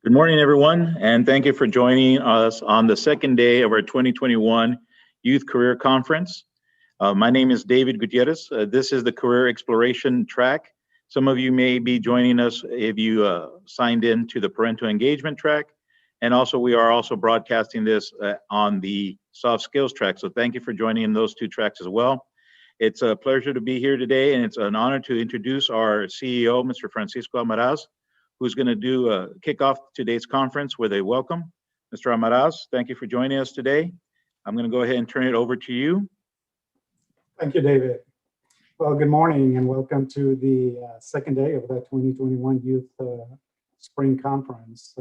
Good morning, everyone, and thank you for joining us on the second day of our 2021 Youth Career Conference. My name is David Gutierrez. This is the Career Exploration track. Some of you may be joining us if you signed in to the Parental Engagement track. And also, we are also broadcasting this on the Soft Skills track. So thank you for joining in those two tracks as well. It's a pleasure to be here today, and it's an honor to introduce our CEO, Mr. Francisco Amaraz, who's going to kick off today's conference with a welcome. Mr. Amaraz, thank you for joining us today. I'm going to go ahead and turn it over to you. Thank you, David. Well, good morning and welcome to the second day of the 2021 Youth Spring Conference.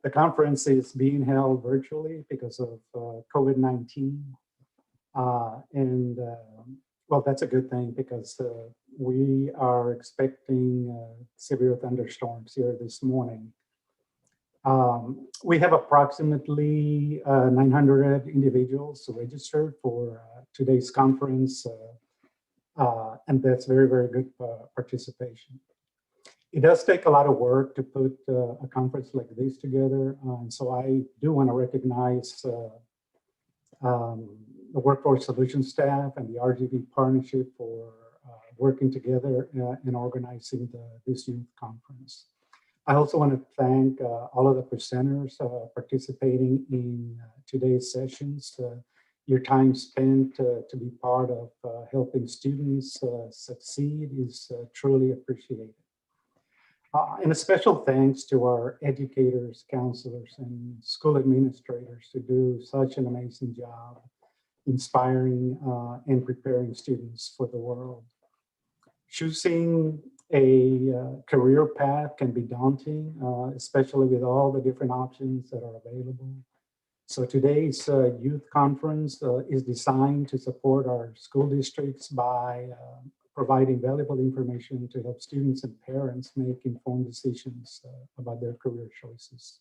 The conference is being held virtually because of COVID-19. Well, that's a good thing because we are expecting severe thunderstorms here this morning. We have approximately 900 individuals registered for today's conference, and that's very, very good participation. It does take a lot of work to put a conference like this together, and so I do want to recognize the Workforce Solutions staff and the RGV Partnership for working together in organizing this youth conference. I also want to thank all of the presenters participating in today's sessions. Your time spent to be part of helping students succeed is truly appreciated. And a special thanks to our educators, counselors, and school administrators who do such an amazing job inspiring and preparing students for the world. Choosing a career path can be daunting, especially with all the different options that are available. So today's youth conference is designed to support our school districts by providing valuable information to help students and parents make informed decisions about their career choices.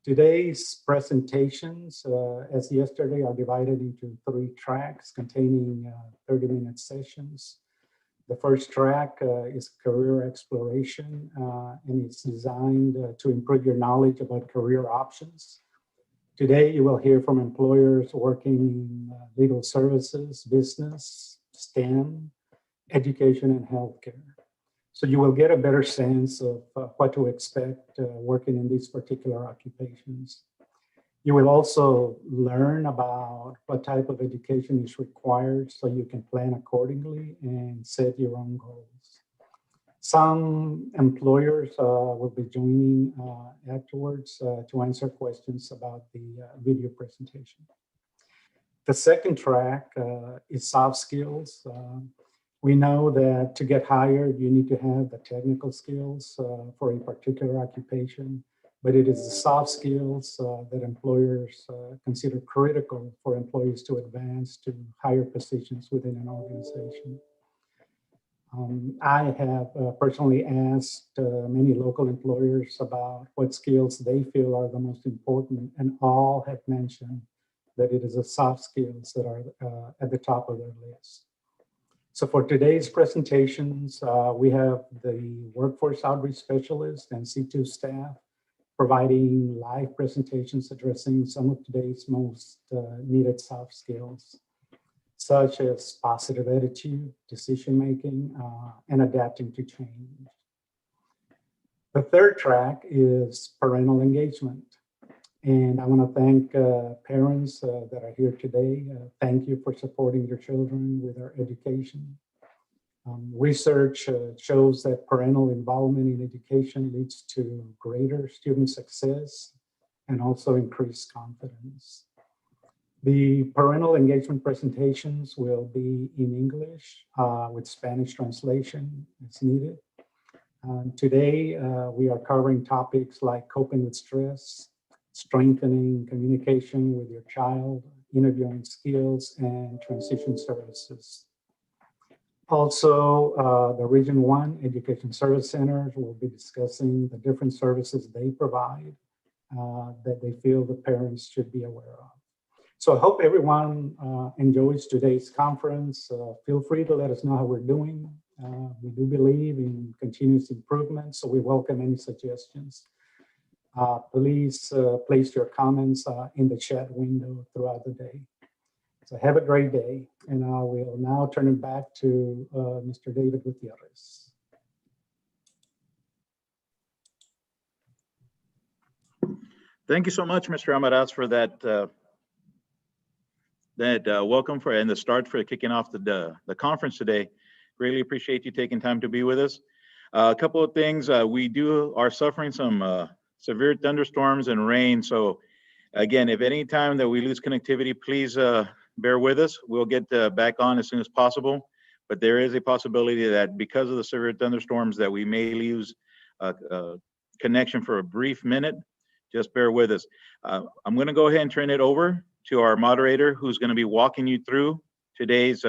Today's presentations, as yesterday, are divided into 3 tracks containing 30-minute sessions. The first track is career exploration, and it's designed to improve your knowledge about career options. Today, you will hear from employers working in legal services, business, STEM, education, and healthcare. So you will get a better sense of what to expect working in these particular occupations. You will also learn about what type of education is required so you can plan accordingly and set your own goals. Some employers will be joining afterwards to answer questions about the video presentation. The second track is soft skills. We know that to get hired, you need to have the technical skills for a particular occupation, but it is the soft skills that employers consider critical for employees to advance to higher positions within an organization. I have personally asked many local employers about what skills they feel are the most important, and all have mentioned that it is the soft skills that are at the top of their list. So for today's presentations, we have the Workforce Outreach Specialist and C2 staff providing live presentations addressing some of today's most needed soft skills, such as positive attitude, decision-making, and adapting to change. The third track is parental engagement. And I want to thank parents that are here today. Thank you for supporting your children with their education. Research shows that parental involvement in education leads to greater student success and also increased confidence. The parental engagement presentations will be in English with Spanish translation as needed. Today, we are covering topics like coping with stress, strengthening communication with your child, interviewing skills, and transition services. Also, the Region 1 Education Service Centers will be discussing the different services they provide that they feel the parents should be aware of. So I hope everyone enjoys today's conference. Feel free to let us know how we're doing. We do believe in continuous improvement, so we welcome any suggestions. Please place your comments in the chat window throughout the day. So have a great day. And I will now turn it back to Mr. David Gutierrez. Thank you so much, Mr. Amaraz, for that welcome and the start for kicking off the conference today. Really appreciate you taking time to be with us. A couple of things. We are suffering some severe thunderstorms and rain. So again, if any time that we lose connectivity, please bear with us. We'll get back on as soon as possible. But there is a possibility that because of the severe thunderstorms that we may lose connection for a brief minute. Just bear with us. I'm going to go ahead and turn it over to our moderator, who's going to be walking you through today's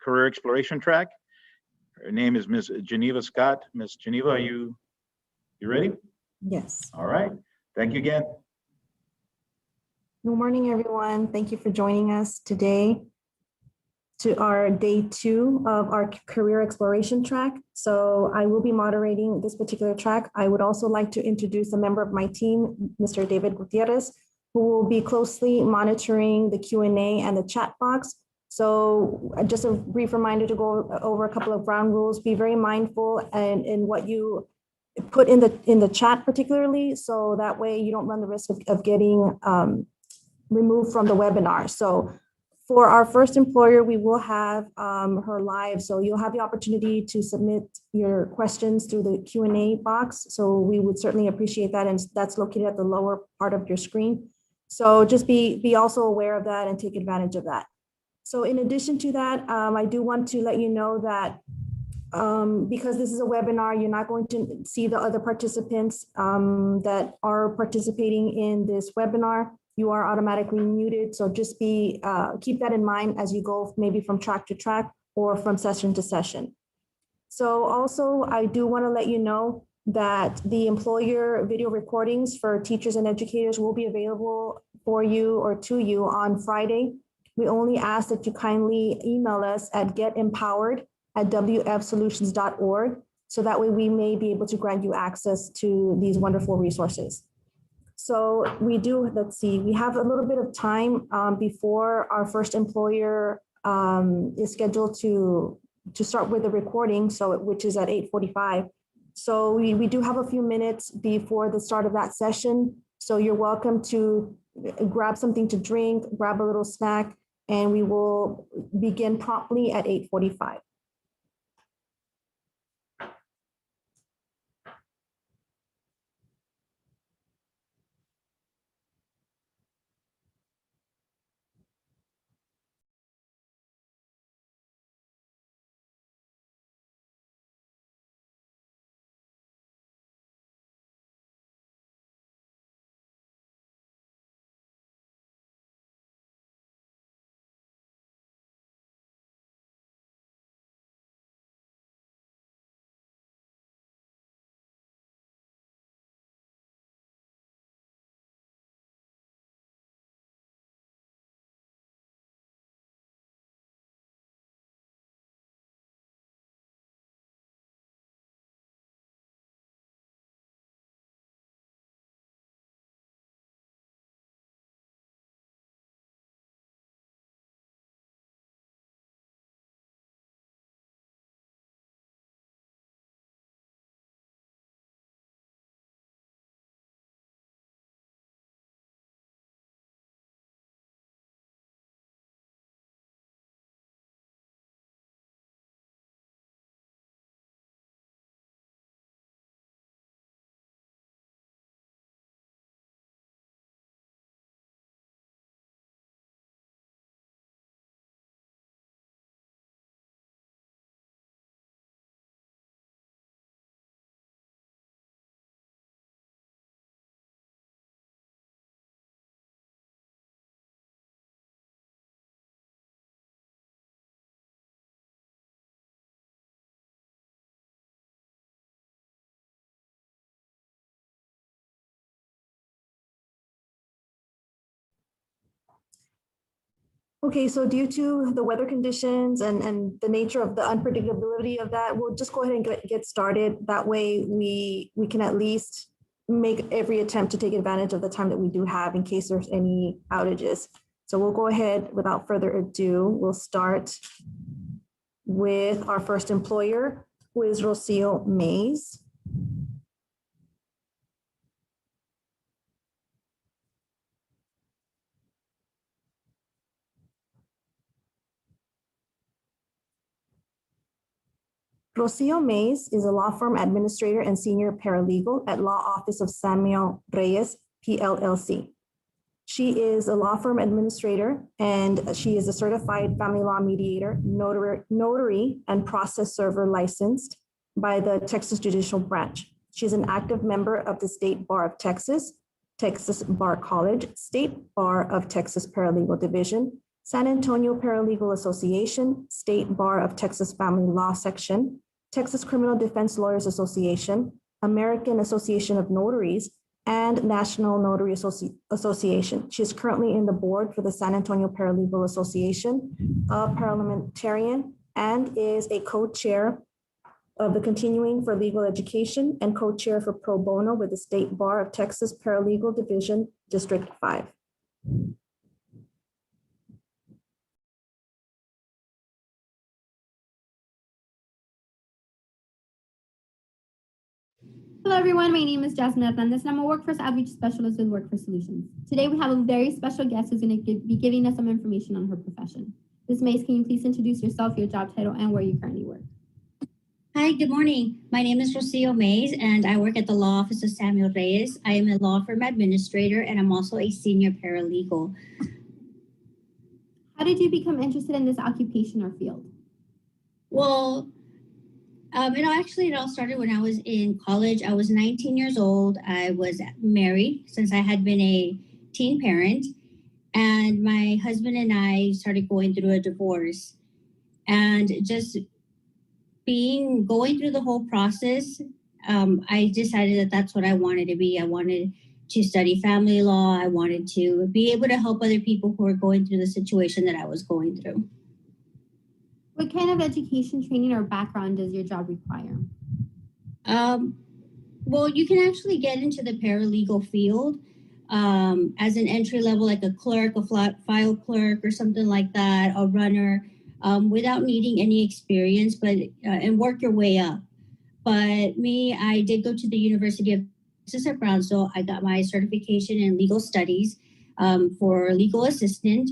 career exploration track. Her name is Ms. Geneva Scott. Ms. Geneva, are you ready? Yes. All right. Thank you again. Good morning, everyone. Thank you for joining us today to our day 2 of our career exploration track. So I will be moderating this particular track. I would also like to introduce a member of my team, Mr. David Gutierrez, who will be closely monitoring the Q&A and the chat box. So just a brief reminder to go over a couple of ground rules. Be very mindful in what you put in the chat particularly, so that way you don't run the risk of getting removed from the webinar. So for our first employer, we will have her live. So you'll have the opportunity to submit your questions through the Q&A box. So we would certainly appreciate that. And that's located at the lower part of your screen. So just be also aware of that and take advantage of that. So in addition to that, I do want to let you know that because this is a webinar, you're not going to see the other participants that are participating in this webinar. You are automatically muted. So just keep that in mind as you go maybe from track to track or from session to session. So also, I do want to let you know that the employer video recordings for teachers and educators will be available for you or to you on Friday. We only ask that you kindly email us at getempowered@wfsolutions.org, so that way we may be able to grant you access to these wonderful resources. So we have a little bit of time before our first employer is scheduled to start with the recording, which is at 8:45. So we do have a few minutes before the start of that session. So you're welcome to grab something to drink, grab a little snack, and we will begin promptly at 8:45. Okay, so due to the weather conditions and the nature of the unpredictability of that, we'll just go ahead and get started. That way we can at least make every attempt to take advantage of the time that we do have in case there's any outages. So we'll go ahead without further ado. We'll start with our first employer, who is Rocio Mays. Rocio Mays is a law firm administrator and senior paralegal at Law Office of Samuel Reyes, PLLC. She is a law firm administrator, and she is a certified family law mediator, notary, and process server licensed by the Texas Judicial Branch. She's an active member of the State Bar of Texas, Texas Bar College, State Bar of Texas Paralegal Division, San Antonio Paralegal Association, State Bar of Texas Family Law Section, Texas Criminal Defense Lawyers Association, American Association of Notaries, and National Notary Association. She is currently in the board for the San Antonio Paralegal Association, a parliamentarian, and is a co-chair of the Continuing for Legal Education and co-chair for Pro Bono with the State Bar of Texas Paralegal Division, District 5. Hello everyone, my name is Jasmine Hernandez and I'm a Workforce Outreach Specialist with Workforce Solutions. Today we have a very special guest who's going to be giving us some information on her profession. Ms. Mays, can you please introduce yourself, your job title, and where you currently work? Hi, good morning. My name is Rocio Mays and I work at the Law Office of Samuel Reyes. I am a law firm administrator and I'm also a senior paralegal. How did you become interested in this occupation or field? Well, it all started when I was in college. I was 19 years old. I was married since I had been a teen parent, and my husband and I started going through a divorce. And just going through the whole process, I decided that that's what I wanted to be. I wanted to study family law. I wanted to be able to help other people who are going through the situation that I was going through. What kind of education, training, or background does your job require? Well, you can actually get into the paralegal field as an entry level, like a clerk, a file clerk, or something like that, a runner, without needing any experience, and work your way up. But me, I did go to the University of Texas at Brownsville. I got my certification in legal studies for legal assistant.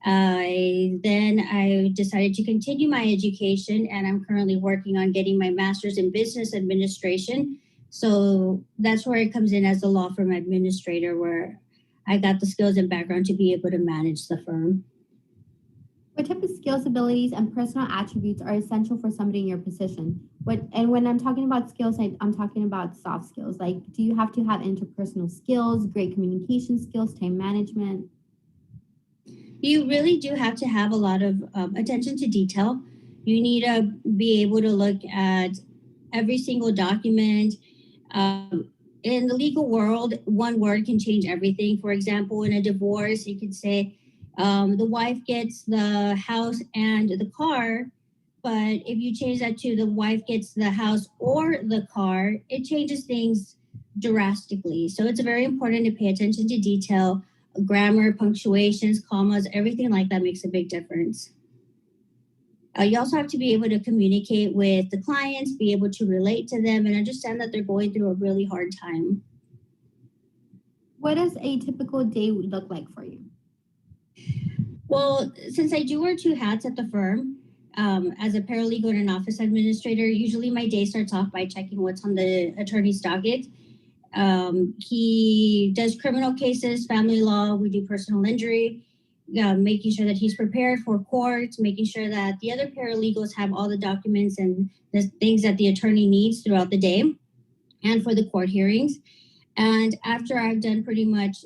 Then I decided to continue my education, and I'm currently working on getting my master's in business administration. So that's where it comes in as a law firm administrator, where I got the skills and background to be able to manage the firm. What type of skills, abilities, and personal attributes are essential for somebody in your position? And when I'm talking about skills, I'm talking about soft skills. Like, do you have to have interpersonal skills, great communication skills, time management? You really do have to have a lot of attention to detail. You need to be able to look at every single document. In the legal world, one word can change everything. For example, in a divorce, you could say the wife gets the house and the car, but if you change that to the wife gets the house or the car, it changes things drastically. So it's very important to pay attention to detail. Grammar, punctuations, commas, everything like that makes a big difference. You also have to be able to communicate with the clients, be able to relate to them, and understand that they're going through a really hard time. What does a typical day look like for you? Well, since I do wear two hats at the firm, as a paralegal and an office administrator, usually my day starts off by checking what's on the attorney's docket. He does criminal cases, family law, we do personal injury, making sure that he's prepared for court, making sure that the other paralegals have all the documents and the things that the attorney needs throughout the day and for the court hearings. And after I've done pretty much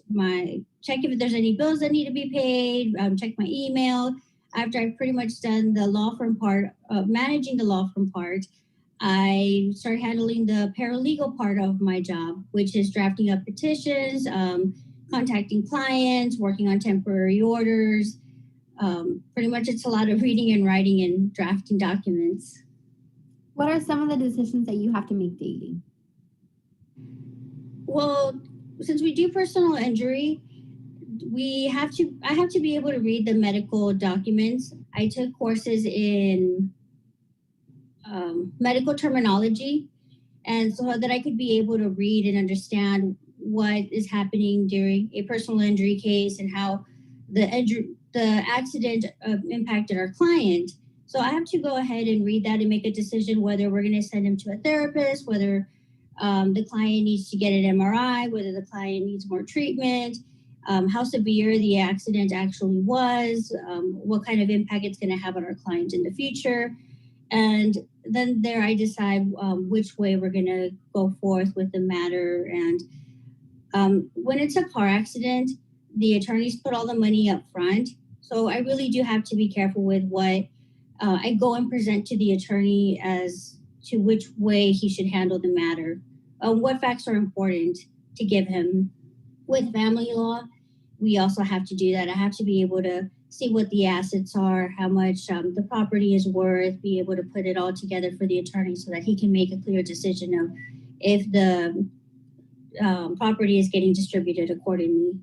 check if there's any bills that need to be paid, check my email. After I've pretty much done the law firm part, managing the law firm part, I start handling the paralegal part of my job, which is drafting up petitions, contacting clients, working on temporary orders. Pretty much it's a lot of reading and writing and drafting documents. What are some of the decisions that you have to make daily? Well, since we do personal injury, I have to be able to read the medical documents. I took courses in medical terminology, and so that I could be able to read and understand what is happening during a personal injury case and how the accident impacted our client. So I have to go ahead and read that and make a decision whether we're going to send him to a therapist, whether the client needs to get an MRI, whether the client needs more treatment, how severe the accident actually was, what kind of impact it's going to have on our client in the future. And then there I decide which way we're going to go forth with the matter. And when it's a car accident, the attorneys put all the money up front. So I really do have to be careful with what I go and present to the attorney as to which way he should handle the matter. What facts are important to give him. With family law, we also have to do that. I have to be able to see what the assets are, how much the property is worth, be able to put it all together for the attorney so that he can make a clear decision of if the property is getting distributed accordingly.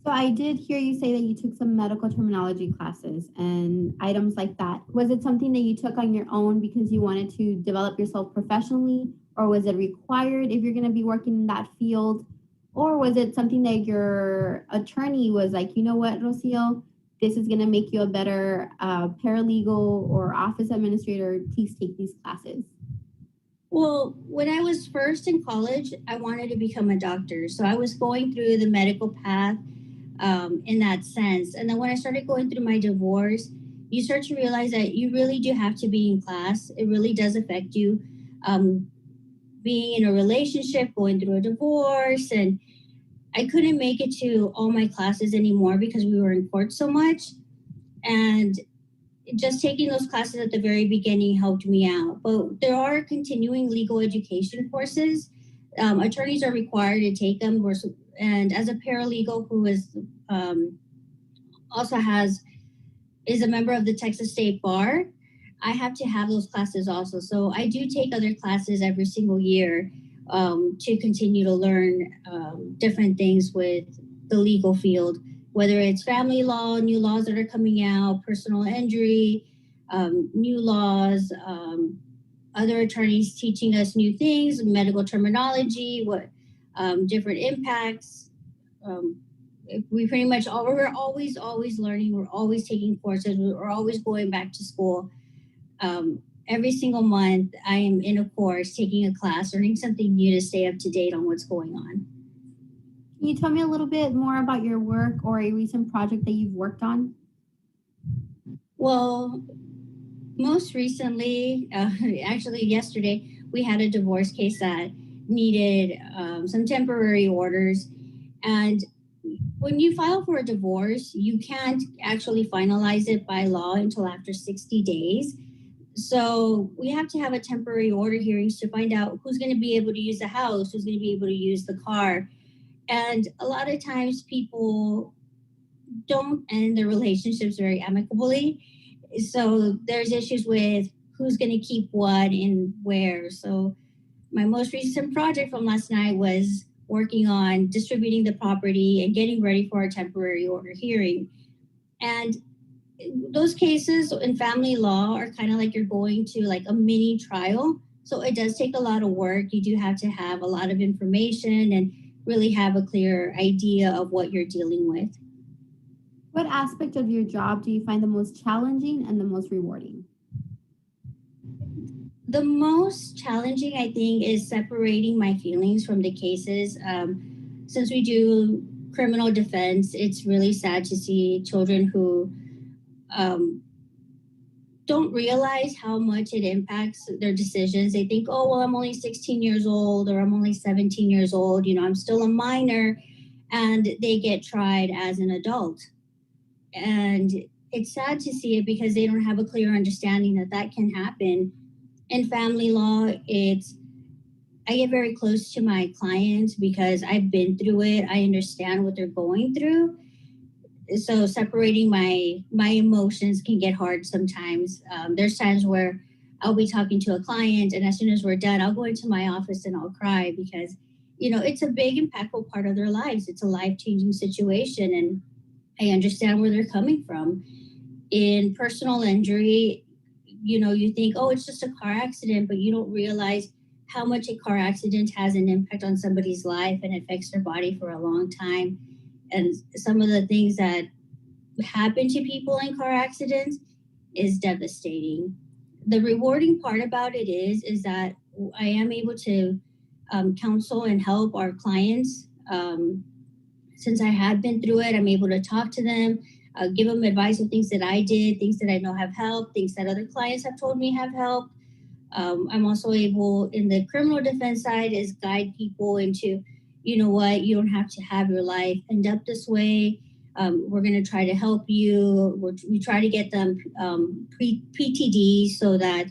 So I did hear you say that you took some medical terminology classes and items like that. Was it something that you took on your own because you wanted to develop yourself professionally, or was it required if you're going to be working in that field? Or was it something that your attorney was like, you know what, Rocio, this is going to make you a better paralegal or office administrator. Please take these classes. Well, when I was first in college, I wanted to become a doctor. So I was going through the medical path in that sense. And then when I started going through my divorce, you start to realize that you really do have to be in class. It really does affect you. Being in a relationship, going through a divorce, and I couldn't make it to all my classes anymore because we were in court so much. And just taking those classes at the very beginning helped me out. But there are continuing legal education courses. Attorneys are required to take them. And as a paralegal who is is a member of the Texas State Bar, I have to have those classes also. So I do take other classes every single year to continue to learn different things with the legal field, whether it's family law, new laws that are coming out, personal injury, new laws, other attorneys teaching us new things, medical terminology, what different impacts. We pretty much we're always learning. We're always taking courses. We're always going back to school. Every single month, I am in a course, taking a class, learning something new to stay up to date on what's going on. Can you tell me a little bit more about your work or a recent project that you've worked on? Well, most recently, actually yesterday, we had a divorce case that needed some temporary orders. And when you file for a divorce, you can't actually finalize it by law until after 60 days. So we have to have a temporary order hearings to find out who's going to be able to use the house, who's going to be able to use the car. And a lot of times people don't end their relationships very amicably. So there's issues with who's going to keep what and where. So my most recent project from last night was working on distributing the property and getting ready for a temporary order hearing. And those cases in family law are kind of like you're going to like a mini trial. So it does take a lot of work. You do have to have a lot of information and really have a clear idea of what you're dealing with. What aspect of your job do you find the most challenging and the most rewarding? The most challenging, I think, is separating my feelings from the cases. Since we do criminal defense, it's really sad to see children who don't realize how much it impacts their decisions. They think, oh, well, I'm only 16 years old or I'm only 17 years old. You know, I'm still a minor, and they get tried as an adult. And it's sad to see it because they don't have a clear understanding that that can happen. In family law, I get very close to my clients because I've been through it. I understand what they're going through. So separating my emotions can get hard sometimes. There's times where I'll be talking to a client, and as soon as we're done, I'll go into my office and I'll cry because it's a big impactful part of their lives. It's a life-changing situation, and I understand where they're coming from. In personal injury, you think, oh, it's just a car accident, but you don't realize how much a car accident has an impact on somebody's life and affects their body for a long time. And some of the things that happen to people in car accidents is devastating. The rewarding part about it is that I am able to counsel and help our clients. Since I have been through it, I'm able to talk to them, give them advice on things that I did, things that I know have helped, things that other clients have told me have helped. I'm also able, in the criminal defense side, is guide people into, you know what, you don't have to have your life end up this way. We're going to try to help you. We try to get them PTD so that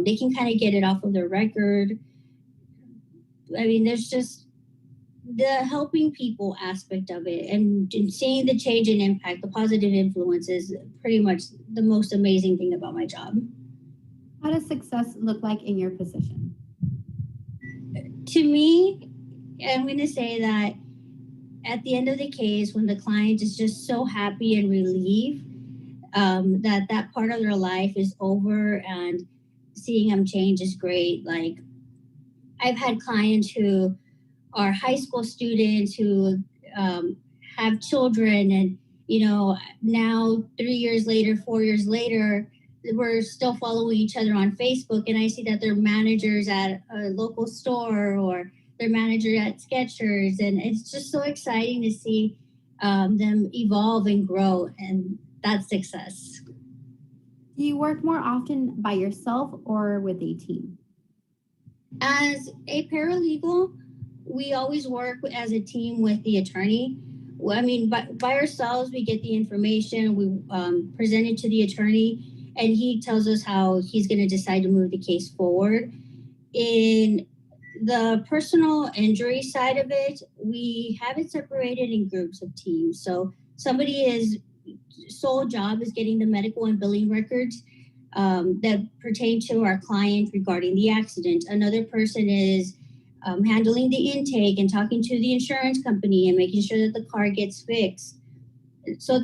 they can kind of get it off of their record. I mean, there's just the helping people aspect of it, and seeing the change and impact, the positive influence is pretty much the most amazing thing about my job. How does success look like in your position? To me, I'm going to say that at the end of the case, when the client is just so happy and relieved that part of their life is over, and seeing them change is great. Like, I've had clients who are high school students who have children, and now 3 years later, 4 years later, we're still following each other on Facebook, and I see that they're managers at a local store or they're manager at Skechers, and it's just so exciting to see them evolve and grow, and that's success. Do you work more often by yourself or with a team? As a paralegal, we always work as a team with the attorney. I mean, by ourselves, we get the information, we present it to the attorney, and he tells us how he's going to decide to move the case forward. In the personal injury side of it, we have it separated in groups of teams. So somebody's sole job is getting the medical and billing records that pertain to our client regarding the accident. Another person is handling the intake and talking to the insurance company and making sure that the car gets fixed. So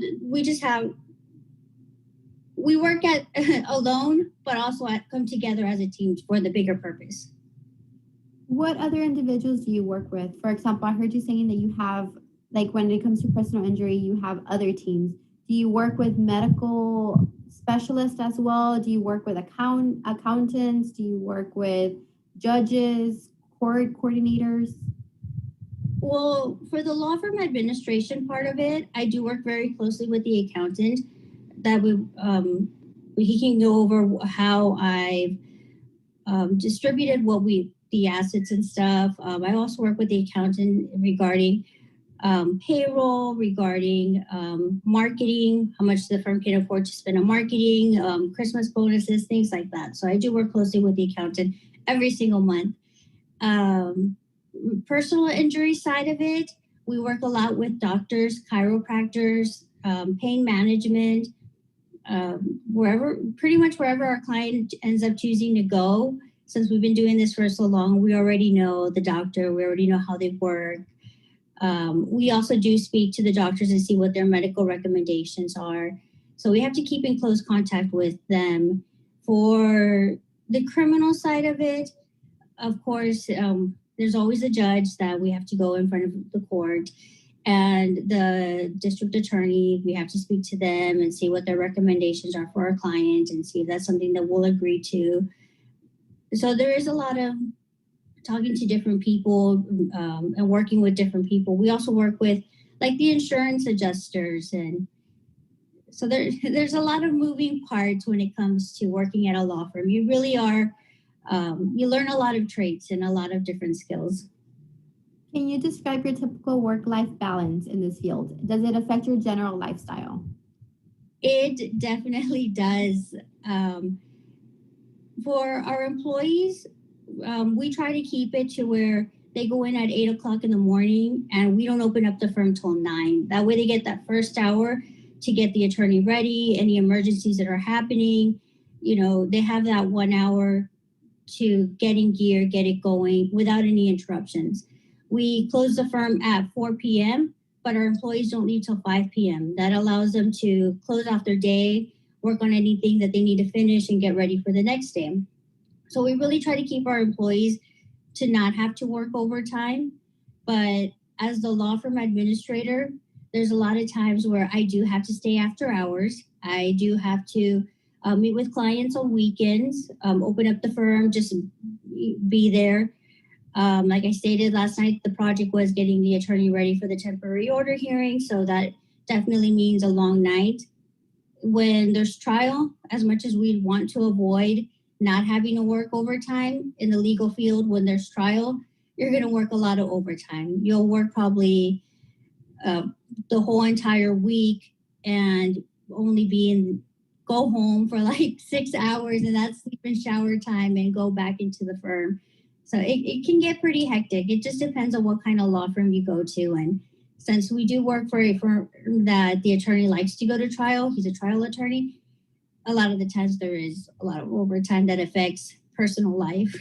we work at alone, but also come together as a team for the bigger purpose. What other individuals do you work with? For example, I heard you saying that you have, like, when it comes to personal injury, you have other teams. Do you work with medical specialists as well? Do you work with accountants? Do you work with judges, court coordinators? Well, for the law firm administration part of it, I do work very closely with the accountant. That he can go over how I've distributed the assets and stuff. I also work with the accountant regarding payroll, regarding marketing, how much the firm can afford to spend on marketing, Christmas bonuses, things like that. So I do work closely with the accountant every single month. Personal injury side of it, we work a lot with doctors, chiropractors, pain management, pretty much wherever our client ends up choosing to go. Since we've been doing this for so long, we already know the doctor, we already know how they work. We also do speak to the doctors and see what their medical recommendations are. So we have to keep in close contact with them. For the criminal side of it, of course, there's always a judge that we have to go in front of the court, and the district attorney, we have to speak to them and see what their recommendations are for our client and see if that's something that we'll agree to. So there is a lot of talking to different people and working with different people. We also work with, like, the insurance adjusters, and so there's a lot of moving parts when it comes to working at a law firm. You really are, you learn a lot of traits and a lot of different skills. Can you describe your typical work-life balance in this field? Does it affect your general lifestyle? It definitely does. For our employees, we try to keep it to where they go in at 8 o'clock in the morning and we don't open up the firm till 9. That way they get that first hour to get the attorney ready, any emergencies that are happening. They have that 1 hour to get in gear, get it going without any interruptions. We close the firm at 4 p.m., but our employees don't leave till 5 p.m. That allows them to close off their day, work on anything that they need to finish, and get ready for the next day. So we really try to keep our employees to not have to work overtime. But as the law firm administrator, there's a lot of times where I do have to stay after hours. I do have to meet with clients on weekends, open up the firm, just be there. Like I stated last night, the project was getting the attorney ready for the temporary order hearing. So that definitely means a long night. When there's trial, as much as we want to avoid not having to work overtime in the legal field, when there's trial, you're going to work a lot of overtime. You'll work probably the whole entire week and only go home for like 6 hours, and that's sleep and shower time, and go back into the firm. So it can get pretty hectic. It just depends on what kind of law firm you go to. And since we do work for a firm that the attorney likes to go to trial, he's a trial attorney, a lot of the times there is a lot of overtime that affects personal life.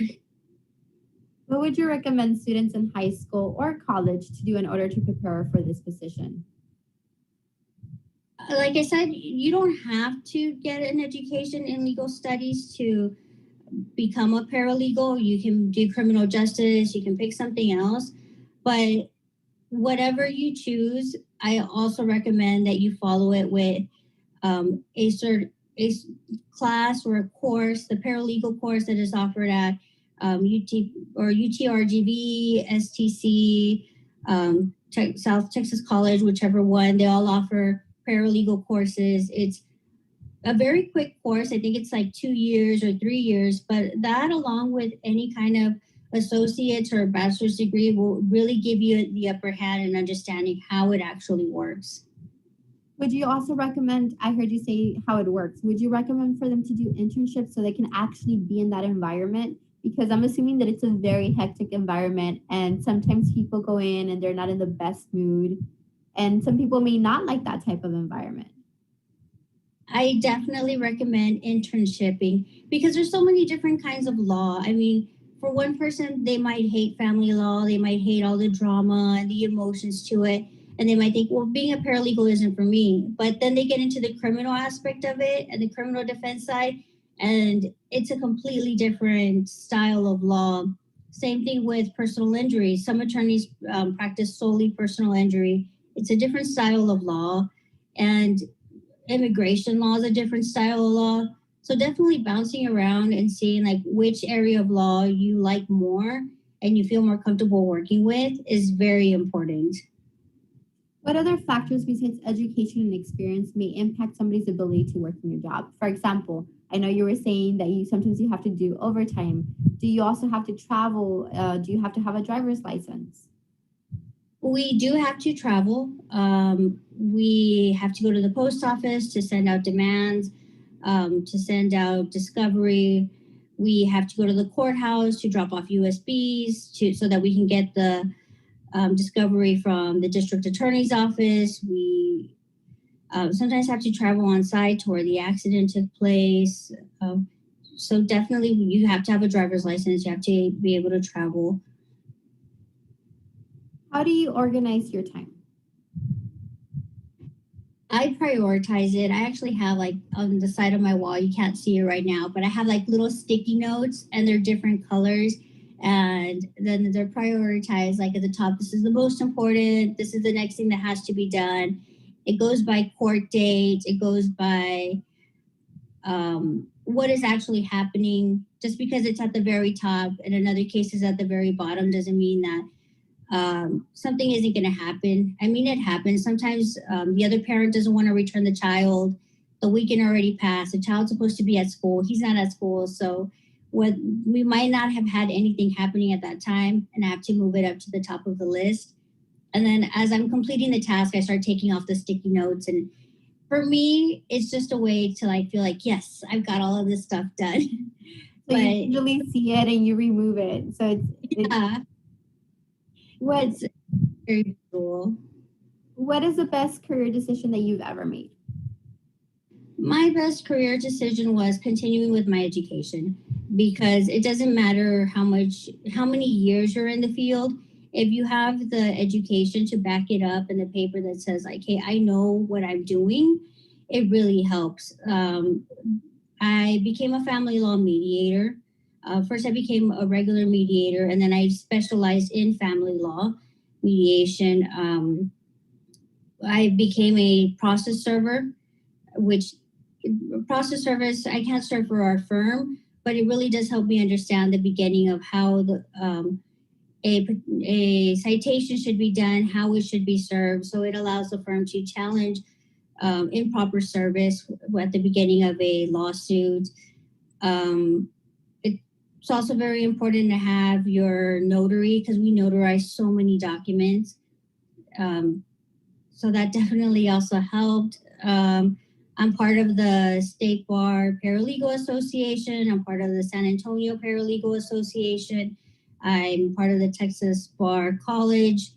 What would you recommend students in high school or college to do in order to prepare for this position? Like I said, you don't have to get an education in legal studies to become a paralegal. You can do criminal justice, you can pick something else, but whatever you choose, I also recommend that you follow it with a class or a course, the paralegal course that is offered at UTRGV, STC, South Texas College, whichever one. They all offer paralegal courses. It's a very quick course. I think it's like 2 years or 3 years, but that, along with any kind of associate's or bachelor's degree, will really give you the upper hand in understanding how it actually works. Would you also recommend, I heard you say how it works, would you recommend for them to do internships so they can actually be in that environment? Because I'm assuming that it's a very hectic environment, and sometimes people go in and they're not in the best mood, and some people may not like that type of environment. I definitely recommend internshipping because there's so many different kinds of law. I mean, for one person, they might hate family law, they might hate all the drama and the emotions to it, and they might think, well, being a paralegal isn't for me. But then they get into the criminal aspect of it and the criminal defense side, and it's a completely different style of law. Same thing with personal injury. Some attorneys practice solely personal injury. It's a different style of law, and immigration law is a different style of law. So definitely bouncing around and seeing like which area of law you like more and you feel more comfortable working with is very important. What other factors besides education and experience may impact somebody's ability to work in your job? For example, I know you were saying that sometimes you have to do overtime. Do you also have to travel? Do you have to have a driver's license? We do have to travel. We have to go to the post office to send out demands, to send out discovery. We have to go to the courthouse to drop off USBs so that we can get the discovery from the district attorney's office. We sometimes have to travel on site to where the accident took place. So definitely you have to have a driver's license. You have to be able to travel. How do you organize your time? I prioritize it. I actually have like on the side of my wall, you can't see it right now, but I have like little sticky notes and they're different colors. And then they're prioritized like at the top, this is the most important. This is the next thing that has to be done. It goes by court date. It goes by what is actually happening. Just because it's at the very top and another case is at the very bottom doesn't mean that something isn't going to happen. I mean, it happens. Sometimes the other parent doesn't want to return the child. The weekend already passed. The child's supposed to be at school. He's not at school. So we might not have had anything happening at that time, and I have to move it up to the top of the list. And then as I'm completing the task, I start taking off the sticky notes. And for me, it's just a way to like feel like, yes, I've got all of this stuff done. So you usually see it and you remove it. So yeah. What's very cool. What is the best career decision that you've ever made? My best career decision was continuing with my education, because it doesn't matter how many years you're in the field. if you have the education to back it up in the paper that says like, hey, I know what I'm doing, it really helps. I became a family law mediator. First, I became a regular mediator, and then I specialized in family law mediation. I became a process server, which process service, I can't serve for our firm, but it really does help me understand the beginning of how a citation should be done, how it should be served. So it allows the firm to challenge improper service at the beginning of a lawsuit. It's also very important to have your notary because we notarize so many documents. So that definitely also helped. I'm part of the State Bar Paralegal Association. I'm part of the San Antonio Paralegal Association. I'm part of the Texas Bar College.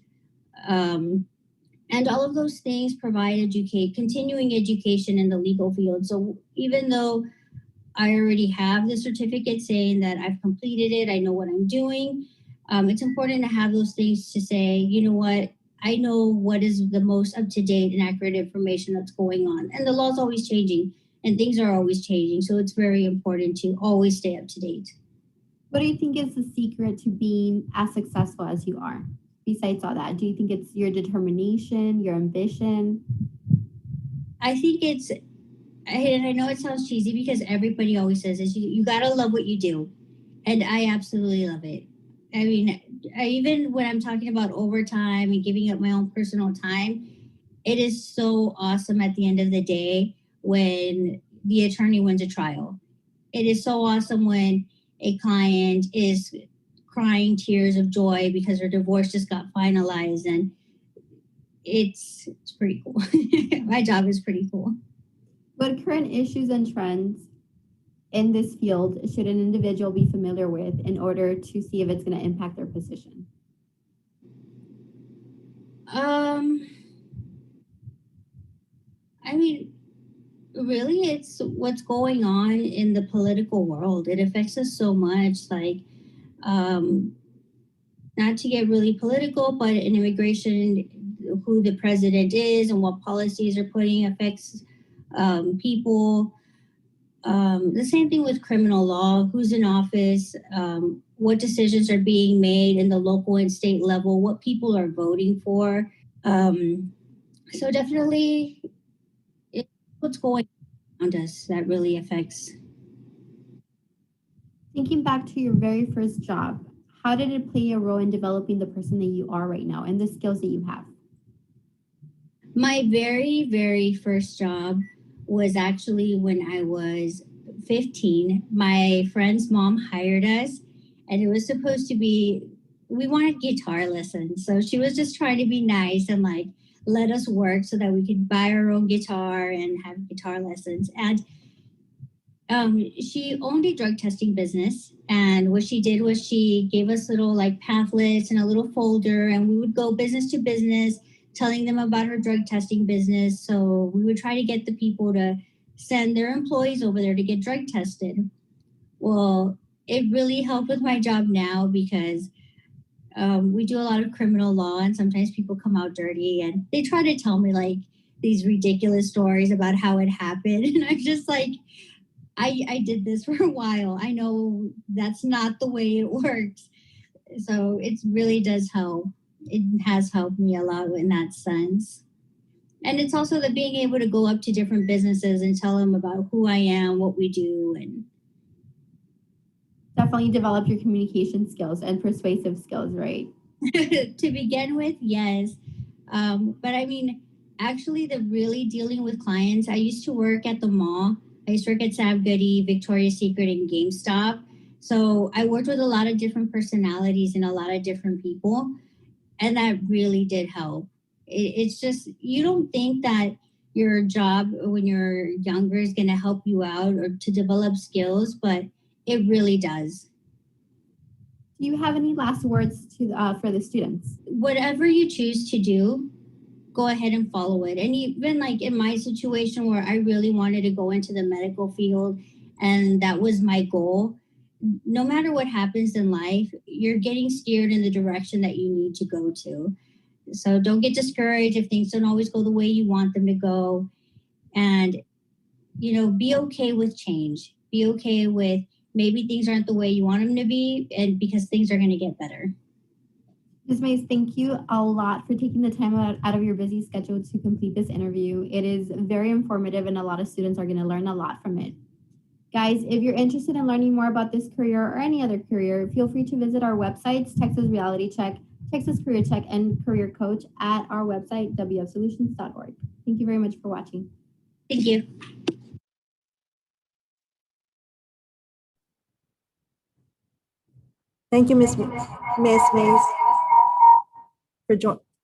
And all of those things provide continuing education in the legal field. So even though I already have the certificate saying that I've completed it, I know what I'm doing, it's important to have those things to say, you know what, I know what is the most up-to-date and accurate information that's going on. And the law is always changing and things are always changing. So it's very important to always stay up to date. What do you think is the secret to being as successful as you are? Besides all that, do you think it's your determination, your ambition? I think and I know it sounds cheesy because everybody always says this, you gotta love what you do. And I absolutely love it. I mean, even when I'm talking about overtime and giving up my own personal time, it is so awesome at the end of the day when the attorney wins a trial. It is so awesome when a client is crying tears of joy because her divorce just got finalized, and it's pretty cool. My job is pretty cool. What current issues and trends in this field should an individual be familiar with in order to see if it's going to impact their position? I mean, really, it's what's going on in the political world. It affects us so much. Like, not to get really political, but in immigration, who the president is and what policies are putting affects people. The same thing with criminal law, who's in office, what decisions are being made in the local and state level, what people are voting for. So definitely it's what's going on around us that really affects. Thinking back to your very first job, how did it play a role in developing the person that you are right now and the skills that you have? My very, very first job was actually when I was 15. My friend's mom hired us, and it was supposed to be, we wanted guitar lessons. So she was just trying to be nice and like let us work so that we could buy our own guitar and have guitar lessons. And she owned a drug testing business. And what she did was she gave us little like pamphlets and a little folder, and we would go business to business telling them about her drug testing business. So we would try to get the people to send their employees over there to get drug tested. Well, it really helped with my job now because we do a lot of criminal law, and sometimes people come out dirty and they try to tell me like these ridiculous stories about how it happened. And I'm just like, I did this for a while. I know that's not the way it works. So it really does help. It has helped me a lot in that sense. And it's also the being able to go up to different businesses and tell them about who I am, what we do. And definitely develop your communication skills and persuasive skills, right? to begin with, yes. But I mean, actually, the really dealing with clients, I used to work at the mall. I used to work at Sam Goody, Victoria's Secret, and GameStop. So I worked with a lot of different personalities and a lot of different people. And that really did help. It's just, you don't think that your job when you're younger is going to help you out or to develop skills, but it really does. Do you have any last words for the students? Whatever you choose to do, go ahead and follow it. And even like in my situation where I really wanted to go into the medical field and that was my goal, no matter what happens in life, you're getting steered in the direction that you need to go to. So don't get discouraged if things don't always go the way you want them to go. And, be okay with change. Be okay with maybe things aren't the way you want them to be, and because things are going to get better. Ms. Mays, thank you a lot for taking the time out of your busy schedule to complete this interview. It is very informative and a lot of students are going to learn a lot from it. Guys, if you're interested in learning more about this career or any other career, feel free to visit our websites, Texas Reality Check, Texas Career Check, and Career Coach at our website, wfsolutions.org. Thank you very much for watching. Thank you. Thank you, Miss Mays,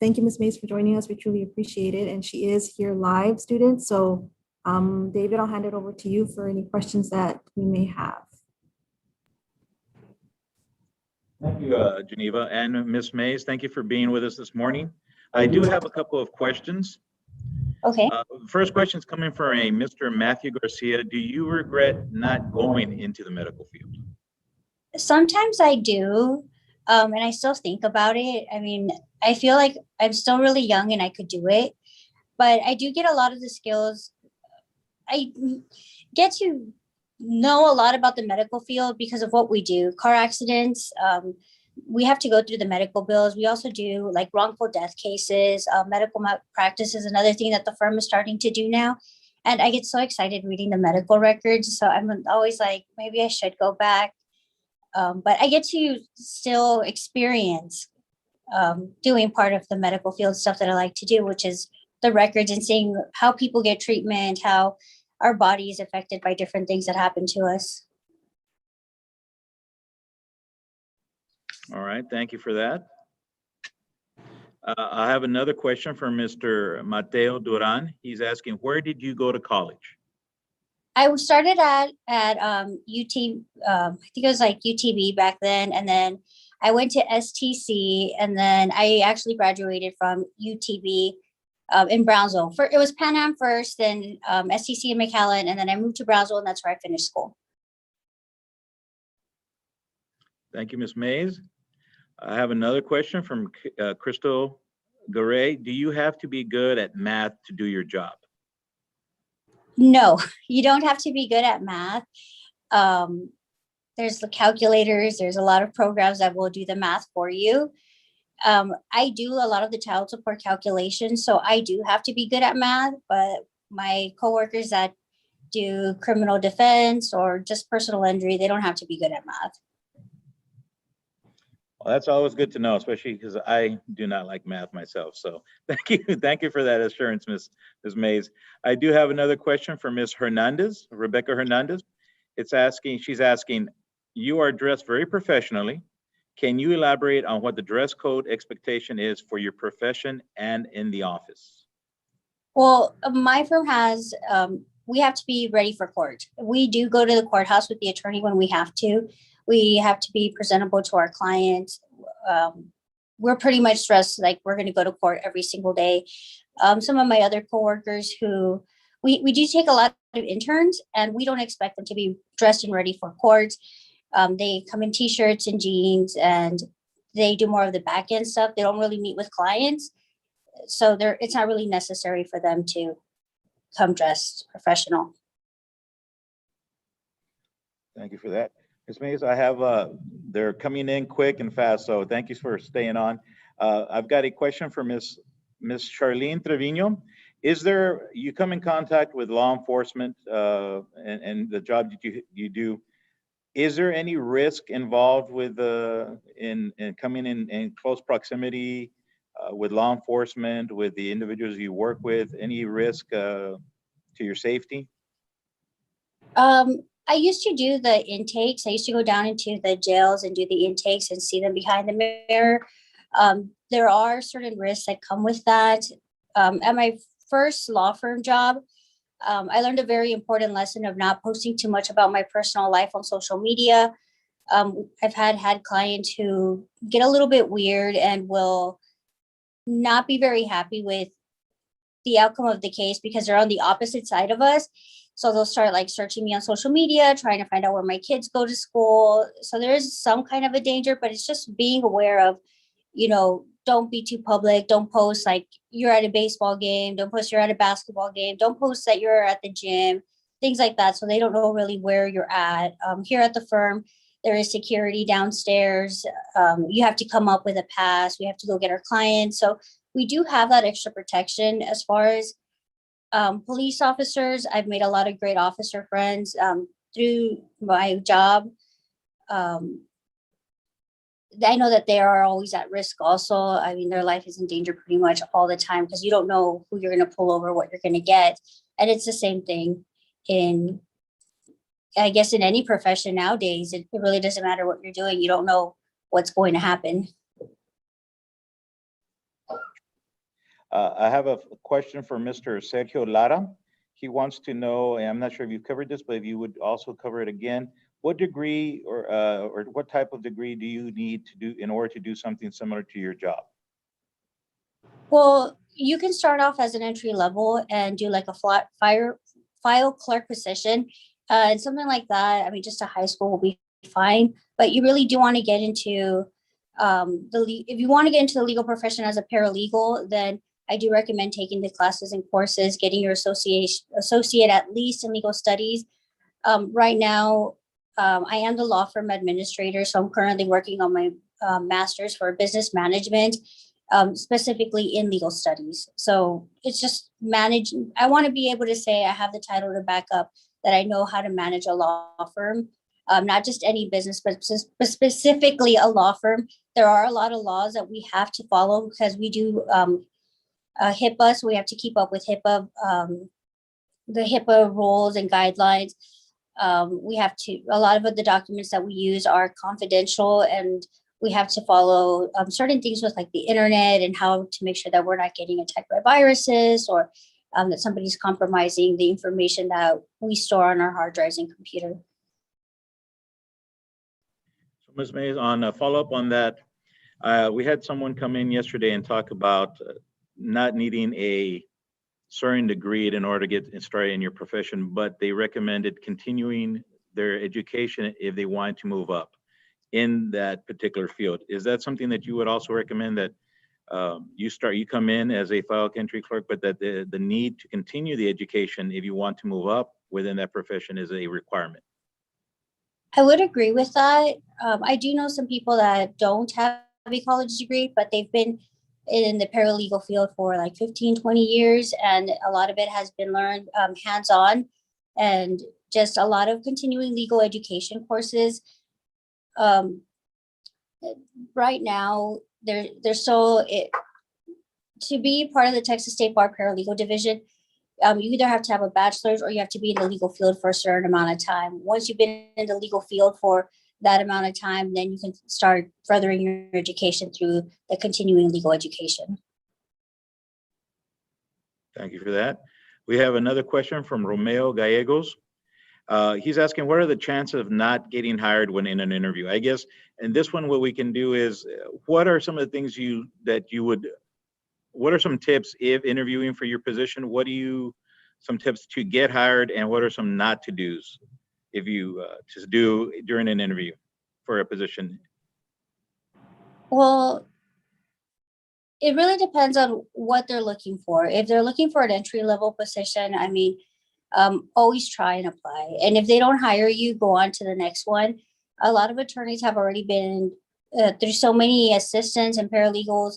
thank you, Ms. Mays, for joining us. We truly appreciate it. And she is here live, students. So David, I'll hand it over to you for any questions that we may have. Thank you, Geneva, and Ms. Mays. Thank you for being with us this morning. I do have a couple of questions. Okay. First question is coming from a Mr. Matthew Garcia. Do you regret not going into the medical field? Sometimes I do, and I still think about it. I mean, I feel like I'm still really young and I could do it, but I do get a lot of the skills. I get to know a lot about the medical field because of what we do. Car accidents, we have to go through the medical bills. We also do like wrongful death cases. Medical malpractice is another thing that the firm is starting to do now. And I get so excited reading the medical records. So I'm always like, maybe I should go back. But I get to still experience doing part of the medical field stuff that I like to do, which is the records and seeing how people get treatment, how our body is affected by different things that happen to us. All right, thank you for that. I have another question from Mr. Mateo Duran. He's asking, where did you go to college? I started at UT, I think it was like UTB back then, and then I went to STC, and then I actually graduated from UTB in Brownsville. It was Pan Am first, then STC in McAllen, and then I moved to Brownsville, and that's where I finished school. Thank you, Ms. Mays. I have another question from Crystal Garay. Do you have to be good at math to do your job? No, you don't have to be good at math. There's the calculators. There's a lot of programs that will do the math for you. I do a lot of the child support calculations, so I do have to be good at math, but my coworkers that do criminal defense or just personal injury, they don't have to be good at math. Well, that's always good to know, especially because I do not like math myself. So thank you for that assurance, Ms. Mays. I do have another question for Ms. Hernandez, Rebecca Hernandez. She's asking, you are dressed very professionally. Can you elaborate on what the dress code expectation is for your profession and in the office? Well, my firm has, we have to be ready for court. We do go to the courthouse with the attorney when we have to. We have to be presentable to our clients. We're pretty much dressed like we're going to go to court every single day. Some of my other coworkers who, we do take a lot of interns, and we don't expect them to be dressed and ready for court. They come in t-shirts and jeans, and they do more of the back end stuff. They don't really meet with clients. So it's not really necessary for them to come dressed professional. Thank you for that. Ms. Mays, I have, they're coming in quick and fast, so thank you for staying on. I've got a question for Ms. Charlene Trevino. You come in contact with law enforcement and the job that you do, is there any risk involved with in coming in close proximity with law enforcement, with the individuals you work with? Any risk to your safety? I used to do the intakes. I used to go down into the jails and do the intakes and see them behind the mirror. There are certain risks that come with that. At my first law firm job, I learned a very important lesson of not posting too much about my personal life on social media. I've had clients who get a little bit weird and will not be very happy with the outcome of the case because they're on the opposite side of us. So they'll start like searching me on social media, trying to find out where my kids go to school. So there is some kind of a danger, but it's just being aware of, don't be too public. Don't post like you're at a baseball game. Don't post you're at a basketball game. Don't post that you're at the gym, things like that. So they don't know really where you're at. Here at the firm, there is security downstairs. You have to come up with a pass. We have to go get our clients. So we do have that extra protection as far as police officers. I've made a lot of great officer friends through my job. I know that they are always at risk also. I mean, their life is in danger pretty much all the time because you don't know who you're going to pull over, what you're going to get. And it's the same thing in, I guess, in any profession nowadays. It really doesn't matter what you're doing. You don't know what's going to happen. I have a question for Mr. Sergio Lara. He wants to know, and I'm not sure if you've covered this, but if you would also cover it again, what degree or what type of degree do you need to do in order to do something similar to your job? Well, you can start off as an entry level and do like a file clerk position and something like that. I mean, just a high school will be fine, but you really do want to get into if you want to get into the legal profession as a paralegal, then I do recommend taking the classes and courses, getting your associate at least in legal studies. Right now, I am the law firm administrator, so I'm currently working on my master's for business management, specifically in legal studies. So it's just I want to be able to say I have the title to back up that I know how to manage a law firm, not just any business, but specifically a law firm. There are a lot of laws that we have to follow because we do HIPAA, so we have to keep up with HIPAA, the HIPAA rules and guidelines. We have to, a lot of the documents that we use are confidential, and we have to follow certain things with like the internet and how to make sure that we're not getting attacked by viruses or that somebody's compromising the information that we store on our hard drives and computer. So Ms. Mays, on a follow-up on that, we had someone come in yesterday and talk about not needing a certain degree in order to get started in your profession, but they recommended continuing their education if they wanted to move up in that particular field. Is that something that you would also recommend, that you come in as a file entry clerk, but that the need to continue the education if you want to move up within that profession is a requirement? I would agree with that. I do know some people that don't have a college degree, but they've been in the paralegal field for like 15, 20 years. And a lot of it has been learned hands-on, and just a lot of continuing legal education courses. Right now, to be part of the Texas State Bar Paralegal Division, you either have to have a bachelor's or you have to be in the legal field for a certain amount of time. Once you've been in the legal field for that amount of time, then you can start furthering your education through the continuing legal education. Thank you for that. We have another question from Romeo Gallegos. He's asking, what are the chances of not getting hired when in an interview? I guess, and this one, what we can do is, what are some of the things what are some tips if interviewing for your position? Some tips to get hired, and what are some not to do's if you to do during an interview for a position? Well, it really depends on what they're looking for. If they're looking for an entry-level position, I mean, always try and apply. And if they don't hire you, go on to the next one. A lot of attorneys have already been through so many assistants and paralegals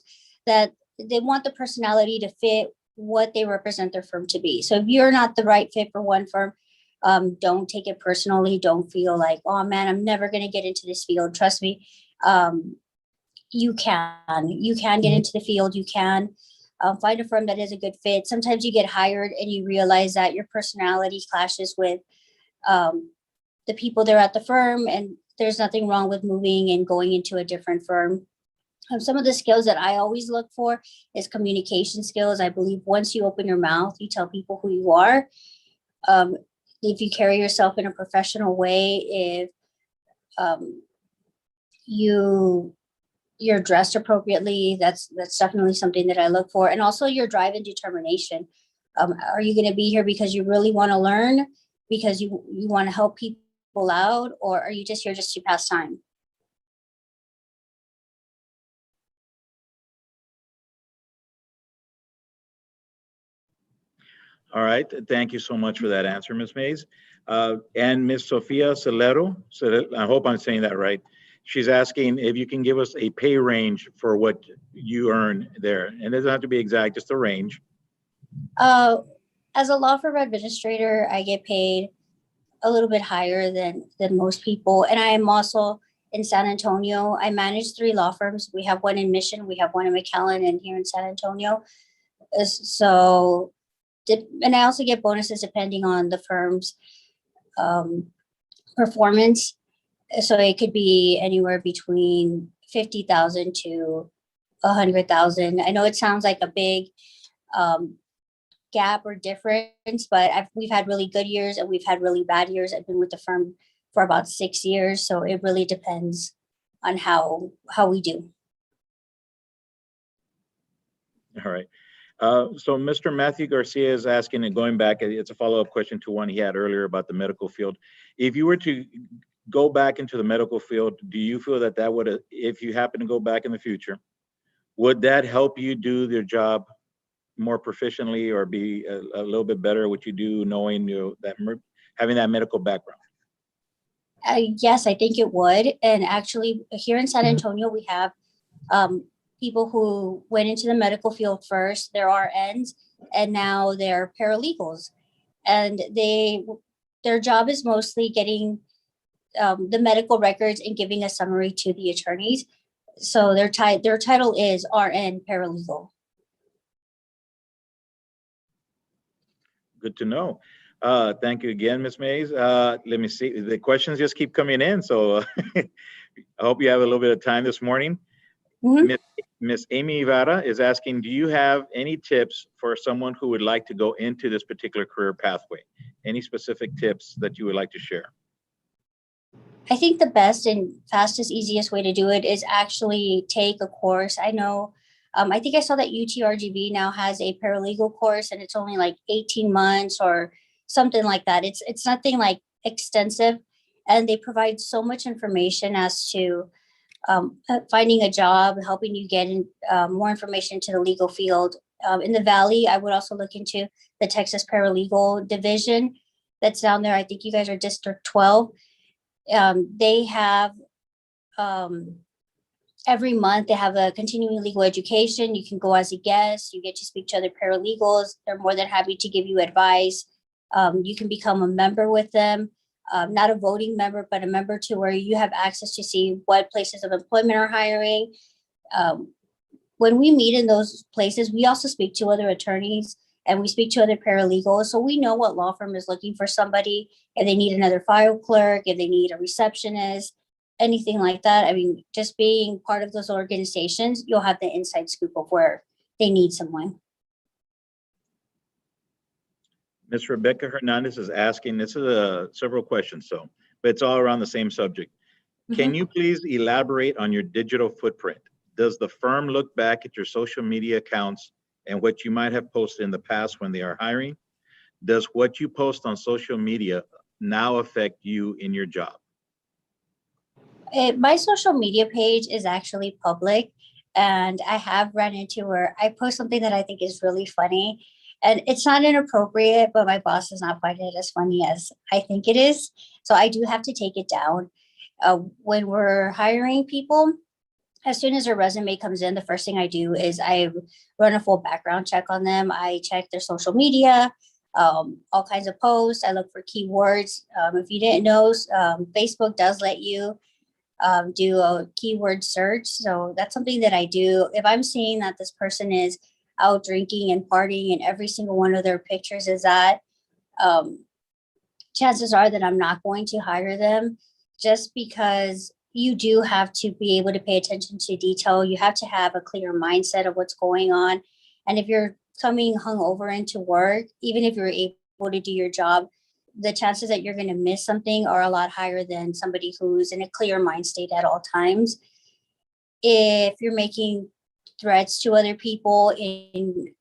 that they want the personality to fit what they represent their firm to be. So if you're not the right fit for one firm, don't take it personally. Don't feel like, oh man, I'm never going to get into this field. Trust me. You can get into the field. You can find a firm that is a good fit. Sometimes you get hired and you realize that your personality clashes with the people there at the firm, and there's nothing wrong with moving and going into a different firm. Some of the skills that I always look for is communication skills. I believe once you open your mouth, you tell people who you are. If you carry yourself in a professional way, if you you're dressed appropriately. That's definitely something that I look for. And also your drive and determination. Are you going to be here because you really want to learn, because you want to help people out, or are you just here just to pass time? All right, thank you so much for that answer, Ms. Mays. And Ms. Sofia Celero, so I hope I'm saying that right. She's asking if you can give us a pay range for what you earn there. And it doesn't have to be exact, just a range. As a law firm administrator, I get paid a little bit higher than most people. And I am also in San Antonio. I manage 3 law firms. We have one in Mission, we have one in McAllen, and here in San Antonio. So, and I also get bonuses depending on the firm's performance. So it could be anywhere between 50,000 to 100,000. I know it sounds like a big gap or difference, but we've had really good years and we've had really bad years. I've been with the firm for about 6 years, so it really depends on how we do. All right. So Mr. Matthew Garcia is asking, and going back, it's a follow-up question to one he had earlier about the medical field. If you were to go back into the medical field, do you feel that that would, if you happen to go back in the future, would that help you do your job more proficiently or be a little bit better at what you do, knowing that having that medical background? Yes, I think it would. And actually, here in San Antonio, we have people who went into the medical field first. There are RNs, and now they're paralegals, and their job is mostly getting the medical records and giving a summary to the attorneys. So their title is RN paralegal. Good to know. Thank you again, Ms. Mays. Let me see. The questions just keep coming in, so I hope you have a little bit of time this morning. Mhm. Miss Amy Ibarra is asking, do you have any tips for someone who would like to go into this particular career pathway? Any specific tips that you would like to share? I think the best and fastest, easiest way to do it is actually take a course. I know, I think I saw that UTRGV now has a paralegal course, and it's only like 18 months or something like that. It's nothing like extensive, and they provide so much information as to finding a job, helping you get more information to the legal field. In the Valley, I would also look into the Texas Paralegal Division that's down there. I think you guys are District 12. They have every month they have a continuing legal education. You can go as a guest. You get to speak to other paralegals. They're more than happy to give you advice. You can become a member with them. Not a voting member, but a member to where you have access to see what places of employment are hiring. When we meet in those places, we also speak to other attorneys and we speak to other paralegals. So we know what law firm is looking for somebody, if they need another file clerk, if they need a receptionist, anything like that. I mean, just being part of those organizations, you'll have the inside scoop of where they need someone. Ms. Rebecca Hernandez is asking, this is several questions, but it's all around the same subject. Can you please elaborate on your digital footprint? Does the firm look back at your social media accounts and what you might have posted in the past when they are hiring? Does what you post on social media now affect you in your job? My social media page is actually public, and I have run into where I post something that I think is really funny, and it's not inappropriate, but my boss does not find it as funny as I think it is. So I do have to take it down. When we're hiring people, as soon as their resume comes in, the first thing I do is I run a full background check on them. I check their social media, all kinds of posts. I look for keywords. If you didn't know, Facebook does let you do a keyword search. So that's something that I do. If I'm seeing that this person is out drinking and partying and every single one of their pictures is that, chances are that I'm not going to hire them, just because you do have to be able to pay attention to detail. You have to have a clear mindset of what's going on. And if you're coming hungover into work, even if you're able to do your job, the chances that you're going to miss something are a lot higher than somebody who's in a clear mind state at all times. if you're making threats to other people in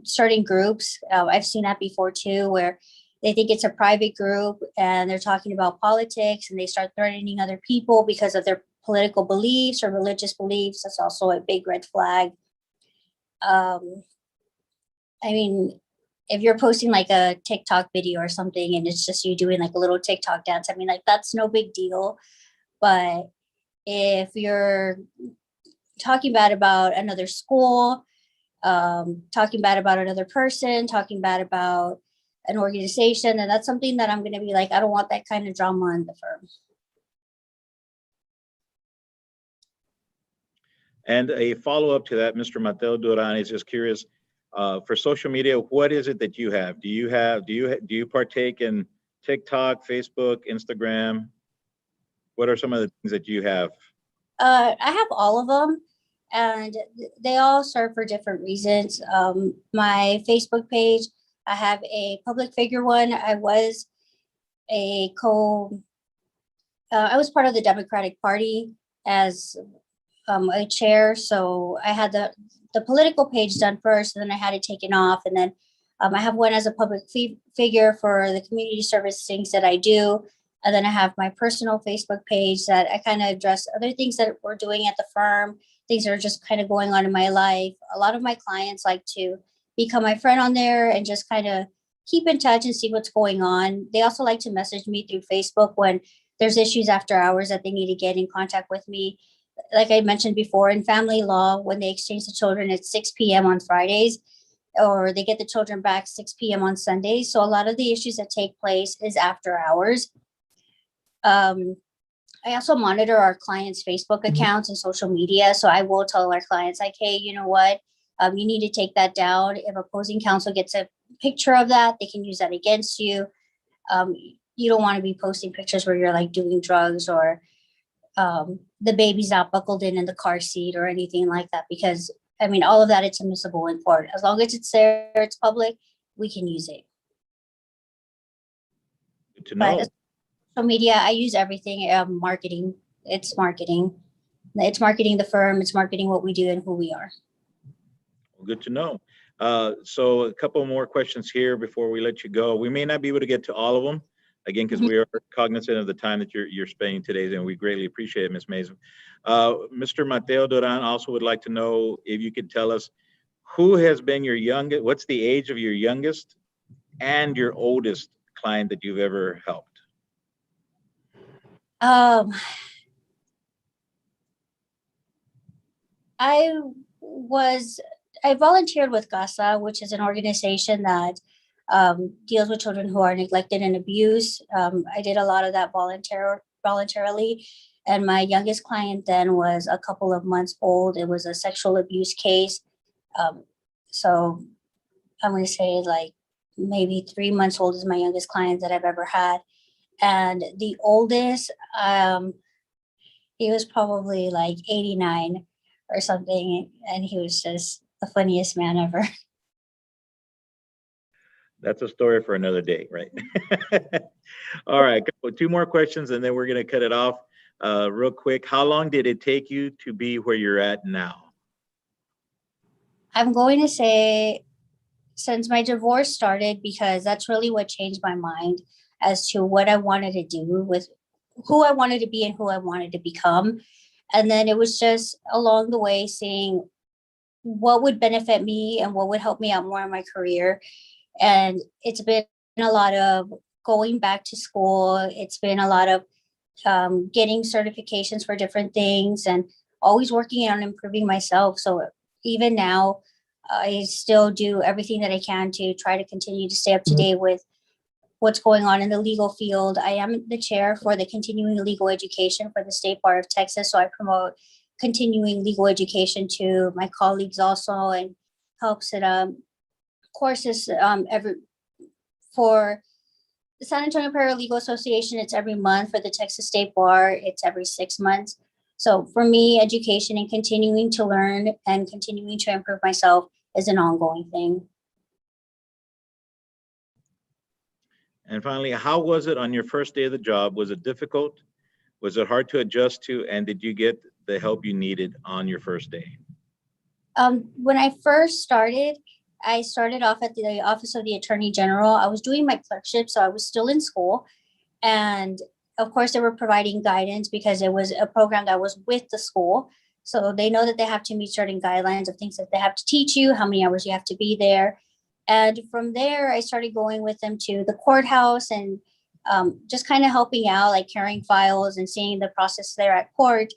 certain groups. I've seen that before too, where they think it's a private group and they're talking about politics and they start threatening other people because of their political beliefs or religious beliefs. That's also a big red flag. I mean, if you're posting like a TikTok video or something and it's just you doing like a little TikTok dance, I mean, like that's no big deal. But if you're talking bad about another school, talking bad about another person, talking bad about an organization, and that's something that I'm going to be like, I don't want that kind of drama in the firm. And a follow-up to that, Mr. Mateo Duran is just curious, for social media, what is it that you have? Do you partake in TikTok, Facebook, Instagram? What are some of the things that you have? I have all of them, and they all serve for different reasons. My Facebook page, I have a public figure one. I was part of the Democratic Party as a chair, so I had the political page done first, and then I had it taken off, and then I have one as a public figure for the community service things that I do. And then I have my personal Facebook page that I kind of address other things that we're doing at the firm, things that are just kind of going on in my life. A lot of my clients like to become my friend on there and just kind of keep in touch and see what's going on. They also like to message me through Facebook when there's issues after hours that they need to get in contact with me. Like I mentioned before, in family law, when they exchange the children at 6 p.m. on Fridays, or they get the children back 6 p.m. on Sundays. So a lot of the issues that take place is after hours. I also monitor our clients' Facebook accounts and social media. So I will tell our clients like, hey, you know what? You need to take that down. If opposing counsel gets a picture of that, they can use that against you. You don't want to be posting pictures where you're like doing drugs or the baby's not buckled in the car seat or anything like that, because I mean, all of that, it's admissible in court. As long as it's there, it's public, we can use it. Good to know. But social media, I use everything. Marketing, it's marketing. It's marketing the firm, it's marketing what we do and who we are. Good to know. So a couple more questions here before we let you go. We may not be able to get to all of them, again, because we are cognizant of the time that you're spending today, and we greatly appreciate it, Ms. Mason. Mr. Mateo Duran also would like to know if you could tell us who has been your youngest, what's the age of your youngest and your oldest client that you've ever helped? I volunteered with GASA, which is an organization that deals with children who are neglected and abused. I did a lot of that voluntarily. And my youngest client then was a couple of months old. It was a sexual abuse case. So I'm going to say like maybe 3 months old is my youngest client that I've ever had. And the oldest, he was probably like 89 or something. And he was just the funniest man ever. That's a story for another day, right? All right, two more questions and then we're going to cut it off real quick. How long did it take you to be where you're at now? I'm going to say since my divorce started, because that's really what changed my mind as to what I wanted to do with who I wanted to be and who I wanted to become. And then it was just along the way seeing what would benefit me and what would help me out more in my career. And it's been a lot of going back to school. It's been a lot of getting certifications for different things and always working on improving myself. So even now, I still do everything that I can to try to continue to stay up to date with what's going on in the legal field. I am the chair for the continuing legal education for the State Bar of Texas. So I promote continuing legal education to my colleagues also, and helps it courses for the San Antonio Paralegal Association. It's every month. For the Texas State Bar, it's every 6 months. So for me, education and continuing to learn and continuing to improve myself is an ongoing thing. And finally, how was it on your first day of the job? Was it difficult? Was it hard to adjust to? And did you get the help you needed on your first day? When I first started, I started off at the Office of the Attorney General. I was doing my clerkship, so I was still in school. And of course, they were providing guidance because it was a program that was with the school. So they know that they have to meet certain guidelines of things that they have to teach you, how many hours you have to be there. And from there, I started going with them to the courthouse and just kind of helping out, like carrying files and seeing the process there at court.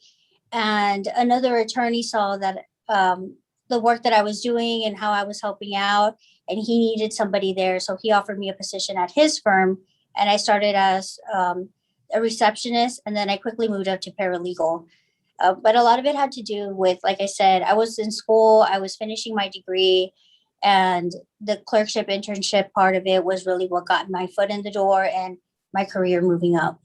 And another attorney saw that the work that I was doing and how I was helping out, and he needed somebody there. So he offered me a position at his firm, and I started as a receptionist, and then I quickly moved up to paralegal. But a lot of it had to do with, like I said, I was in school, I was finishing my degree, and the clerkship internship part of it was really what got my foot in the door and my career moving up.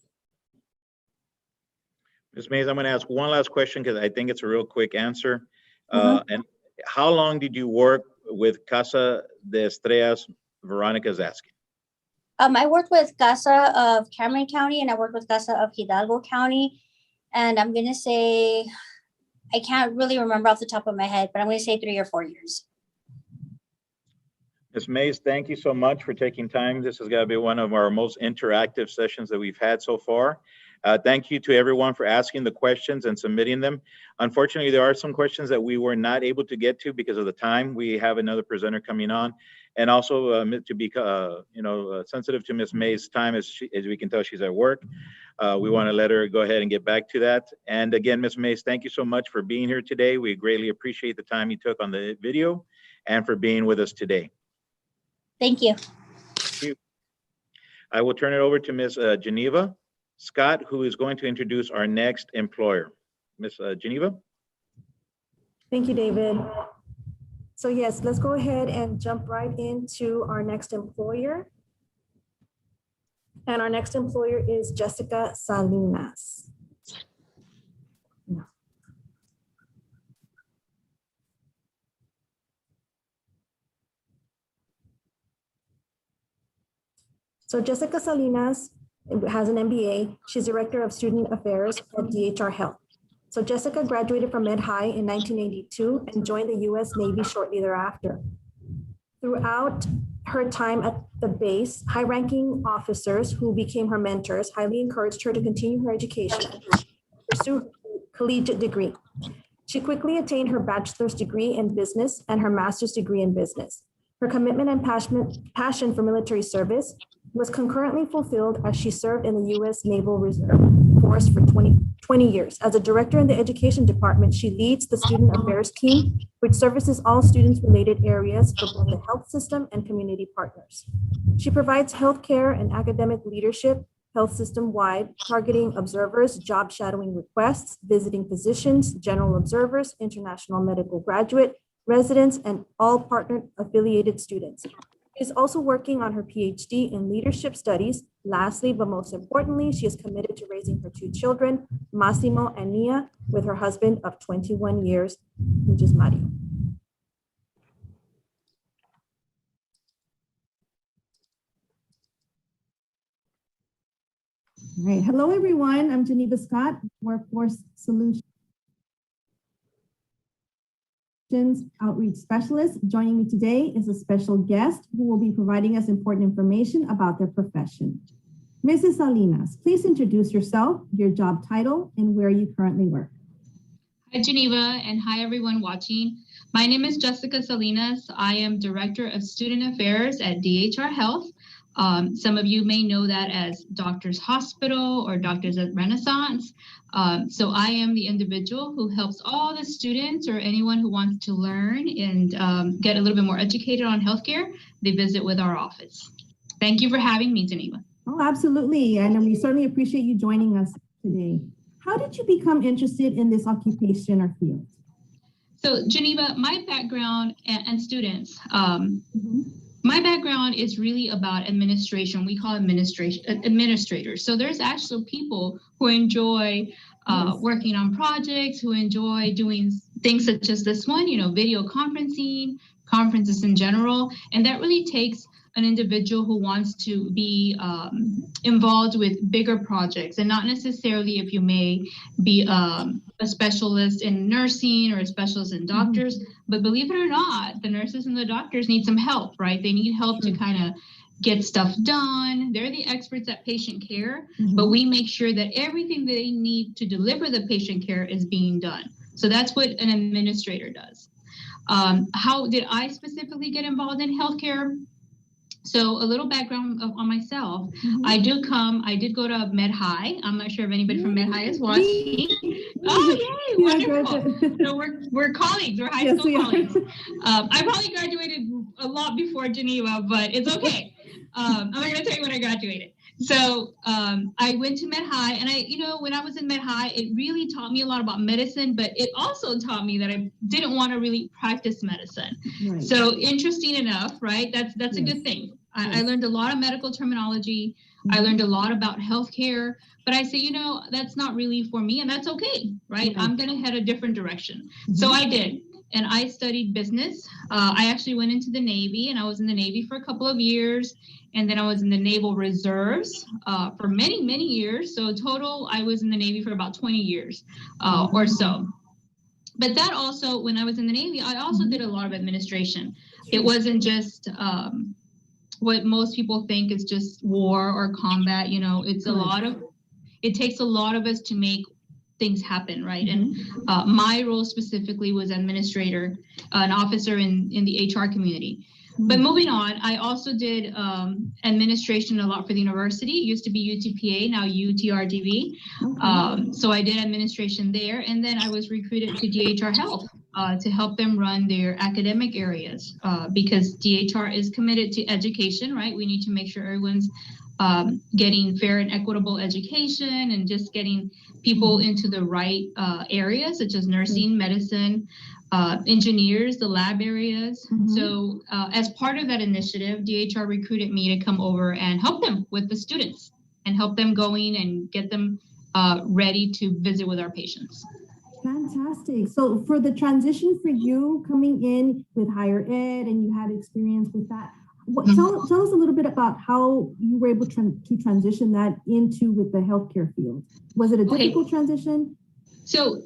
Ms. Mays, I'm going to ask one last question because I think it's a real quick answer. And how long did you work with Casa de Estrellas, Veronica's asking? I worked with Casa of Cameron County and I worked with Casa of Hidalgo County. And I'm going to say, I can't really remember off the top of my head, but I'm going to say 3 or 4 years. Ms. Mays, thank you so much for taking time. This has got to be one of our most interactive sessions that we've had so far. Thank you to everyone for asking the questions and submitting them. Unfortunately, there are some questions that we were not able to get to because of the time. We have another presenter coming on. And also to be sensitive to Ms. May's time, as we can tell, she's at work. We want to let her go ahead and get back to that. And again, Ms. Mays, thank you so much for being here today. We greatly appreciate the time you took on the video and for being with us today. Thank you. Thank you. I will turn it over to Ms. Geneva Scott, who is going to introduce our next employer. Ms. Geneva. Thank you, David. So yes, let's go ahead and jump right into our next employer. And our next employer is Jessica Salinas. So Jessica Salinas has an MBA. She's Director of Student Affairs at DHR Health. So Jessica graduated from Ed High in 1982 and joined the US Navy shortly thereafter. Throughout her time at the base, high-ranking officers who became her mentors highly encouraged her to continue her education and pursue her collegiate degree. She quickly attained her bachelor's degree in business and her master's degree in business. Her commitment and passion for military service was concurrently fulfilled as she served in the U.S. Naval Reserve Force for 20 years. As a director in the education department, she leads the student affairs team, which services all students-related areas for both the health system and community partners. She provides healthcare and academic leadership, health system-wide, targeting observers, job shadowing requests, visiting physicians, general observers, international medical graduate, residents, and all partner affiliated students. She is also working on her PhD in leadership studies. Lastly, but most importantly, she is committed to raising her 2 children, Massimo and Nia, with her husband of 21 years, which is Mario. All right. Hello, everyone. I'm Geneva Scott, Workforce Solutions Outreach Specialist. Joining me today is a special guest who will be providing us important information about their profession. Mrs. Salinas, please introduce yourself, your job title, and where you currently work. Hi, Geneva, and hi, everyone watching. My name is Jessica Salinas. I am Director of Student Affairs at DHR Health. Some of you may know that as Doctors Hospital or Doctors at Renaissance. So I am the individual who helps all the students or anyone who wants to learn and get a little bit more educated on healthcare. They visit with our office. Thank you for having me, Geneva. Oh, absolutely. And we certainly appreciate you joining us today. How did you become interested in this occupation or field? So Geneva, my background and students, my background is really about administration. We call administrators. So there's actually people who enjoy working on projects, who enjoy doing things such as this one, video conferencing, conferences in general. And that really takes an individual who wants to be involved with bigger projects, and not necessarily if you may be a specialist in nursing or a specialist in doctors, but believe it or not, the nurses and the doctors need some help, right? They need help to kind of get stuff done. They're the experts at patient care, but we make sure that everything that they need to deliver the patient care is being done. So that's what an administrator does. How did I specifically get involved in healthcare? So a little background on myself. I did go to Med High. I'm not sure if anybody from Med High is watching. Oh, yay, wonderful. So we're colleagues, we're high school colleagues. I probably graduated a lot before Geneva, but it's okay. I'm not gonna tell you when I graduated. So I went to Med High, and when I was in Med High, it really taught me a lot about medicine, but it also taught me that I didn't want to really practice medicine. Right. So interesting enough, right? That's a good thing. I learned a lot of medical terminology. I learned a lot about healthcare, but I say, that's not really for me, and that's okay, right? I'm going to head a different direction. So I did. And I studied business. I actually went into the Navy, and I was in the Navy for a couple of years. And then I was in the Naval Reserves for many, many years. So total, I was in the Navy for about 20 years or so. But that also, when I was in the Navy, I also did a lot of administration. It wasn't just what most people think is just war or combat. It's it takes a lot of us to make things happen, right? And my role specifically was administrator, an officer in the HR community. But moving on, I also did administration a lot for the university. It used to be UTPA, now UTRGV. So I did administration there. And then I was recruited to DHR Health to help them run their academic areas because DHR is committed to education, right? We need to make sure everyone's getting fair and equitable education and just getting people into the right areas, such as nursing, medicine, engineers, the lab areas. So as part of that initiative, DHR recruited me to come over and help them with the students and help them going and get them ready to visit with our patients. Fantastic. So for the transition for you coming in with higher ed and you had experience with that, tell us a little bit about how you were able to transition that into with the healthcare field. Was it a difficult transition? So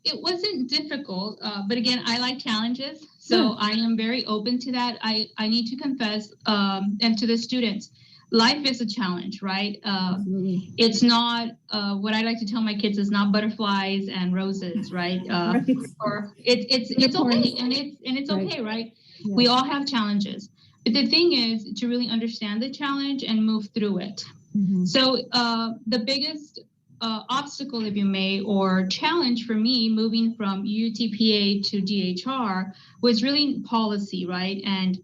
it wasn't difficult, but again, I like challenges. So I am very open to that. I need to confess, and to the students, life is a challenge, right? It's not, what I like to tell my kids is not butterflies and roses, right? Or it's okay, and it's okay, right? Yeah. We all have challenges. But the thing is to really understand the challenge and move through it. So the biggest obstacle, if you may, or challenge for me moving from UTPA to DHR was really policy, right? And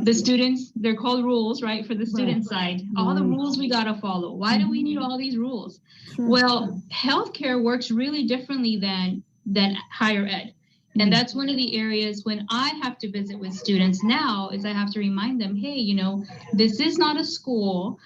the students, they're called rules, right? For the student side, all the rules we gotta follow. Why do we need all these rules? Well, healthcare works really differently than higher ed. And that's one of the areas when I have to visit with students now is I have to remind them, hey, this is not a school.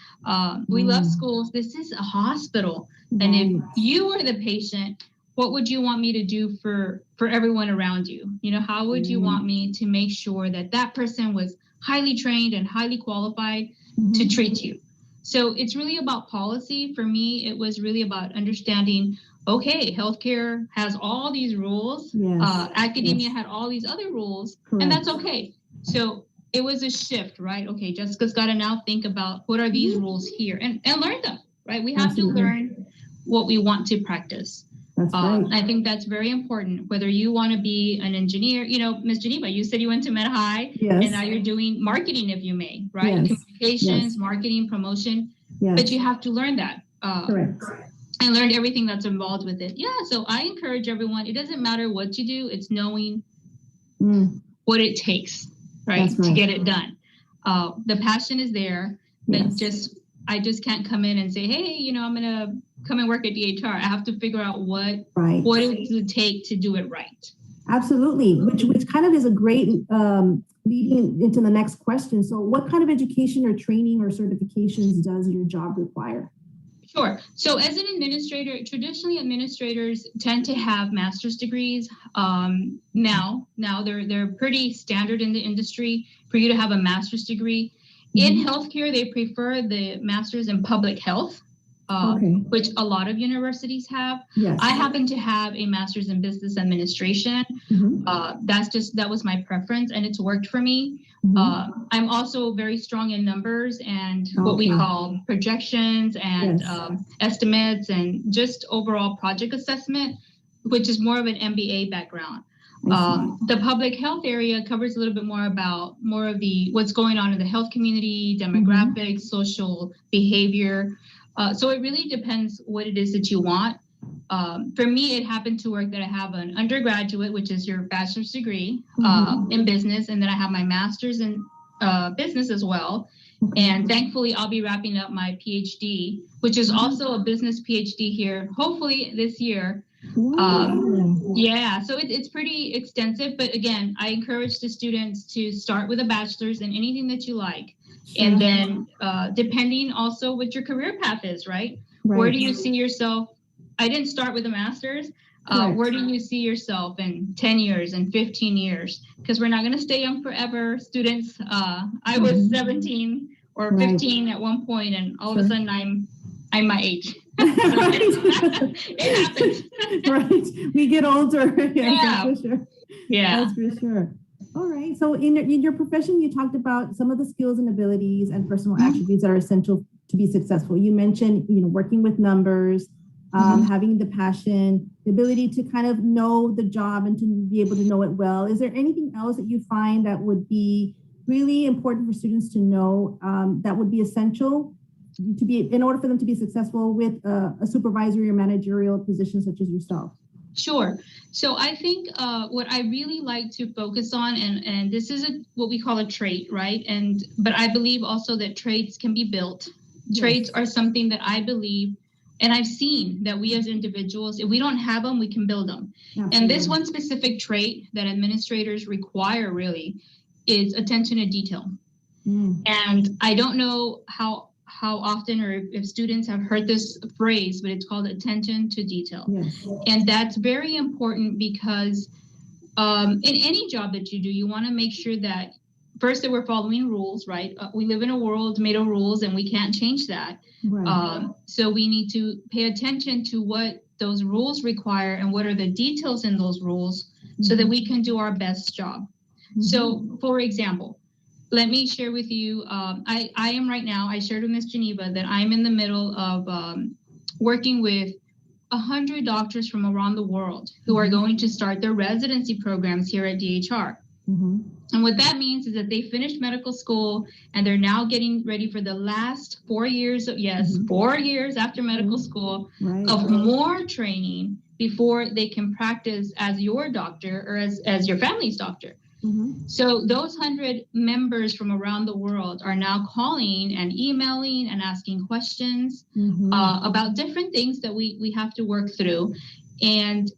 We love schools. This is a hospital. And if you were the patient, what would you want me to do for everyone around you? How would you want me to make sure that that person was highly trained and highly qualified to treat you? So it's really about policy. For me, it was really about understanding, okay, healthcare has all these rules. Academia had all these other rules, and that's okay. So it was a shift, right? Okay, Jessica's got to now think about what are these rules here and learn them, right? We have to learn what we want to practice. That's right. I think that's very important, whether you want to be an engineer, Ms. Geneva, you said you went to Med High, and now you're doing marketing, if you may, right? Communications, marketing, promotion, but you have to learn that. Correct. And learned everything that's involved with it. Yeah, so I encourage everyone, it doesn't matter what you do, it's knowing what it takes, right, to get it done. The passion is there, but I just can't come in and say, hey, I'm going to come and work at DHR. I have to figure out what it would take to do it right. Absolutely, which kind of is a great leading into the next question. So what kind of education or training or certifications does your job require? Sure. So as an administrator, traditionally administrators tend to have master's degrees. Now they're pretty standard in the industry for you to have a master's degree. In healthcare, they prefer the master's in public health, which a lot of universities have. Yes. I happen to have a master's in business administration. That was my preference, and it's worked for me. I'm also very strong in numbers and what we call projections and estimates and just overall project assessment, which is more of an MBA background. The public health area covers a little bit more about what's going on in the health community, demographics, social behavior. So it really depends what it is that you want. For me, it happened to work that I have an undergraduate, which is your bachelor's degree in business, and then I have my master's in business as well. And thankfully, I'll be wrapping up my PhD, which is also a business PhD here, hopefully this year. Yeah, so it's pretty extensive, but again, I encourage the students to start with a bachelor's in anything that you like. And then depending also what your career path is, right? Where do you see yourself? I didn't start with a master's. Where do you see yourself in 10 years and 15 years? Because we're not going to stay young forever. Students, I was 17 or 15 at one point, and all of a sudden I'm my age. It happens. Right. We get older. Yeah. That's for sure. Yeah. That's for sure. All right. So in your profession, you talked about some of the skills and abilities and personal attributes that are essential to be successful. You mentioned, working with numbers, having the passion, the ability to kind of know the job and to be able to know it well. Is there anything else that you find that would be really important for students to know that would be essential to be in order for them to be successful with a supervisory or managerial position such as yourself? Sure. So I think what I really like to focus on, and this is what we call a trait, right? But I believe also that traits can be built. Yes. Traits are something that I believe, and I've seen that we as individuals, if we don't have them, we can build them. Absolutely. And this one specific trait that administrators require really is attention to detail. And I don't know how often or if students have heard this phrase, but it's called attention to detail. Yes. And that's very important because in any job that you do, you want to make sure that first that we're following rules, right? We live in a world made of rules and we can't change that. Right. So we need to pay attention to what those rules require and what are the details in those rules so that we can do our best job. So for example, let me share with you, I am right now, I shared with Ms. Geneva that I'm in the middle of working with 100 doctors from around the world who are going to start their residency programs here at DHR. And what that means is that they finished medical school and they're now getting ready for the last 4 years, 4 years after medical school of more training before they can practice as your doctor or as your family's doctor. So those 100 members from around the world are now calling and emailing and asking questions about different things that we have to work through. And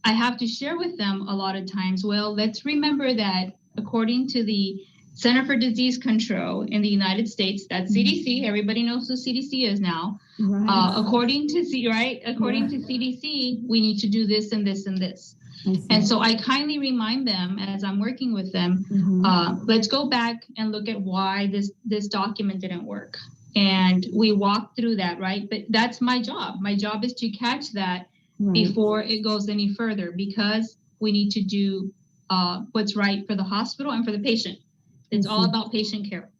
I have to share with them a lot of times, well, let's remember that according to the Center for Disease Control in the United States, that's CDC, everybody knows who CDC is now. According to CDC, we need to do this and this and this. And so I kindly remind them as I'm working with them, let's go back and look at why this document didn't work. And we walk through that, right? But that's my job. My job is to catch that before it goes any further because we need to do what's right for the hospital and for the patient. It's all about patient care.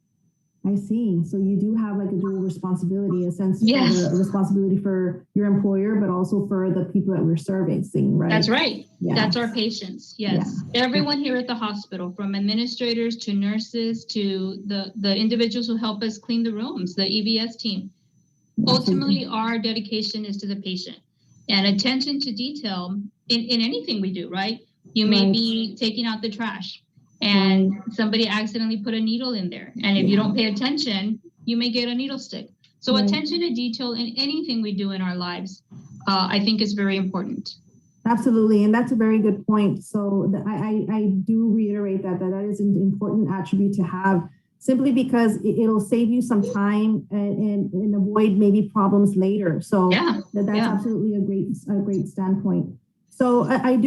I see. So you do have like a dual responsibility, a sense of a responsibility for your employer, but also for the people that we're servicing, right? That's right. Yes. That's our patients. Yes. Yeah. Everyone here at the hospital, from administrators to nurses to the individuals who help us clean the rooms, the EVS team. Ultimately, our dedication is to the patient and attention to detail in anything we do, right? You may be taking out the trash and somebody accidentally put a needle in there. And if you don't pay attention, you may get a needle stick. So attention to detail in anything we do in our lives, I think is very important. Absolutely. And that's a very good point. So I do reiterate that is an important attribute to have simply because it'll save you some time and avoid maybe problems later. So that's absolutely a great standpoint. So I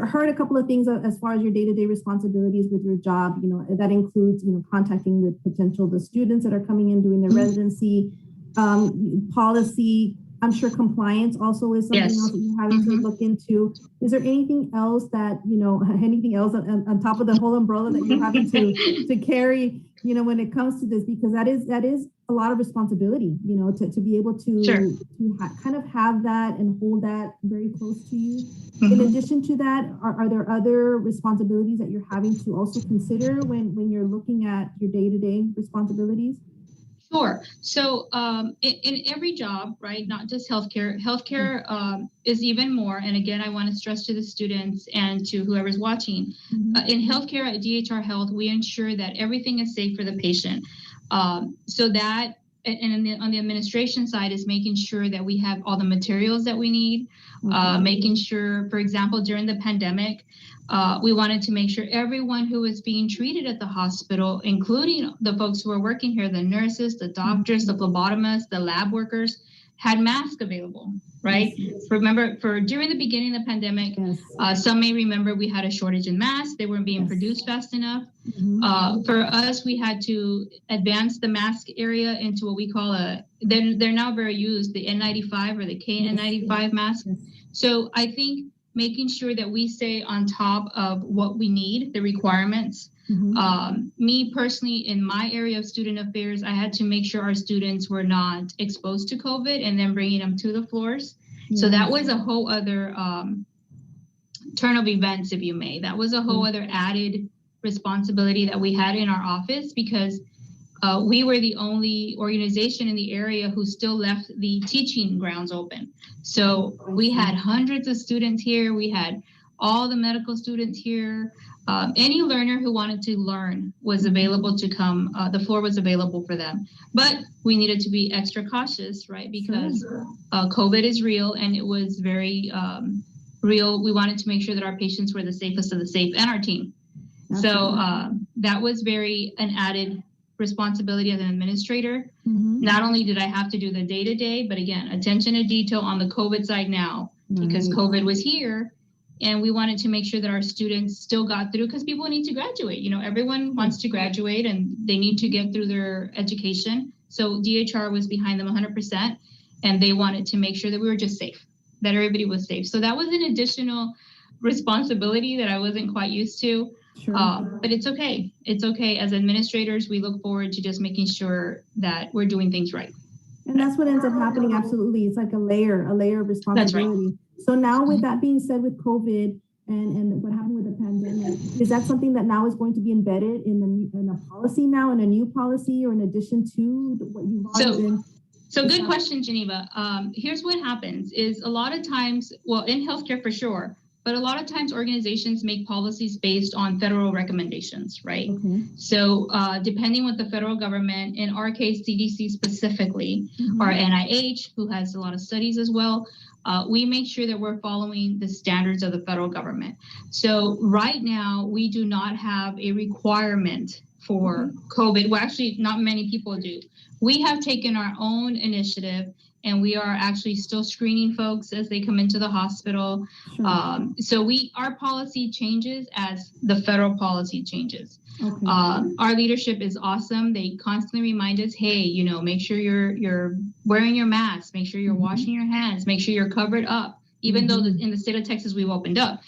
heard a couple of things as far as your day-to-day responsibilities with your job. That includes, contacting with the students that are coming in doing their residency, policy. I'm sure compliance also is something else that you're having to look into. Is there anything else that, anything else on top of the whole umbrella that you're having to carry, when it comes to this? Because that is a lot of responsibility, to be able to kind of have that and hold that very close to you. In addition to that, are there other responsibilities that you're having to also consider when you're looking at your day-to-day responsibilities? Sure. So in every job, right, not just healthcare is even more. And again, I want to stress to the students and to whoever's watching, in healthcare at DHR Health, we ensure that everything is safe for the patient. So that, and on the administration side is making sure that we have all the materials that we need, making sure, for example, during the pandemic, we wanted to make sure everyone who was being treated at the hospital, including the folks who are working here, the nurses, the doctors, the phlebotomists, the lab workers, had masks available, right? Remember, during the beginning of the pandemic, some may remember we had a shortage in masks. They weren't being produced fast enough. For us, we had to advance the mask area into what we call they're now very used, the N95 or the KN95 mask. So I think making sure that we stay on top of what we need, the requirements. Me personally, in my area of student affairs, I had to make sure our students were not exposed to COVID and then bringing them to the floors. So that was a whole other turn of events, if you may. That was a whole other added responsibility that we had in our office, because we were the only organization in the area who still left the teaching grounds open. So we had hundreds of students here. We had all the medical students here. Any learner who wanted to learn was available to come. The floor was available for them. But we needed to be extra cautious, right? Because COVID is real, and it was very real. We wanted to make sure that our patients were the safest of the safe, and our team. So that was an added responsibility as an administrator. Not only did I have to do the day-to-day, but again, attention to detail on the COVID side now, because COVID was here, and we wanted to make sure that our students still got through, because people need to graduate. Everyone wants to graduate and they need to get through their education. So DHR was behind them 100%, and they wanted to make sure that we were just safe, that everybody was safe. So that was an additional responsibility that I wasn't quite used to. But it's okay. It's okay. As administrators, we look forward to just making sure that we're doing things right. And that's what ends up happening. Absolutely. It's like a layer of responsibility. Right. So now with that being said, with COVID and what happened with the pandemic, is that something that now is going to be embedded in a policy now, in a new policy, or in addition to what you've already been? So good question, Geneva. Here's what happens is a lot of times, well, in healthcare for sure, but a lot of times organizations make policies based on federal recommendations, right? So depending with the federal government, in our case, CDC specifically, or NIH, who has a lot of studies as well, we make sure that we're following the standards of the federal government. So right now, we do not have a requirement for COVID. Well, actually, not many people do. We have taken our own initiative, and we are actually still screening folks as they come into the hospital. So our policy changes as the federal policy changes. Our leadership is awesome. They constantly remind us, hey, make sure you're wearing your mask, make sure you're washing your hands, make sure you're covered up. Even though in the state of Texas, we've opened up.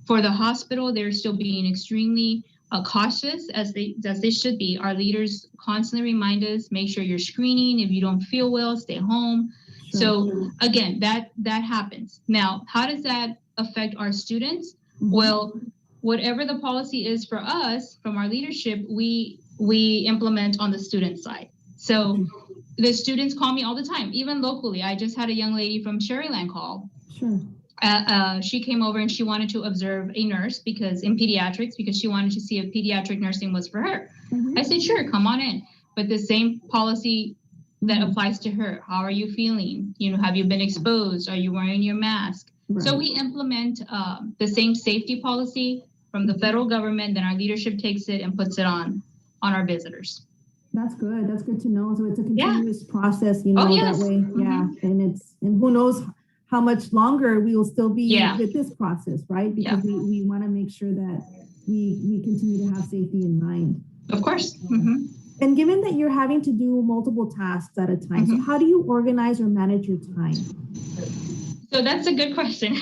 For the hospital, they're still being extremely cautious, as they should be. Our leaders constantly remind us, make sure you're screening. If you don't feel well, stay home. So again, that happens. Now, how does that affect our students? Well, whatever the policy is for us, from our leadership, we implement on the student side. So the students call me all the time, even locally. I just had a young lady from Sherryland call. She came over and she wanted to observe a nurse in pediatrics, because she wanted to see if pediatric nursing was for her. I said, sure, come on in. But the same policy that applies to her. How are you feeling? Have you been exposed? Are you wearing your mask? So we implement the same safety policy from the federal government, then our leadership takes it and puts it on our visitors. That's good. That's good to know. So it's a continuous process, that way. And who knows how much longer we will still be Yeah. with this process, right? Because we want to make sure that we continue to have safety in mind. Of course. Mm-hmm. And given that you're having to do multiple tasks at a time, so how do you organize or manage your time? So that's a good question.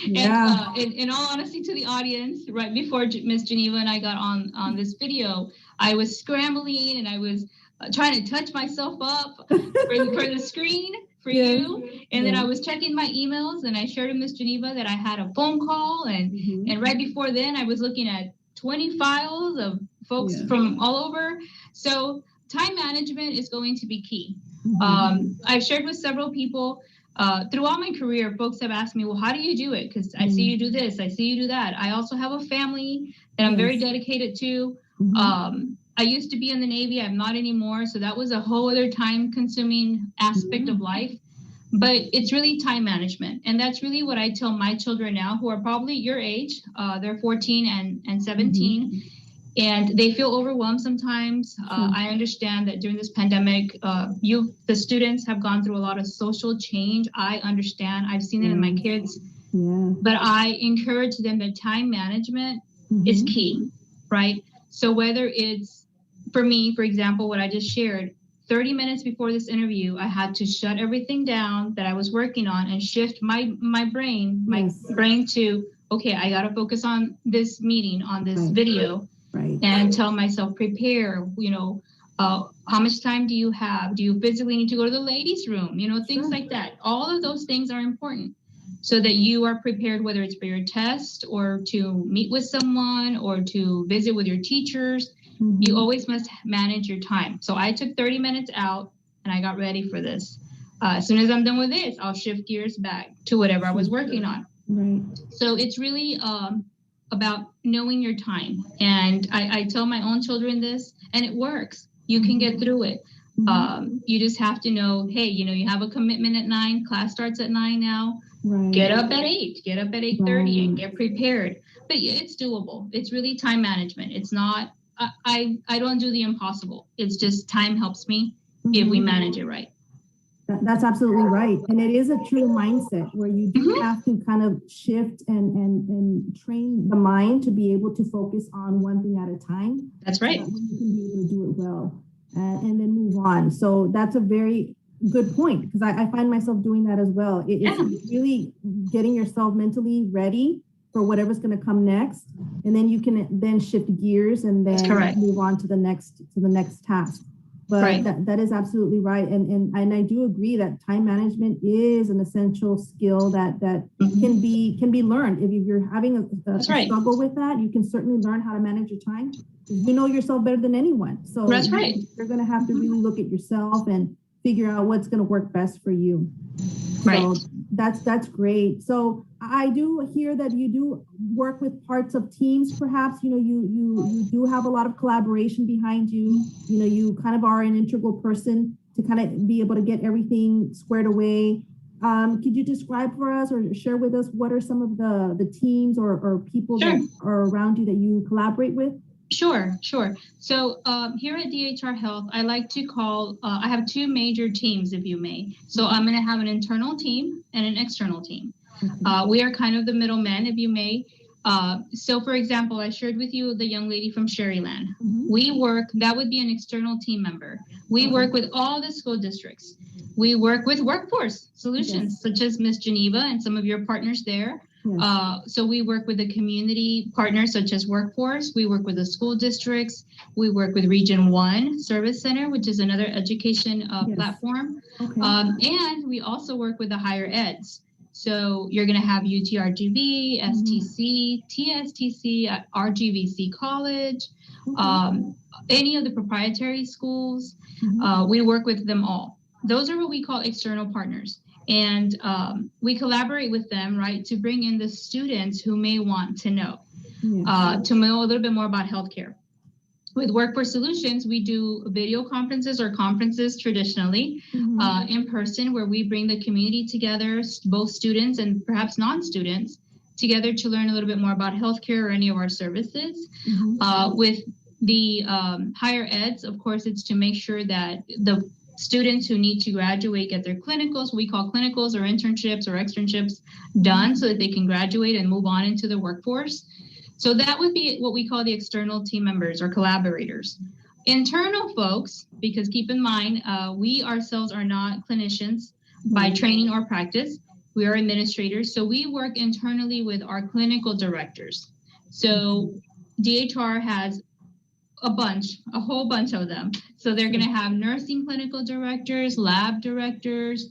Yeah. And in all honesty to the audience, right before Ms. Geneva and I got on this video, I was scrambling and I was trying to touch myself up for the screen for you. And then I was checking my emails and I shared with Ms. Geneva that I had a phone call. And right before then, I was looking at 20 files of folks from all over. So time management is going to be key. I've shared with several people throughout my career, folks have asked me, well, how do you do it? Because I see you do this, I see you do that. I also have a family that I'm very dedicated to. I used to be in the Navy, I'm not anymore. So that was a whole other time consuming aspect of life. But it's really time management. And that's really what I tell my children now, who are probably your age. They're 14 and 17. And they feel overwhelmed sometimes. I understand that during this pandemic, the students have gone through a lot of social change. I understand. I've seen it in my kids. But I encourage them that time management is key, right? So whether it's, for me, for example, what I just shared, 30 minutes before this interview, I had to shut everything down that I was working on and shift my brain to, okay, I got to focus on this meeting, on this video. And tell myself, prepare, how much time do you have? Do you physically need to go to the ladies' room? Things like that. All of those things are important so that you are prepared, whether it's for your test or to meet with someone or to visit with your teachers. You always must manage your time. So I took 30 minutes out and I got ready for this. As soon as I'm done with this, I'll shift gears back to whatever I was working on. So it's really about knowing your time. And I tell my own children this, and it works. You can get through it. You just have to know, hey, you have a commitment at 9, class starts at 9 now. Get up at 8, get up at 8:30 and get prepared. But it's doable. It's really time management. It's not, I don't do the impossible. It's just time helps me if we manage it right. That's absolutely right. And it is a true mindset where you do have to kind of shift and train the mind to be able to focus on one thing at a time. That's right. So that you can be able to do it well and then move on. So that's a very good point because I find myself doing that as well. It's really getting yourself mentally ready for whatever's going to come next. And then you can then shift gears and then move on to the next task. But that is absolutely right. And I do agree that time management is an essential skill that can be learned. If you're having a struggle with that, you can certainly learn how to manage your time. You know yourself better than anyone. So you're going to have to really look at yourself and figure out what's going to work best for you. So that's great. So I do hear that you do work with parts of teams, perhaps, you do have a lot of collaboration behind you. You kind of are an integral person to kind of be able to get everything squared away. Could you describe for us or share with us what are some of the teams or people that are around you that you collaborate with? Sure. So here at DHR Health, I like to call, I have 2 major teams, if you may. So I'm going to have an internal team and an external team. We are kind of the middlemen, if you may. So for example, I shared with you the young lady from Sherryland. That would be an external team member. We work with all the school districts. We work with workforce solutions, such as Ms. Geneva and some of your partners there. So we work with the community partners such as workforce. We work with the school districts. We work with Region 1 Service Center, which is another education platform. And we also work with the higher eds. So you're going to have UTRGV, STC, TSTC, RGVC College, any of the proprietary schools. We work with them all. Those are what we call external partners. And we collaborate with them, right, to bring in the students who may want to know a little bit more about healthcare. With Workforce Solutions, we do video conferences or conferences traditionally in person where we bring the community together, both students and perhaps non-students, together to learn a little bit more about healthcare or any of our services. With the higher eds, of course, it's to make sure that students who need to graduate get their clinicals, we call clinicals or internships or externships done so that they can graduate and move on into the workforce. So that would be what we call the external team members or collaborators. Internal folks, because keep in mind, we ourselves are not clinicians by training or practice. We are administrators. So we work internally with our clinical directors. So DHR has a whole bunch of them. So they're going to have nursing clinical directors, lab directors,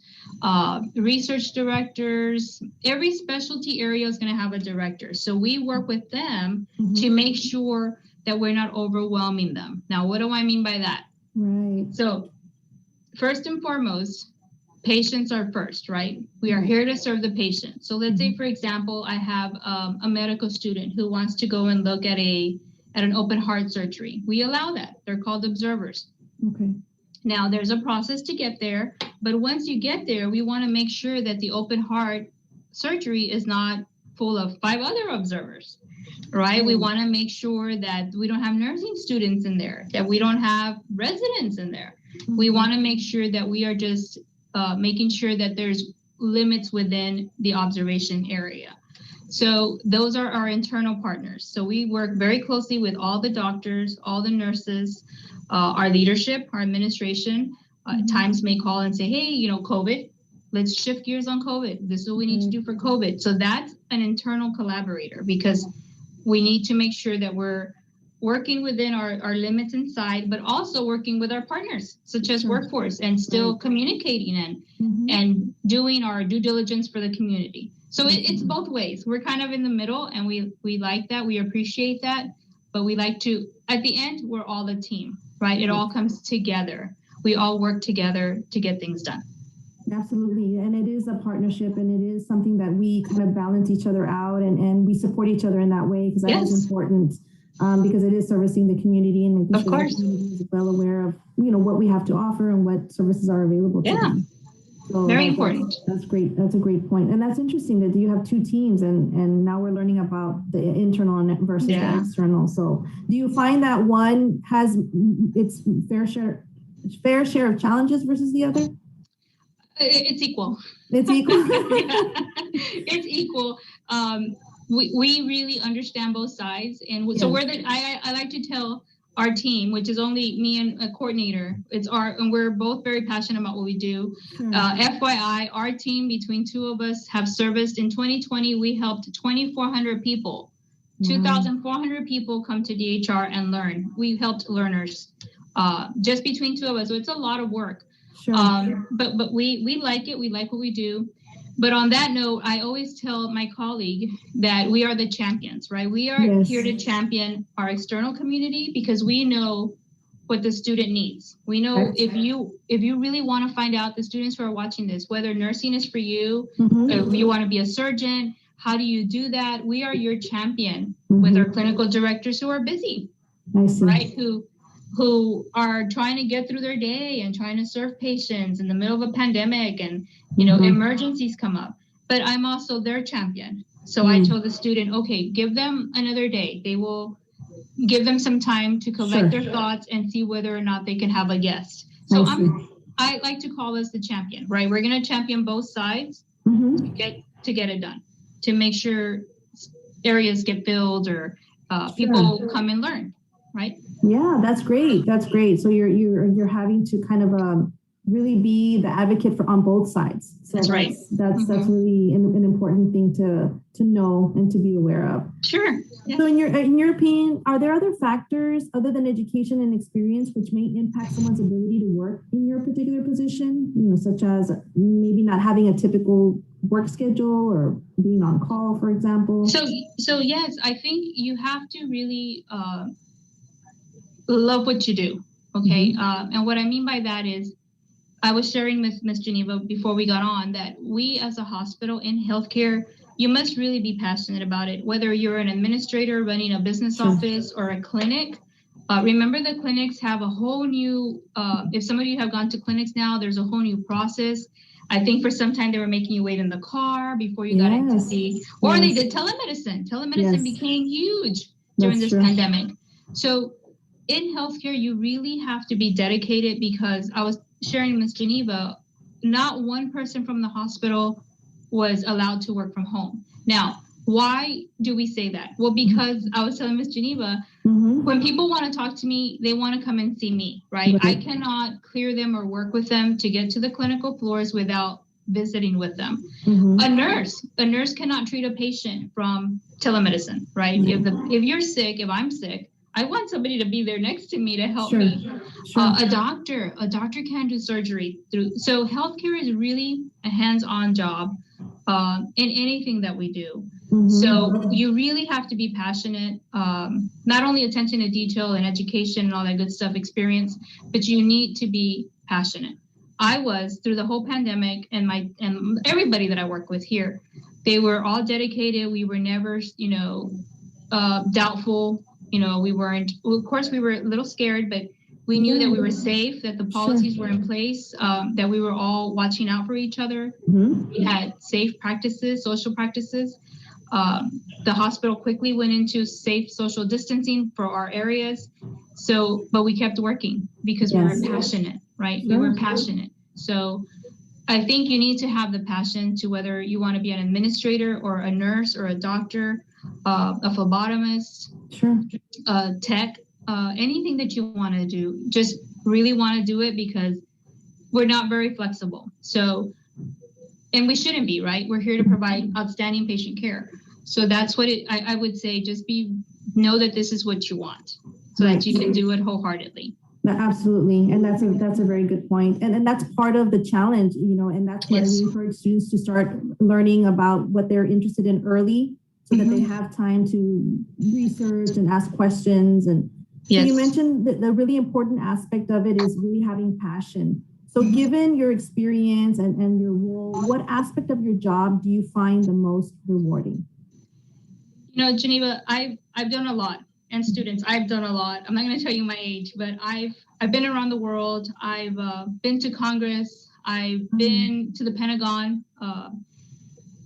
research directors. Every specialty area is going to have a director. So we work with them to make sure that we're not overwhelming them. Now, what do I mean by that? Right. So first and foremost, patients are first, right? We are here to serve the patient. So let's say, for example, I have a medical student who wants to go and look at an open heart surgery. We allow that. They're called observers. Okay. Now, there's a process to get there, but once you get there, we want to make sure that the open heart surgery is not full of 5 other observers, right? We want to make sure that we don't have nursing students in there, that we don't have residents in there. We want to make sure that we are just making sure that there's limits within the observation area. So those are our internal partners. So we work very closely with all the doctors, all the nurses, our leadership, our administration. Times may call and say, hey, COVID, let's shift gears on COVID. This is what we need to do for COVID. So that's an internal collaborator because we need to make sure that we're working within our limits inside, but also working with our partners, such as workforce, and still communicating and doing our due diligence for the community. So it's both ways. We're kind of in the middle, and we like that. We appreciate that. But we like to, at the end, we're all a team, right? It all comes together. We all work together to get things done. Absolutely. And it is a partnership, and it is something that we kind of balance each other out, and we support each other in that way, because that is important, because it is servicing the community and making sure the community is well aware of, what we have to offer and what services are available to them. So very important. That's great. That's a great point. And that's interesting that you have 2 teams, and now we're learning about the internal versus the external. So do you find that one has its fair share of challenges versus the other? It's equal. It's equal. It's equal. We really understand both sides, and so I like to tell our team, which is only me and a coordinator, and we're both very passionate about what we do. FYI, our team, between 2 of us, have serviced in 2020. We helped 2,400 people. 2,400 people come to DHR and learn. We helped learners just between 2 of us. So it's a lot of work. But we like it. We like what we do. But on that note, I always tell my colleague that we are the champions, right? We are here to champion our external community because we know what the student needs. We know if you really want to find out, the students who are watching this, whether nursing is for you, if you want to be a surgeon, how do you do that? We are your champion with our clinical directors who are busy, right? Who are trying to get through their day and trying to serve patients in the middle of a pandemic, and emergencies come up. But I'm also their champion. So I told the student, okay, give them another day. They will give them some time to collect their thoughts and see whether or not they can have a guest. So I like to call us the champion, right? We're going to champion both sides to get it done, to make sure areas get filled or people come and learn, right? Yeah, that's great. That's great. So you're having to kind of really be the advocate on both sides. So that's right. That's really an important thing to know and to be aware of. Sure. Yeah. So in your opinion, are there other factors other than education and experience which may impact someone's ability to work in your particular position? Such as maybe not having a typical work schedule or being on call, for example. So yes, I think you have to really love what you do. Okay. And what I mean by that is, I was sharing with Ms. Geneva before we got on that we as a hospital in healthcare, you must really be passionate about it. Whether you're an administrator running a business office or a clinic, remember the clinics have a whole new, if some of you have gone to clinics now, there's a whole new process. I think for some time they were making you wait in the car before you got in to see, or they did telemedicine. Telemedicine became huge during this pandemic. So in healthcare, you really have to be dedicated, because I was sharing Ms. Geneva, not one person from the hospital was allowed to work from home. Now, why do we say that? Well, because I was telling Ms. Geneva, when people want to talk to me, they want to come and see me, right? I cannot clear them or work with them to get to the clinical floors without visiting with them. A nurse cannot treat a patient from telemedicine, right? If you're sick, if I'm sick, I want somebody to be there next to me to help me. A doctor can do surgery through. So healthcare is really a hands-on job in anything that we do. So you really have to be passionate, not only attention to detail and education and all that good stuff, experience, but you need to be passionate. I was through the whole pandemic, and everybody that I work with here, they were all dedicated. We were never, doubtful. We weren't. Well, of course, we were a little scared, but we knew that we were safe, that the policies were in place, that we were all watching out for each other. We had safe practices, social practices. The hospital quickly went into safe social distancing for our areas. So, but we kept working because we were passionate, right? We were passionate. So I think you need to have the passion to whether you want to be an administrator or a nurse or a doctor, a phlebotomist, tech, anything that you want to do, just really want to do it because we're not very flexible. So, and we shouldn't be, right? We're here to provide outstanding patient care. So that's what I would say, just know that this is what you want so that you can do it wholeheartedly. Absolutely. And that's a very good point. And that's part of the challenge, and that's why we encourage students to start learning about what they're interested in early so that they have time to research and ask questions. And so you mentioned that the really important aspect of it is really having passion. So given your experience and your role, what aspect of your job do you find the most rewarding? Geneva, I've done a lot. And students, I've done a lot. I'm not going to tell you my age, but I've been around the world. I've been to Congress. I've been to the Pentagon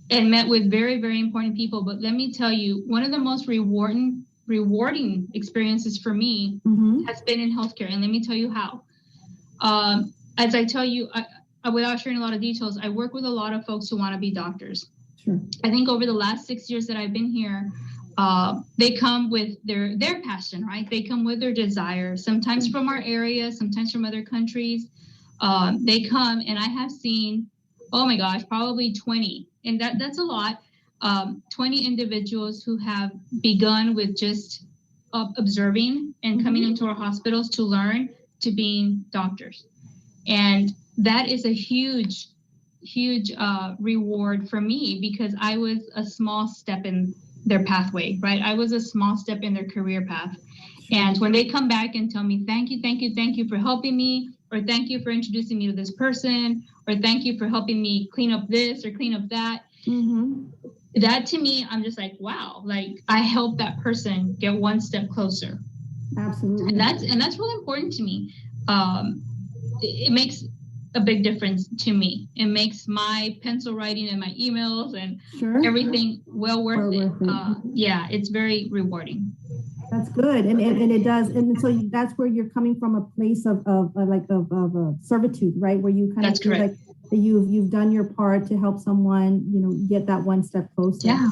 and met with very, very important people. But let me tell you, one of the most rewarding experiences for me has been in healthcare. And let me tell you how. As I tell you, without sharing a lot of details, I work with a lot of folks who want to be doctors. I think over the last 6 years that I've been here, they come with their passion, right? They come with their desire, sometimes from our area, sometimes from other countries. They come, and I have seen, oh my gosh, probably 20, and that's a lot, 20 individuals who have begun with just observing and coming into our hospitals to learn to being doctors. And that is a huge reward for me because I was a small step in their pathway, right? I was a small step in their career path. And when they come back and tell me, thank you for helping me, or thank you for introducing me to this person, or thank you for helping me clean up this or clean up that. That to me, I'm just like, wow, like I helped that person get one step closer. Absolutely. And that's really important to me. It makes a big difference to me. It makes my pencil writing and my emails and everything well worth it. Yeah, it's very rewarding. That's good, and it does, and so that's where you're coming from, a place of servitude, right? Where you kind of feel like that you've done your part to help someone, get that one step closer. Yeah.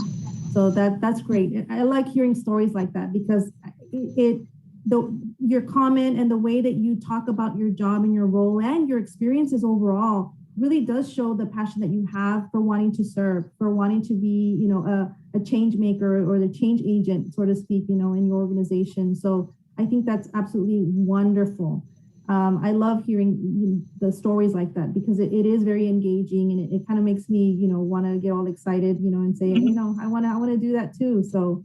So that's great. I like hearing stories like that because your comment and the way that you talk about your job and your role and your experiences overall really does show the passion that you have for wanting to serve, for wanting to be, a change maker or the change agent, so to speak, in your organization. So I think that's absolutely wonderful. I love hearing the stories like that because it is very engaging and it kind of makes me, want to get all excited, and say, I want to do that too. So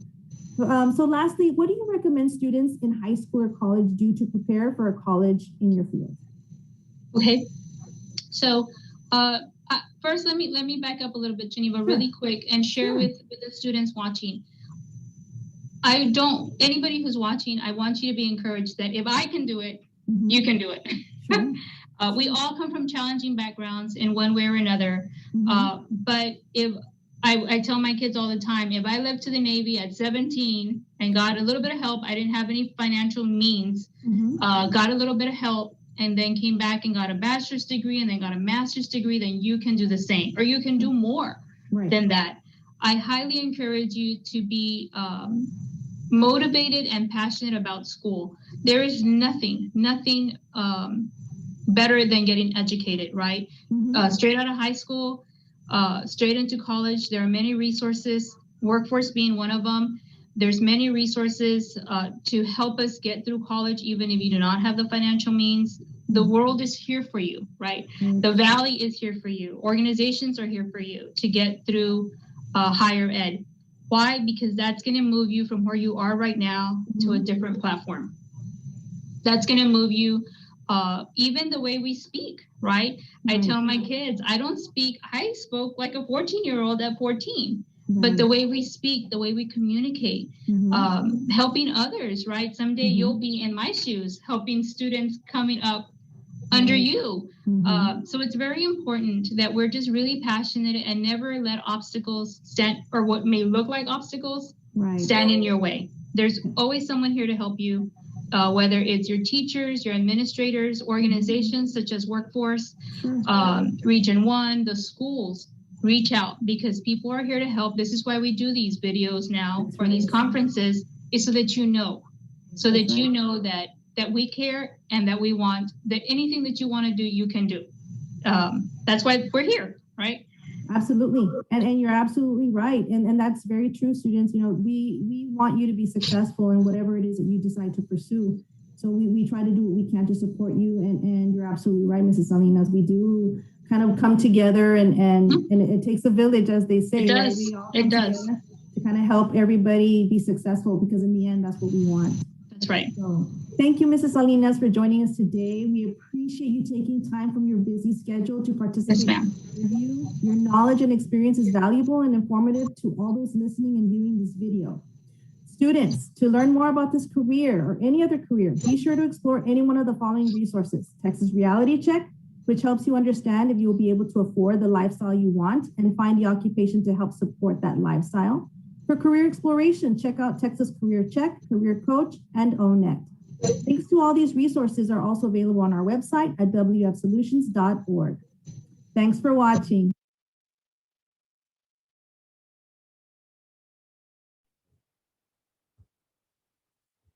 lastly, what do you recommend students in high school or college do to prepare for a college in your field? Okay. So first, let me back up a little bit, Geneva, really quick and share with the students watching. Anybody who's watching, I want you to be encouraged that if I can do it, you can do it. We all come from challenging backgrounds in one way or another. But if I tell my kids all the time, if I left to the Navy at 17 and got a little bit of help, I didn't have any financial means, got a little bit of help, and then came back and got a bachelor's degree and then got a master's degree, then you can do the same, or you can do more than that. I highly encourage you to be motivated and passionate about school. There is nothing better than getting educated, right? Straight out of high school, straight into college, there are many resources, workforce being one of them. There's many resources to help us get through college, even if you do not have the financial means. The world is here for you, right? The Valley is here for you. Organizations are here for you to get through higher ed. Why? Because that's going to move you from where you are right now to a different platform. That's going to move you, even the way we speak, right? I tell my kids, I spoke like a 14-year-old at 14. But the way we speak, the way we communicate, helping others, right? Someday you'll be in my shoes, helping students coming up under you. So it's very important that we're just really passionate and never let obstacles stand, or what may look like obstacles, stand in your way. There's always someone here to help you, whether it's your teachers, your administrators, organizations such as Workforce, Region 1, the schools. Reach out, because people are here to help. This is why we do these videos now, or these conferences, is so that you know, you know that we care and that we want, that anything that you want to do, you can do. That's why we're here, right? Absolutely. And you're absolutely right. And that's very true, students. You know, we want you to be successful in whatever it is that you decide to pursue. So we try to do what we can to support you. And you're absolutely right, Mrs. Salinas. We do kind of come together and it takes a village, as they say. It does. Right? We all It come does. together to kind of help everybody be successful, because in the end, that's what we want. That's right. So thank you, Mrs. Salinas, for joining us today. We appreciate you taking time from your busy schedule to participate in the interview. Your knowledge and experience is valuable and informative to all those listening and viewing this video. Students, to learn more about this career or any other career, be sure to explore any one of the following resources: Texas Reality Check, which helps you understand if you will be able to afford the lifestyle you want and find the occupation to help support that lifestyle. For career exploration, check out Texas Career Check, Career Coach, and ONET. Links to all these resources are also available on our website at wfsolutions.org. Thanks for watching.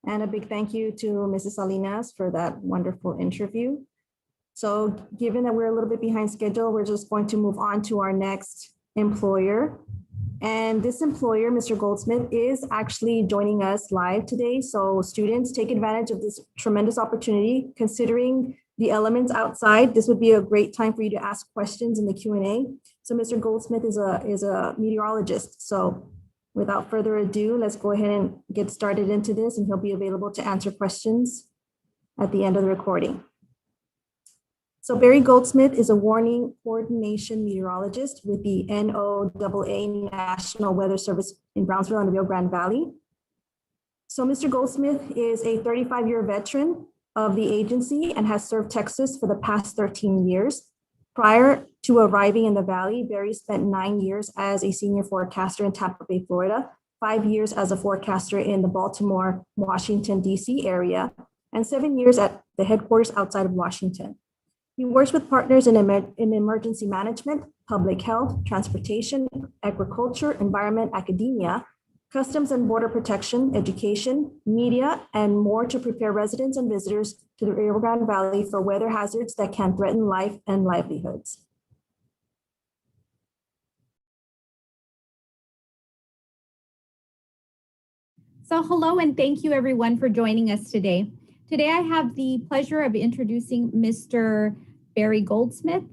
And a big thank you to Mrs. Salinas for that wonderful interview. So given that we're a little bit behind schedule, we're just going to move on to our next employer. And this employer, Mr. Goldsmith, is actually joining us live today. So students, take advantage of this tremendous opportunity. Considering the elements outside, this would be a great time for you to ask questions in the Q&A. So Mr. Goldsmith is a meteorologist. So without further ado, let's go ahead and get started into this, and he'll be available to answer questions at the end of the recording. So Barry Goldsmith is a warning coordination meteorologist with the NOAA National Weather Service in Brownsville and the Rio Grande Valley. So Mr. Goldsmith is a 35-year veteran of the agency and has served Texas for the past 13 years. Prior to arriving in the Valley, Barry spent 9 years as a senior forecaster in Tampa Bay, Florida, 5 years as a forecaster in the Baltimore, Washington, D.C. area, and 7 years at the headquarters outside of Washington. He works with partners in emergency management, public health, transportation, agriculture, environment, academia, customs and border protection, education, media, and more to prepare residents and visitors to the Rio Grande Valley for weather hazards that can threaten life and livelihoods. So hello, and thank you everyone for joining us today. Today I have the pleasure of introducing Mr. Barry Goldsmith.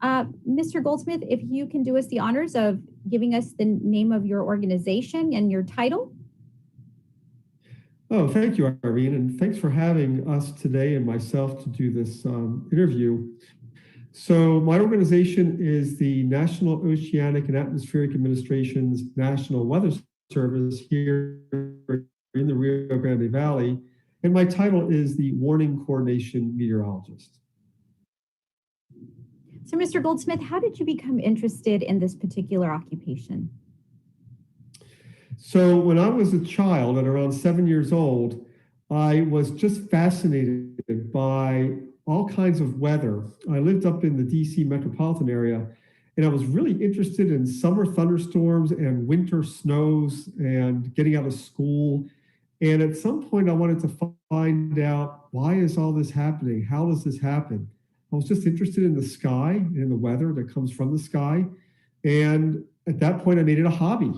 Mr. Goldsmith, if you can do us the honors of giving us the name of your organization and your title. Oh, thank you, Irene, and thanks for having us today and myself to do this interview. So my organization is the National Oceanic and Atmospheric Administration's National Weather Service here in the Rio Grande Valley, and my title is the Warning Coordination Meteorologist. So Mr. Goldsmith, how did you become interested in this particular occupation? So when I was a child at around 7 years old, I was just fascinated by all kinds of weather. I lived up in the DC metropolitan area, and I was really interested in summer thunderstorms and winter snows and getting out of school. And at some point, I wanted to find out, why is all this happening? How does this happen? I was just interested in the sky and the weather that comes from the sky. And at that point, I made it a hobby.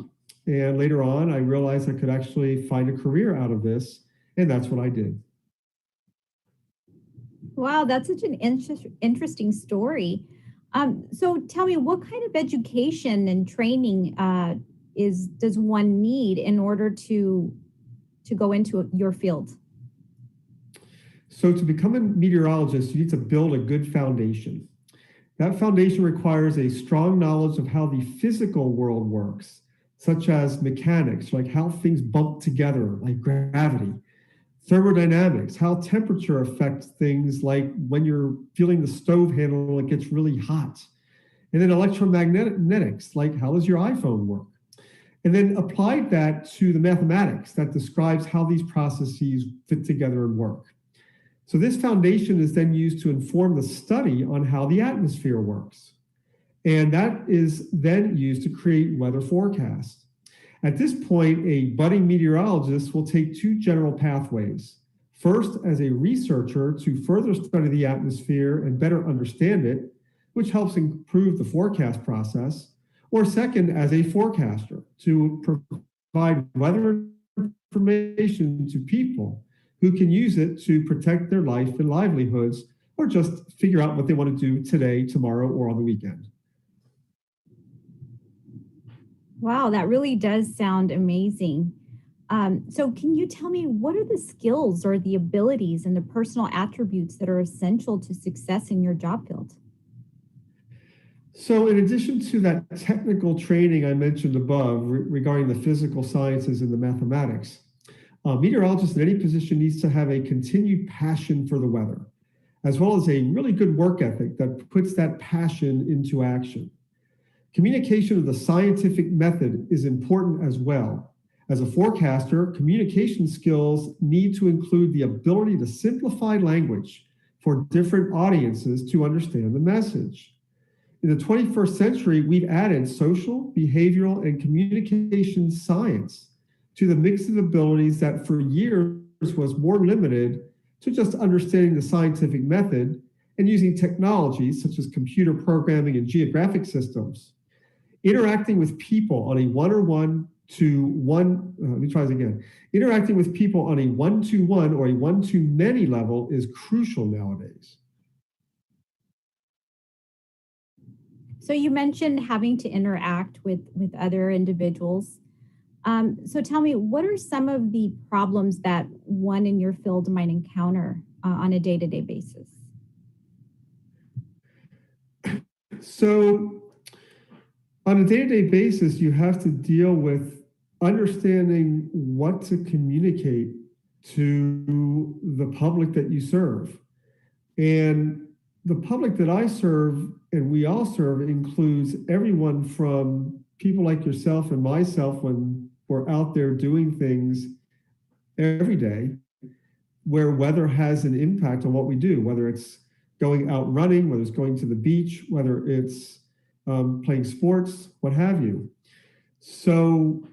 And later on, I realized I could actually find a career out of this. And that's what I did. Wow, that's such an interesting story. So tell me, what kind of education and training does one need in order to go into your field? So to become a meteorologist, you need to build a good foundation. That foundation requires a strong knowledge of how the physical world works, such as mechanics, like how things bump together, like gravity. Thermodynamics, how temperature affects things, like when you're feeling the stove handle, it gets really hot. And then electromagnetics, like how does your iPhone work? And then applied that to the mathematics that describes how these processes fit together and work. So this foundation is then used to inform the study on how the atmosphere works. And that is then used to create weather forecasts. At this point, a budding meteorologist will take two general pathways. First, as a researcher to further study the atmosphere and better understand it, which helps improve the forecast process. Or second, as a forecaster to provide weather information to people who can use it to protect their life and livelihoods, or just figure out what they want to do today, tomorrow, or on the weekend. Wow, that really does sound amazing. So can you tell me, what are the skills or the abilities and the personal attributes that are essential to success in your job field? So in addition to that technical training I mentioned above regarding the physical sciences and the mathematics, a meteorologist in any position needs to have a continued passion for the weather, as well as a really good work ethic that puts that passion into action. Communication of the scientific method is important as well. As a forecaster, communication skills need to include the ability to simplify language for different audiences to understand the message. In the 21st century, we've added social, behavioral, and communication science to the mix of abilities that for years was more limited to just understanding the scientific method and using technologies such as computer programming and geographic systems. Interacting with people on a interacting with people on a one-to-one or a one-to-many level is crucial nowadays. So you mentioned having to interact with other individuals. So tell me, what are some of the problems that one in your field might encounter on a day-to-day basis? So on a day-to-day basis, you have to deal with understanding what to communicate to the public that you serve. And the public that I serve and we all serve includes everyone from people like yourself and myself when we're out there doing things every day where weather has an impact on what we do, whether it's going out running, whether it's going to the beach, whether it's playing sports, what have you. So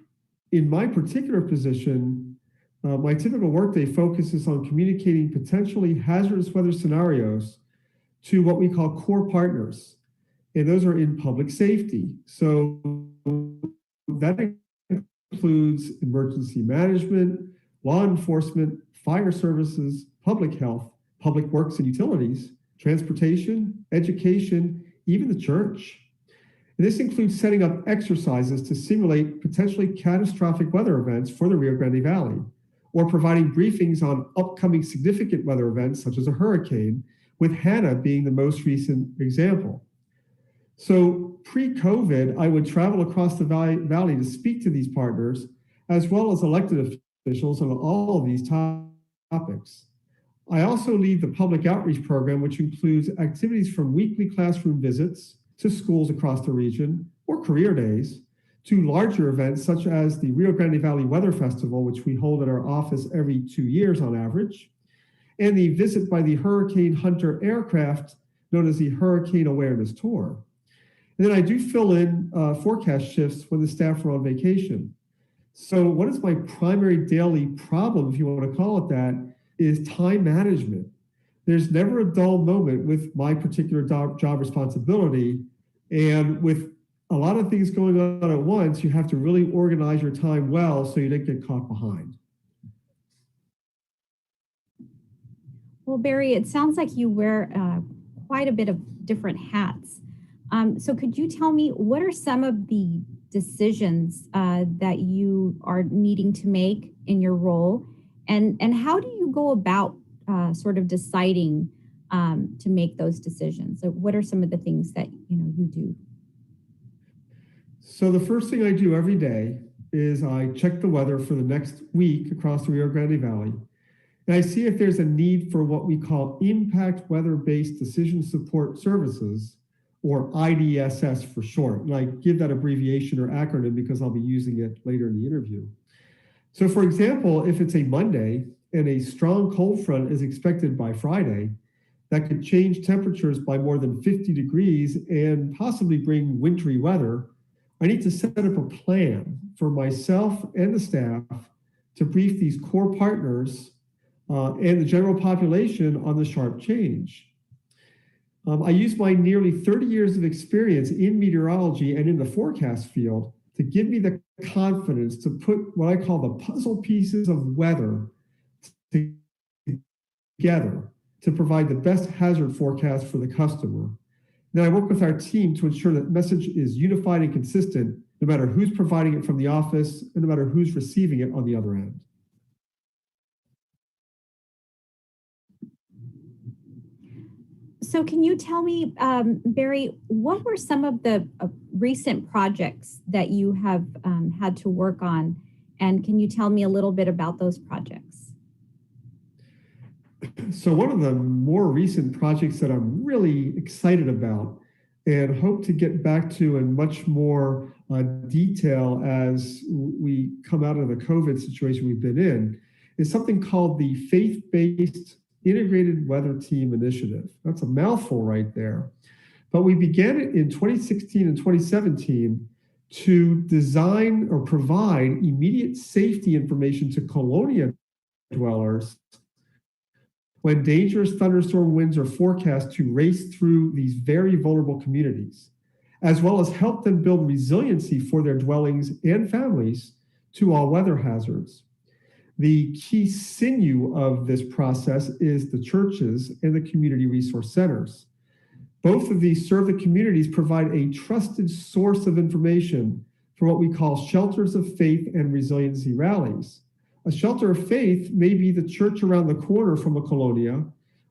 in my particular position, my typical workday focuses on communicating potentially hazardous weather scenarios to what we call core partners. And those are in public safety. So that includes emergency management, law enforcement, fire services, public health, public works and utilities, transportation, education, even the church. And this includes setting up exercises to simulate potentially catastrophic weather events for the Rio Grande Valley, or providing briefings on upcoming significant weather events such as a hurricane, with Hannah being the most recent example. So pre-COVID, I would travel across the valley to speak to these partners, as well as elected officials on all of these topics. I also lead the public outreach program, which includes activities from weekly classroom visits to schools across the region, or career days, to larger events such as the Rio Grande Valley Weather Festival, which we hold at our office every 2 years on average, and the visit by the Hurricane Hunter aircraft known as the Hurricane Awareness Tour. And then I do fill in forecast shifts when the staff are on vacation. So what is my primary daily problem, if you want to call it that, is time management. There's never a dull moment with my particular job responsibility. And with a lot of things going on at once, you have to really organize your time well so you don't get caught behind. Well, Barry, it sounds like you wear quite a bit of different hats. So could you tell me what are some of the decisions that you are needing to make in your role? And how do you go about sort of deciding to make those decisions? So what are some of the things that you do? So the first thing I do every day is I check the weather for the next week across the Rio Grande Valley. And I see if there's a need for what we call impact weather-based decision support services, or IDSS for short. And I give that abbreviation or acronym because I'll be using it later in the interview. So for example, if it's a Monday and a strong cold front is expected by Friday, that could change temperatures by more than 50 degrees and possibly bring wintry weather, I need to set up a plan for myself and the staff to brief these core partners and the general population on the sharp change. I use my nearly 30 years of experience in meteorology and in the forecast field to give me the confidence to put what I call the puzzle pieces of weather together to provide the best hazard forecast for the customer. Then I work with our team to ensure that message is unified and consistent, no matter who's providing it from the office and no matter who's receiving it on the other end. So can you tell me, Barry, what were some of the recent projects that you have had to work on? And can you tell me a little bit about those projects? So one of the more recent projects that I'm really excited about and hope to get back to in much more detail as we come out of the COVID situation we've been in is something called the Faith-Based Integrated Weather Team Initiative. That's a mouthful right there. But we began it in 2016 and 2017 to design or provide immediate safety information to Colonia dwellers when dangerous thunderstorm winds are forecast to race through these very vulnerable communities, as well as help them build resiliency for their dwellings and families to all weather hazards. The key sinew of this process is the churches and the community resource centers. Both of these serve the communities, provide a trusted source of information for what we call shelters of faith and resiliency rallies. A shelter of faith may be the church around the corner from a colonia,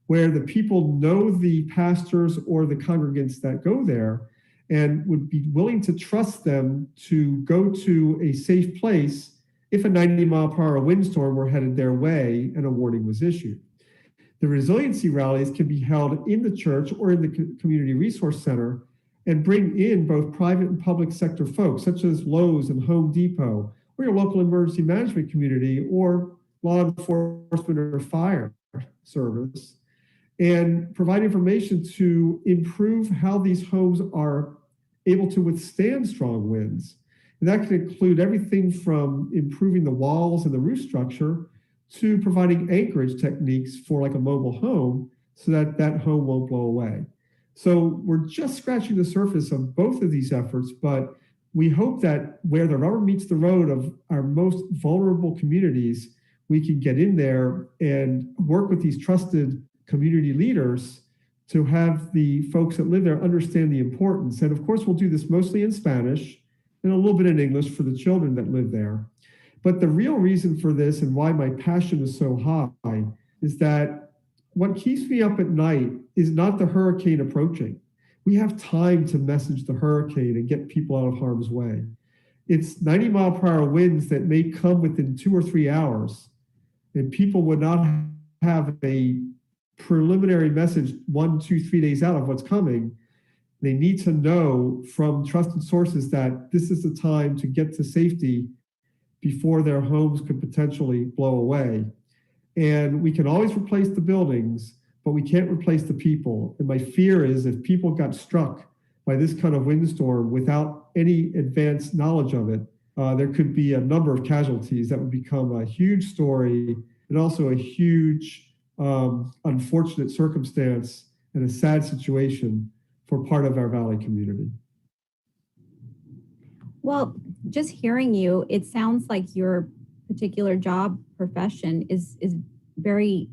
where the people know the pastors or the congregants that go there and would be willing to trust them to go to a safe place if a 90-mile-per-hour windstorm were headed their way and a warning was issued. The resiliency rallies can be held in the church or in the community resource center and bring in both private and public sector folks, such as Lowe's and Home Depot, or your local emergency management community, or law enforcement or fire service, and provide information to improve how these homes are able to withstand strong winds. And that can include everything from improving the walls and the roof structure to providing anchorage techniques for like a mobile home so that that home won't blow away. So we're just scratching the surface of both of these efforts, but we hope that where the rubber meets the road of our most vulnerable communities, we can get in there and work with these trusted community leaders to have the folks that live there understand the importance. And of course, we'll do this mostly in Spanish and a little bit in English for the children that live there. But the real reason for this and why my passion is so high is that what keeps me up at night is not the hurricane approaching. We have time to message the hurricane and get people out of harm's way. It's 90-mile-per-hour winds that may come within 2 or 3 hours, and people would not have a preliminary message 1, 2, 3 days out of what's coming. They need to know from trusted sources that this is the time to get to safety before their homes could potentially blow away. And we can always replace the buildings, but we can't replace the people. And my fear is if people got struck by this kind of windstorm without any advanced knowledge of it, there could be a number of casualties that would become a huge story and also a huge unfortunate circumstance and a sad situation for part of our Valley community. Well, just hearing you, it sounds like your particular job profession is very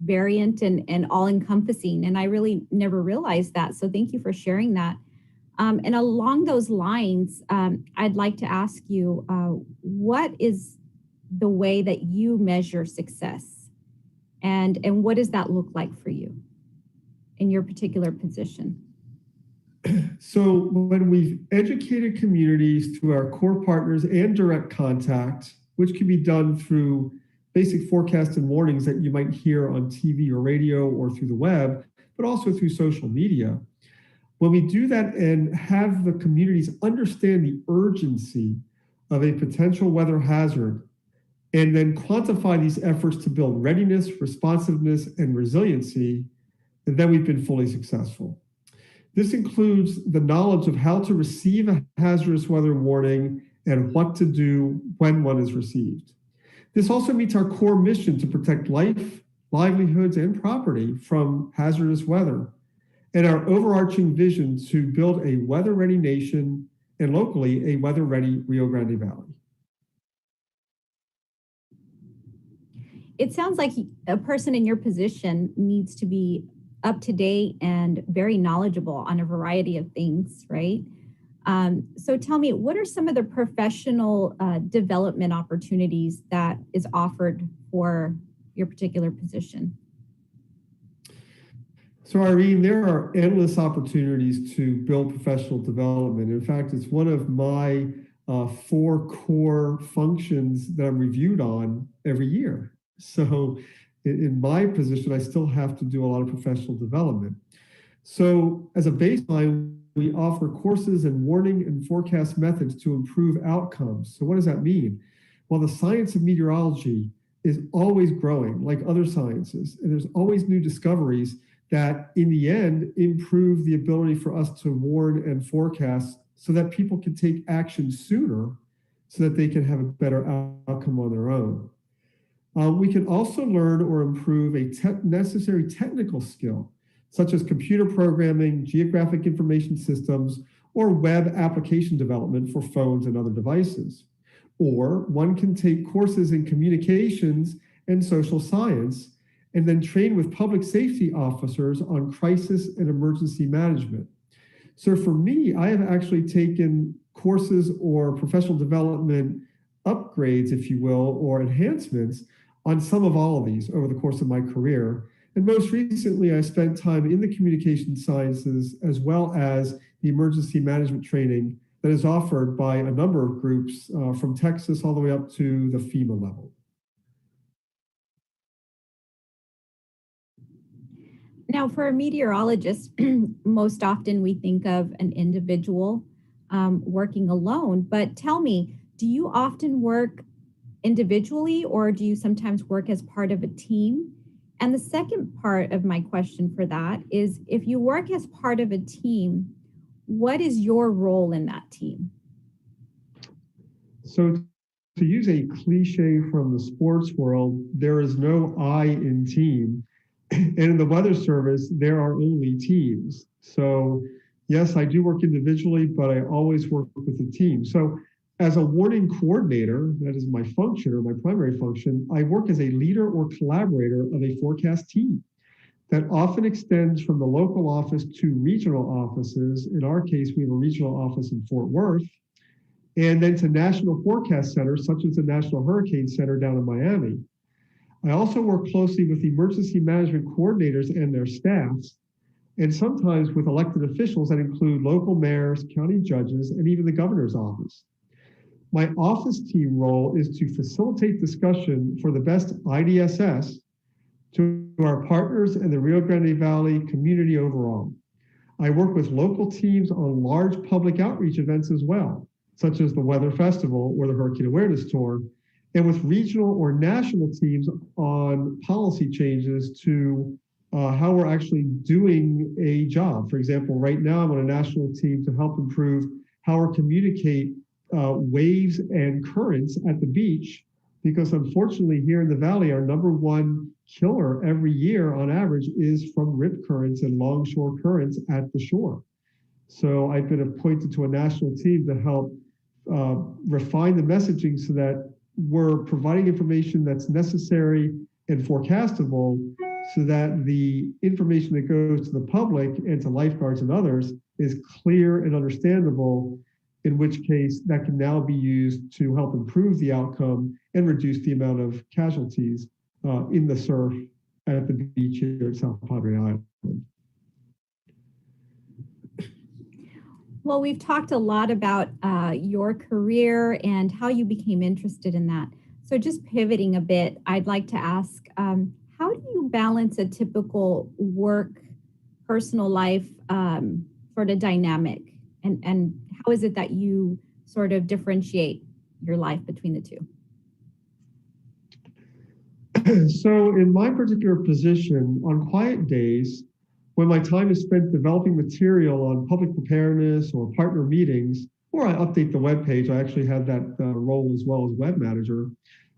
variant and all-encompassing, and I really never realized that. So thank you for sharing that. And along those lines, I'd like to ask you, what is the way that you measure success, and what does that look like for you in your particular position? So when we've educated communities through our core partners and direct contact, which can be done through basic forecasts and warnings that you might hear on TV or radio or through the web, but also through social media. When we do that and have the communities understand the urgency of a potential weather hazard, and then quantify these efforts to build readiness, responsiveness, and resiliency, then we've been fully successful. This includes the knowledge of how to receive a hazardous weather warning and what to do when one is received. This also meets our core mission to protect life, livelihoods, and property from hazardous weather, and our overarching vision to build a weather-ready nation and locally a weather-ready Rio Grande Valley. It sounds like a person in your position needs to be up to date and very knowledgeable on a variety of things, right? So tell me, what are some of the professional development opportunities that is offered for your particular position? So Irene, there are endless opportunities to build professional development. In fact, it's one of my 4 core functions that I'm reviewed on every year. So in my position, I still have to do a lot of professional development. So as a baseline, we offer courses and warning and forecast methods to improve outcomes. So what does that mean? Well, the science of meteorology is always growing like other sciences, and there's always new discoveries that in the end improve the ability for us to warn and forecast so that people can take action sooner so that they can have a better outcome on their own. We can also learn or improve a necessary technical skill, such as computer programming, geographic information systems, or web application development for phones and other devices. Or one can take courses in communications and social science, and then train with public safety officers on crisis and emergency management. So for me, I have actually taken courses or professional development upgrades, if you will, or enhancements on some of all of these over the course of my career. And most recently, I spent time in the communication sciences as well as the emergency management training that is offered by a number of groups from Texas all the way up to the FEMA level. Now, for a meteorologist, most often we think of an individual working alone, but tell me, do you often work individually or do you sometimes work as part of a team? And the second part of my question for that is, if you work as part of a team, what is your role in that team? So to use a cliche from the sports world, there is no I in team. And in the Weather Service, there are only teams. So yes, I do work individually, but I always work with a team. So as a warning coordinator, that is my function or my primary function, I work as a leader or collaborator of a forecast team that often extends from the local office to regional offices. In our case, we have a regional office in Fort Worth, and then to national forecast centers, such as the National Hurricane Center down in Miami. I also work closely with emergency management coordinators and their staffs, and sometimes with elected officials that include local mayors, county judges, and even the governor's office. My office team role is to facilitate discussion for the best IDSS to our partners and the Rio Grande Valley community overall. I work with local teams on large public outreach events as well, such as the Weather Festival or the Hurricane Awareness Tour, and with regional or national teams on policy changes to how we're actually doing a job. For example, right now I'm on a national team to help improve how we communicate waves and currents at the beach, because unfortunately here in the Valley, our #1 killer every year on average is from rip currents and longshore currents at the shore. So I've been appointed to a national team to help refine the messaging so that we're providing information that's necessary and forecastable, so that the information that goes to the public and to lifeguards and others is clear and understandable, in which case that can now be used to help improve the outcome and reduce the amount of casualties in the surf at the beach here at South Padre Island. Well, we've talked a lot about your career and how you became interested in that. So just pivoting a bit, I'd like to ask, how do you balance a typical work, personal life sort of dynamic? And how is it that you sort of differentiate your life between the two? So in my particular position, on quiet days, when my time is spent developing material on public preparedness or partner meetings, or I update the webpage, I actually have that role as well as web manager,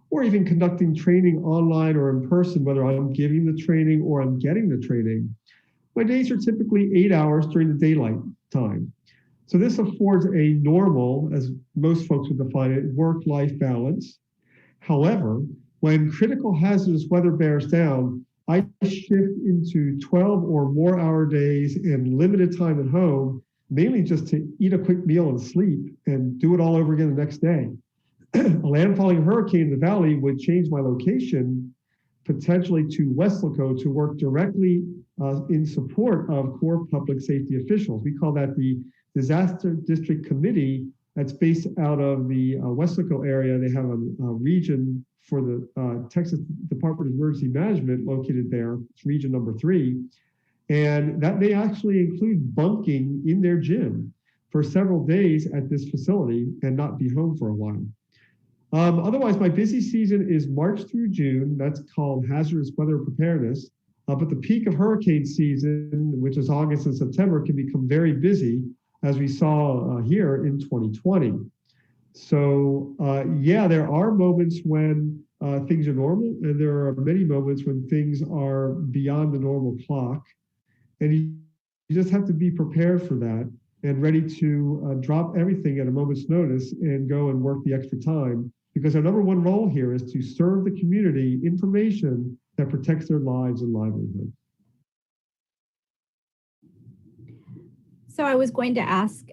or even conducting training online or in person, whether I'm giving the training or I'm getting the training. My days are typically 8 hours during the daylight time. So this affords a normal, as most folks would define it, work-life balance. However, when critical hazardous weather bears down, I shift into 12 or more hour days and limited time at home, mainly just to eat a quick meal and sleep and do it all over again the next day. A landfalling hurricane in the Valley would change my location potentially to Weslaco to work directly in support of core public safety officials. We call that the Disaster District Committee that's based out of the Weslaco area. They have a region for the Texas Department of Emergency Management located there. It's region number 3. And that may actually include bunking in their gym for several days at this facility and not be home for a while. Otherwise, my busy season is March through June. That's called hazardous weather preparedness. But the peak of hurricane season, which is August and September, can become very busy, as we saw here in 2020. So yeah, there are moments when things are normal, and there are many moments when things are beyond the normal clock. And you just have to be prepared for that and ready to drop everything at a moment's notice and go and work the extra time, because our #1 role here is to serve the community information that protects their lives and livelihood. So I was going to ask,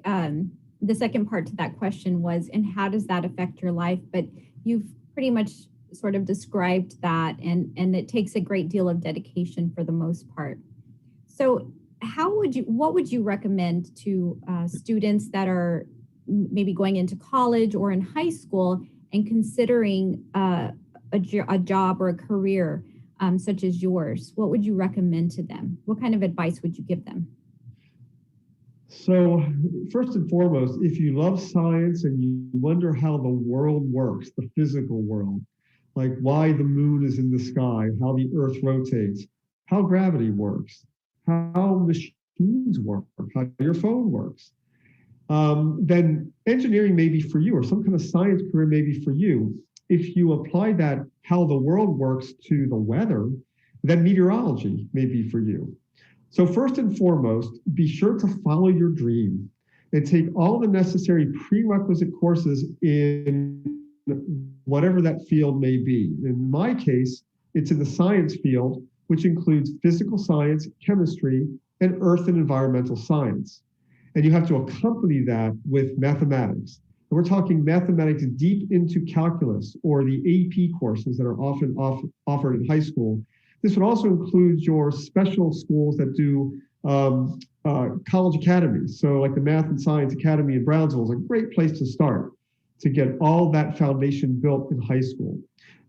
the second part to that question was, and how does that affect your life? But you've pretty much sort of described that, and it takes a great deal of dedication for the most part. So what would you recommend to students that are maybe going into college or in high school and considering a job or a career such as yours? What would you recommend to them? What kind of advice would you give them? So first and foremost, if you love science and you wonder how the world works, the physical world, like why the moon is in the sky, how the earth rotates, how gravity works, how machines work, how your phone works, then engineering may be for you, or some kind of science career may be for you. If you apply that how the world works to the weather, then meteorology may be for you. So first and foremost, be sure to follow your dream and take all the necessary prerequisite courses in whatever that field may be. In my case, it's in the science field, which includes physical science, chemistry, and earth and environmental science. And you have to accompany that with mathematics. And we're talking mathematics deep into calculus, or the AP courses that are often offered in high school. This would also include your special schools that do college academies. So like the Math and Science Academy in Brownsville is a great place to start to get all that foundation built in high school.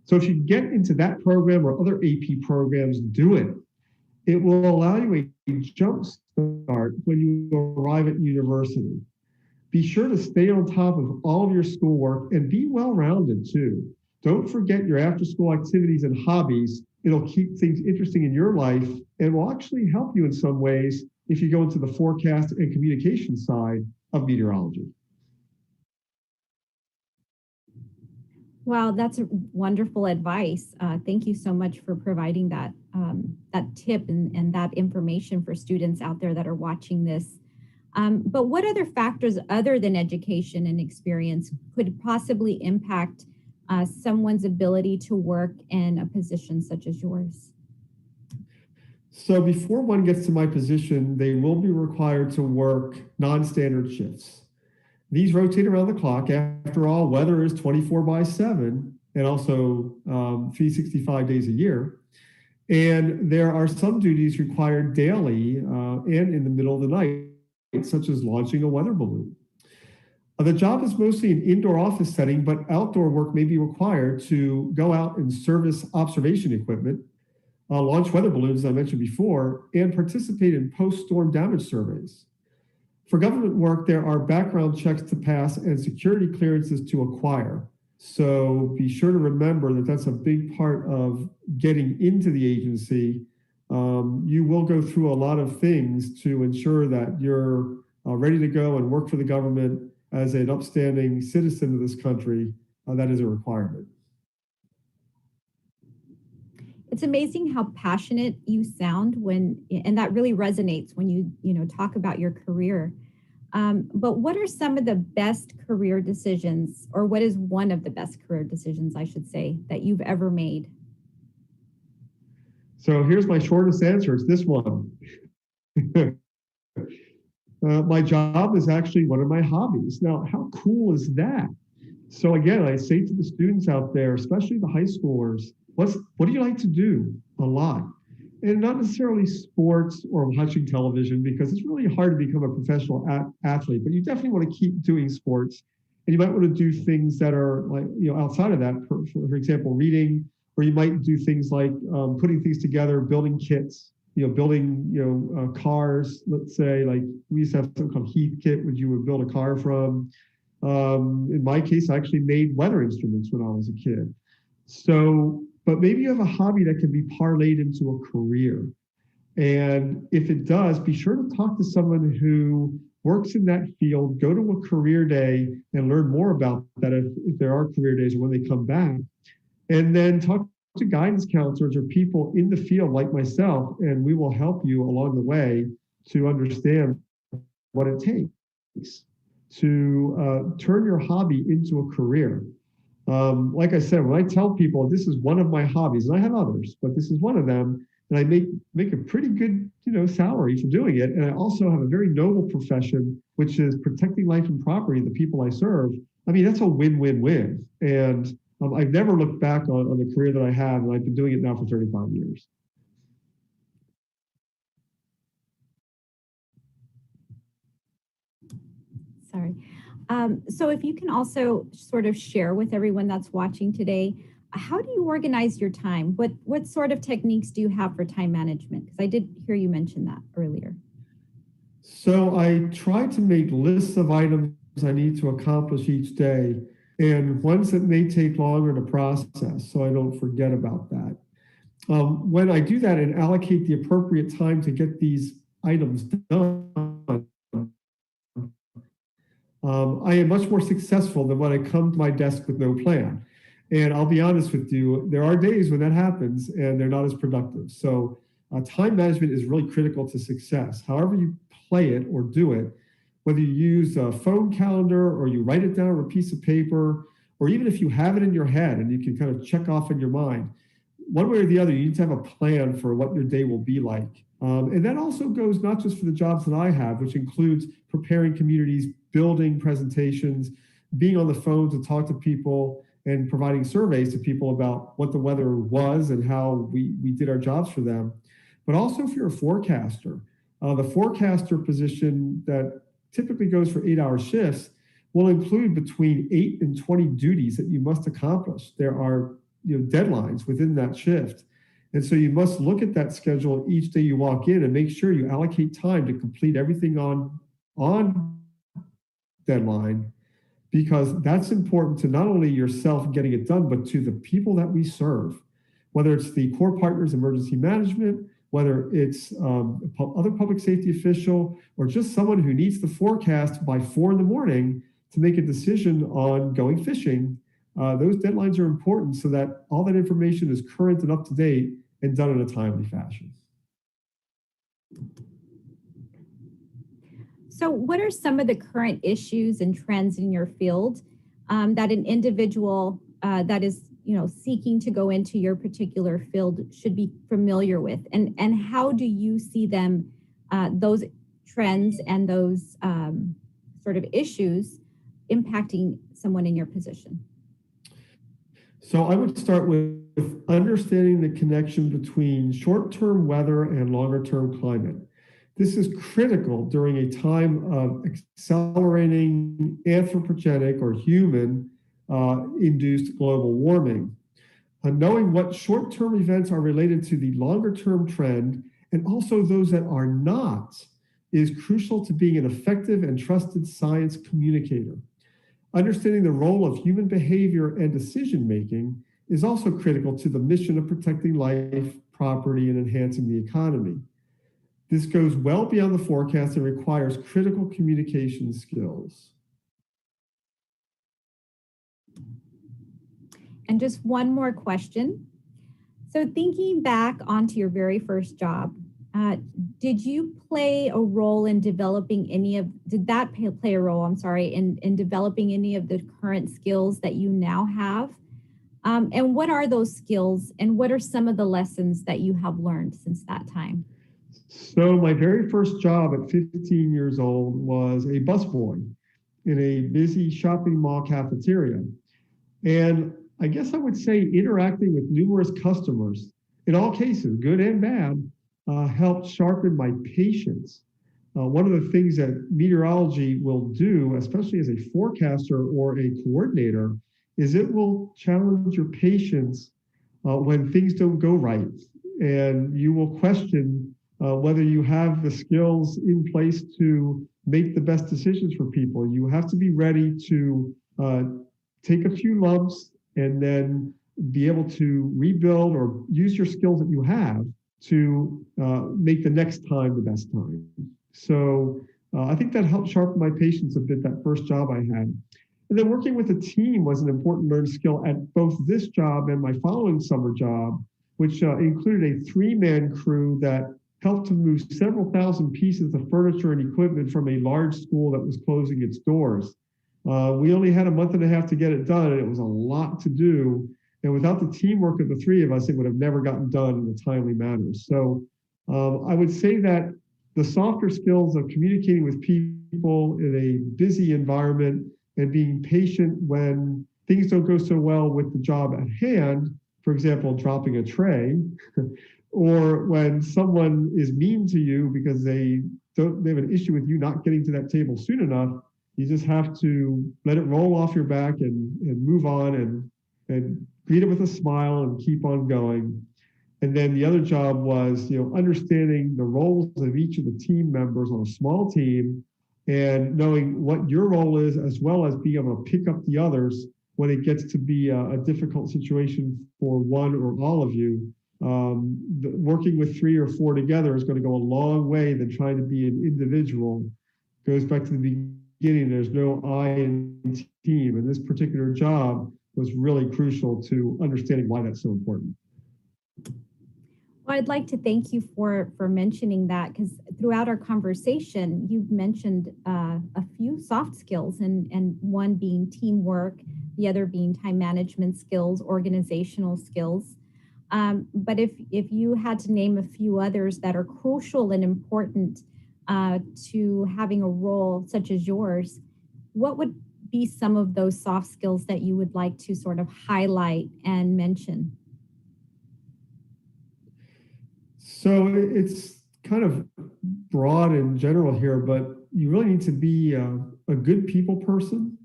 So if you get into that program or other AP programs, do it. It will allow you a jump start when you arrive at university. Be sure to stay on top of all of your schoolwork and be well-rounded too. Don't forget your after-school activities and hobbies. It'll keep things interesting in your life and will actually help you in some ways if you go into the forecast and communication side of meteorology. Wow, that's wonderful advice. Thank you so much for providing that that tip and that information for students out there that are watching this. But what other factors other than education and experience could possibly impact someone's ability to work in a position such as yours? So before one gets to my position, they will be required to work non-standard shifts. These rotate around the clock. After all, weather is 24/7 and also 365 days a year. And there are some duties required daily and in the middle of the night, such as launching a weather balloon. The job is mostly an indoor office setting, but outdoor work may be required to go out and service observation equipment, launch weather balloons, as I mentioned before, and participate in post-storm damage surveys. For government work, there are background checks to pass and security clearances to acquire. So be sure to remember that that's a big part of getting into the agency. You will go through a lot of things to ensure that you're ready to go and work for the government as an upstanding citizen of this country. That is a requirement. It's amazing how passionate you sound and that really resonates when you talk about your career. But what are some of the best career decisions, or what is one of the best career decisions, I should say, that you've ever made? So here's my shortest answer. It's this one. My job is actually one of my hobbies. Now, how cool is that? So again, I say to the students out there, especially the high schoolers, what do you like to do a lot? And not necessarily sports or watching television, because it's really hard to become a professional athlete, but you definitely want to keep doing sports. And you might want to do things that are like, outside of that, for example, reading, or you might do things like putting things together, building kits, building, cars. Let's say, like, we used to have something called Heath Kit, which you would build a car from. In my case, I actually made weather instruments when I was a kid. So, but maybe you have a hobby that can be parlayed into a career. And if it does, be sure to talk to someone who works in that field, go to a career day and learn more about that if there are career days or when they come back. And then talk to guidance counselors or people in the field like myself, and we will help you along the way to understand what it takes to turn your hobby into a career. Like I said, when I tell people this is one of my hobbies, and I have others, but this is one of them, and I make a pretty good, salary for doing it. And I also have a very noble profession, which is protecting life and property of the people I serve. I mean, that's a win-win-win. And I've never looked back on the career that I have, and I've been doing it now for 35 years. Sorry. So if you can also sort of share with everyone that's watching today, how do you organize your time? What sort of techniques do you have for time management? Because I did hear you mention that earlier. So I try to make lists of items I need to accomplish each day, and ones that may take longer to process, so I don't forget about that. When I do that and allocate the appropriate time to get these items done, I am much more successful than when I come to my desk with no plan. And I'll be honest with you, there are days when that happens and they're not as productive. So time management is really critical to success. However you play it or do it, whether you use a phone calendar or you write it down on a piece of paper, or even if you have it in your head and you can kind of check off in your mind, one way or the other, you need to have a plan for what your day will be like. And that also goes not just for the jobs that I have, which includes preparing communities, building presentations, being on the phone to talk to people, and providing surveys to people about what the weather was and how we did our jobs for them. But also if you're a forecaster, the forecaster position that typically goes for 8-hour shifts will include between 8 and 20 duties that you must accomplish. There are deadlines within that shift. And so you must look at that schedule each day you walk in and make sure you allocate time to complete everything on deadline, because that's important to not only yourself getting it done, but to the people that we serve, whether it's the core partners, emergency management, whether it's other public safety official, or just someone who needs the forecast by 4 in the morning to make a decision on going fishing. Those deadlines are important so that all that information is current and up to date and done in a timely fashion. So what are some of the current issues and trends in your field that an individual that is seeking to go into your particular field should be familiar with? And how do you see them, those trends and those sort of issues impacting someone in your position? So I would start with understanding the connection between short-term weather and longer-term climate. This is critical during a time of accelerating anthropogenic or human induced global warming. Knowing what short-term events are related to the longer-term trend and also those that are not is crucial to being an effective and trusted science communicator. Understanding the role of human behavior and decision-making is also critical to the mission of protecting life, property, and enhancing the economy. This goes well beyond the forecast and requires critical communication skills. And just one more question. So thinking back onto your very first job, did you play a role in developing did that play a role, in developing any of the current skills that you now have? And what are those skills and what are some of the lessons that you have learned since that time? So my very first job at 15 years old was a busboy in a busy shopping mall cafeteria. And I guess I would say interacting with numerous customers, in all cases, good and bad, helped sharpen my patience. One of the things that meteorology will do, especially as a forecaster or a coordinator, is it will challenge your patience when things don't go right. And you will question whether you have the skills in place to make the best decisions for people. You have to be ready to take a few lumps and then be able to rebuild or use your skills that you have to make the next time the best time. So I think that helped sharpen my patience a bit, that first job I had. And then working with a team was an important learned skill at both this job and my following summer job, which included a 3-man crew that helped to move several thousand pieces of furniture and equipment from a large school that was closing its doors. We only had a month and a half to get it done, and it was a lot to do. And without the teamwork of the 3 of us, it would have never gotten done in a timely manner. So I would say that the softer skills of communicating with people in a busy environment and being patient when things don't go so well with the job at hand, for example, dropping a tray, or when someone is mean to you because they have an issue with you not getting to that table soon enough, you just have to let it roll off your back and move on and greet it with a smile and keep on going. And then the other job was, understanding the roles of each of the team members on a small team and knowing what your role is, as well as being able to pick up the others when it gets to be a difficult situation for one or all of you. Working with 3 or 4 together is going to go a long way than trying to be an individual. Goes back to the beginning, there's no I in team, and this particular job was really crucial to understanding why that's so important. Well, I'd like to thank you for mentioning that, because throughout our conversation, you've mentioned a few soft skills, and one being teamwork, the other being time management skills, organizational skills. But if you had to name a few others that are crucial and important to having a role such as yours, what would be some of those soft skills that you would like to sort of highlight and mention? So it's kind of broad and general here, but you really need to be a good people person.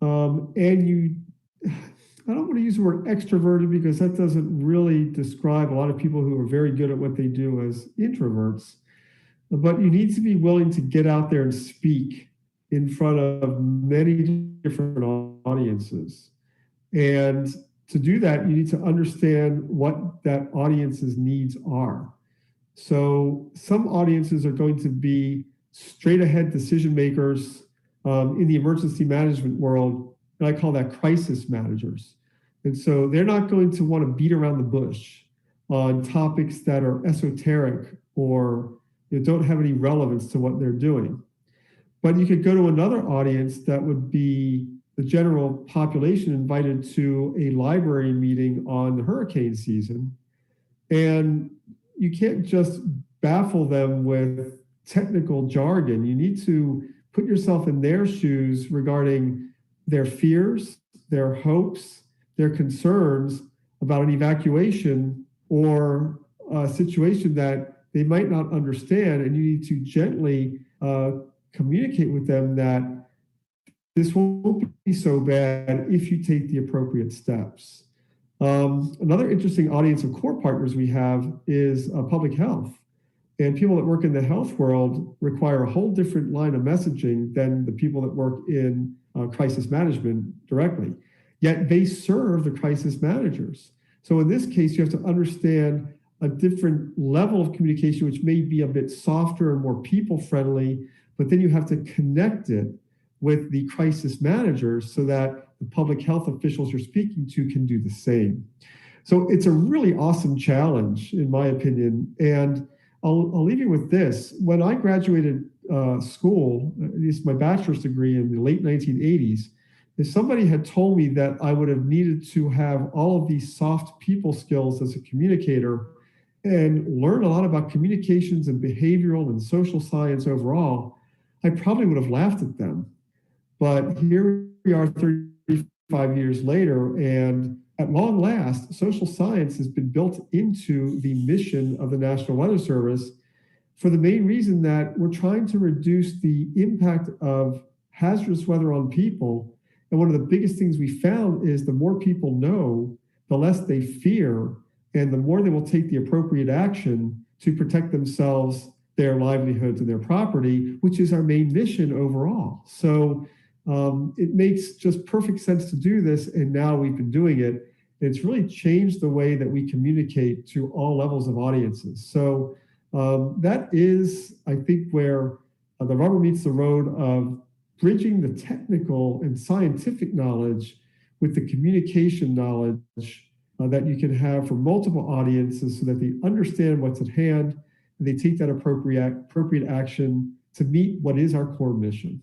And I don't want to use the word extroverted because that doesn't really describe a lot of people who are very good at what they do as introverts. But you need to be willing to get out there and speak in front of many different audiences. And to do that, you need to understand what that audience's needs are. So some audiences are going to be straight ahead decision makers in the emergency management world, and I call that crisis managers. And so they're not going to want to beat around the bush on topics that are esoteric or don't have any relevance to what they're doing. But you could go to another audience that would be the general population invited to a library meeting on the hurricane season. And you can't just baffle them with technical jargon. You need to put yourself in their shoes regarding their fears, their hopes, their concerns about an evacuation or a situation that they might not understand. And you need to gently communicate with them that this won't be so bad if you take the appropriate steps. Another interesting audience of core partners we have is public health. And people that work in the health world require a whole different line of messaging than the people that work in crisis management directly. Yet they serve the crisis managers. So in this case, you have to understand a different level of communication, which may be a bit softer and more people-friendly, but then you have to connect it with the crisis managers so that the public health officials you're speaking to can do the same. So it's a really awesome challenge, in my opinion. And I'll leave you with this. When I graduated school, at least my bachelor's degree in the late 1980s, if somebody had told me that I would have needed to have all of these soft people skills as a communicator and learn a lot about communications and behavioral and social science overall, I probably would have laughed at them. But here we are 35 years later, and at long last, social science has been built into the mission of the National Weather Service for the main reason that we're trying to reduce the impact of hazardous weather on people. And one of the biggest things we found is the more people know, the less they fear, and the more they will take the appropriate action to protect themselves, their livelihoods, and their property, which is our main mission overall. So it makes just perfect sense to do this, and now we've been doing it. It's really changed the way that we communicate to all levels of audiences. So that is, I think, where the rubber meets the road of bridging the technical and scientific knowledge with the communication knowledge that you can have for multiple audiences so that they understand what's at hand and they take that appropriate action to meet what is our core mission.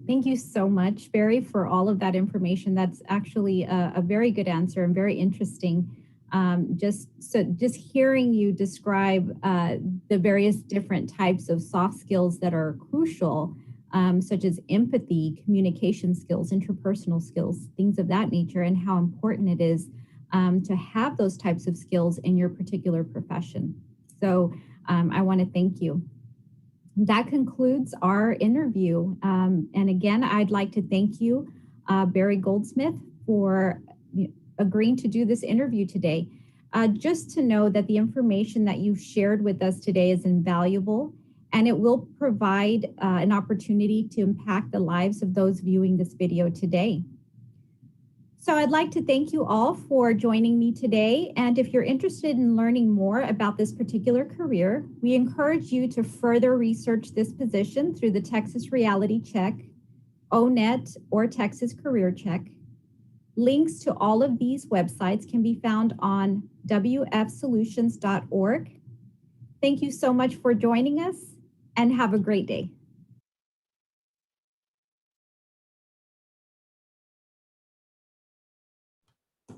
Thank you so much, Barry, for all of that information. That's actually a very good answer and very interesting. Just hearing you describe the various different types of soft skills that are crucial, such as empathy, communication skills, interpersonal skills, things of that nature, and how important it is to have those types of skills in your particular profession. So I want to thank you. That concludes our interview. And again, I'd like to thank you, Barry Goldsmith, for agreeing to do this interview today. Just to know that the information that you've shared with us today is invaluable, and it will provide an opportunity to impact the lives of those viewing this video today. So I'd like to thank you all for joining me today. And if you're interested in learning more about this particular career, we encourage you to further research this position through the Texas Reality Check, ONET, or Texas Career Check. Links to all of these websites can be found on wfsolutions.org. Thank you so much for joining us, and have a great day.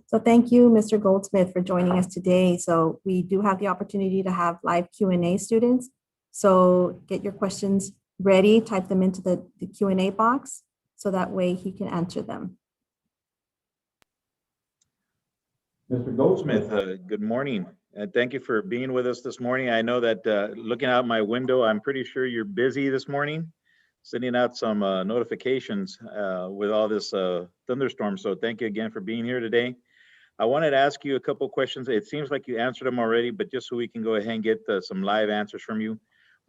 So thank you, Mr. Goldsmith, for joining us today. So we do have the opportunity to have live Q&A, students. So get your questions ready, type them into the Q&A box, so that way he can answer them. Mr. Goldsmith, good morning. Thank you for being with us this morning. I know that looking out my window, I'm pretty sure you're busy this morning, sending out some notifications with all this thunderstorm. So thank you again for being here today. I wanted to ask you a couple questions. It seems like you answered them already, but just so we can go ahead and get some live answers from you.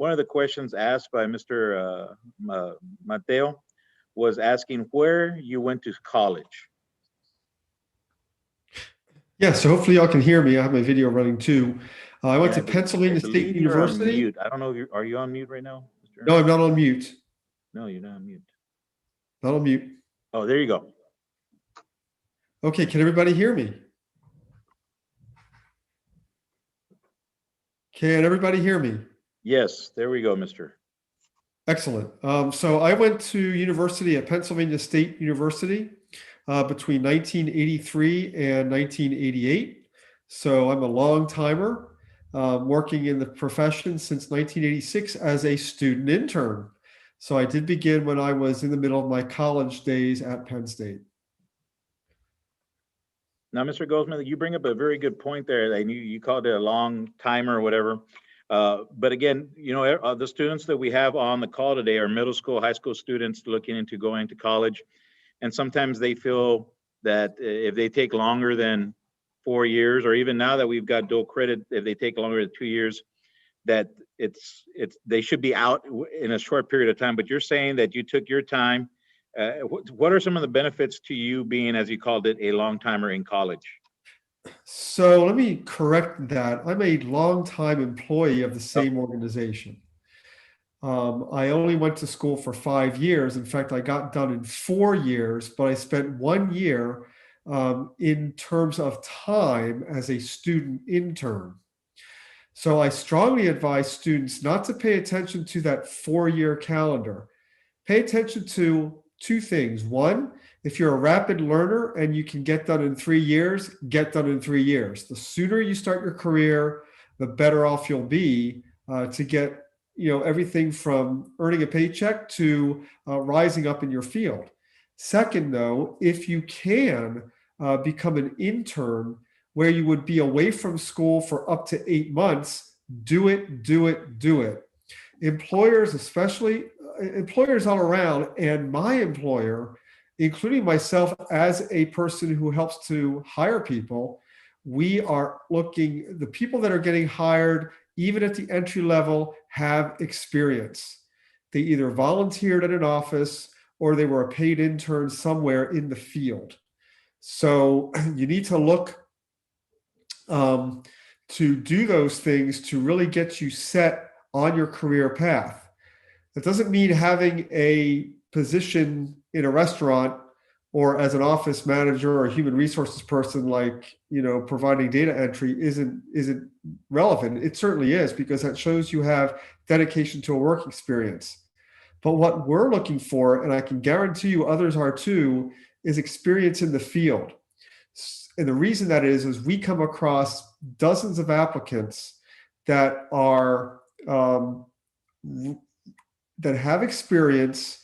one of the questions asked by Mr. Mateo was asking where you went to college. Yeah, so hopefully y'all can hear me. I have my video running too. I went Yeah, to Pennsylvania I State believe you're on University. mute. I don't know if you are you on mute right now, Mr. No, I'm not on mute. No, you're not on mute. Not on mute. Oh, there you go. Okay, can everybody hear me? Can everybody hear me? Yes, there we go, Mr. Excellent. So I went to university at Pennsylvania State University between 1983 and 1988. So I'm a long timer, working in the profession since 1986 as a student intern. So I did begin when I was in the middle of my college days at Penn State. Now, Mr. Goldsmith, you bring up a very good point there. And you called it a long timer or whatever. But again, you know, the students that we have on the call today are middle school, high school students looking into going to college. And sometimes they feel that if they take longer than 4 years, or even now that we've got dual credit, if they take longer than 2 years, that they should be out in a short period of time. But you're saying that you took your time. What are some of the benefits to you being, as you called it, a long timer in college? So let me correct that. I'm a longtime employee of the same organization. I only went to school for 5 years. In fact, I got done in 4 years, but I spent 1 year in terms of time as a student intern. So I strongly advise students not to pay attention to that 4-year calendar. Pay attention to 2 things. One, if you're a rapid learner and you can get done in 3 years, get done in 3 years. The sooner you start your career, the better off you'll be to get, you know, everything from earning a paycheck to rising up in your field. Second, though, if you can become an intern where you would be away from school for up to 8 months, do it, do it, do it. Employers, especially employers all around, and my employer, including myself as a person who helps to hire people, we are looking, the people that are getting hired, even at the entry level, have experience. They either volunteered at an office or they were a paid intern somewhere in the field. So you need to look to do those things to really get you set on your career path. That doesn't mean having a position in a restaurant or as an office manager or human resources person, like, you know, providing data entry isn't relevant. It certainly is, because that shows you have dedication to a work experience. But what we're looking for, and I can guarantee you others are too, is experience in the field. And the reason that is we come across dozens of applicants that are that have experience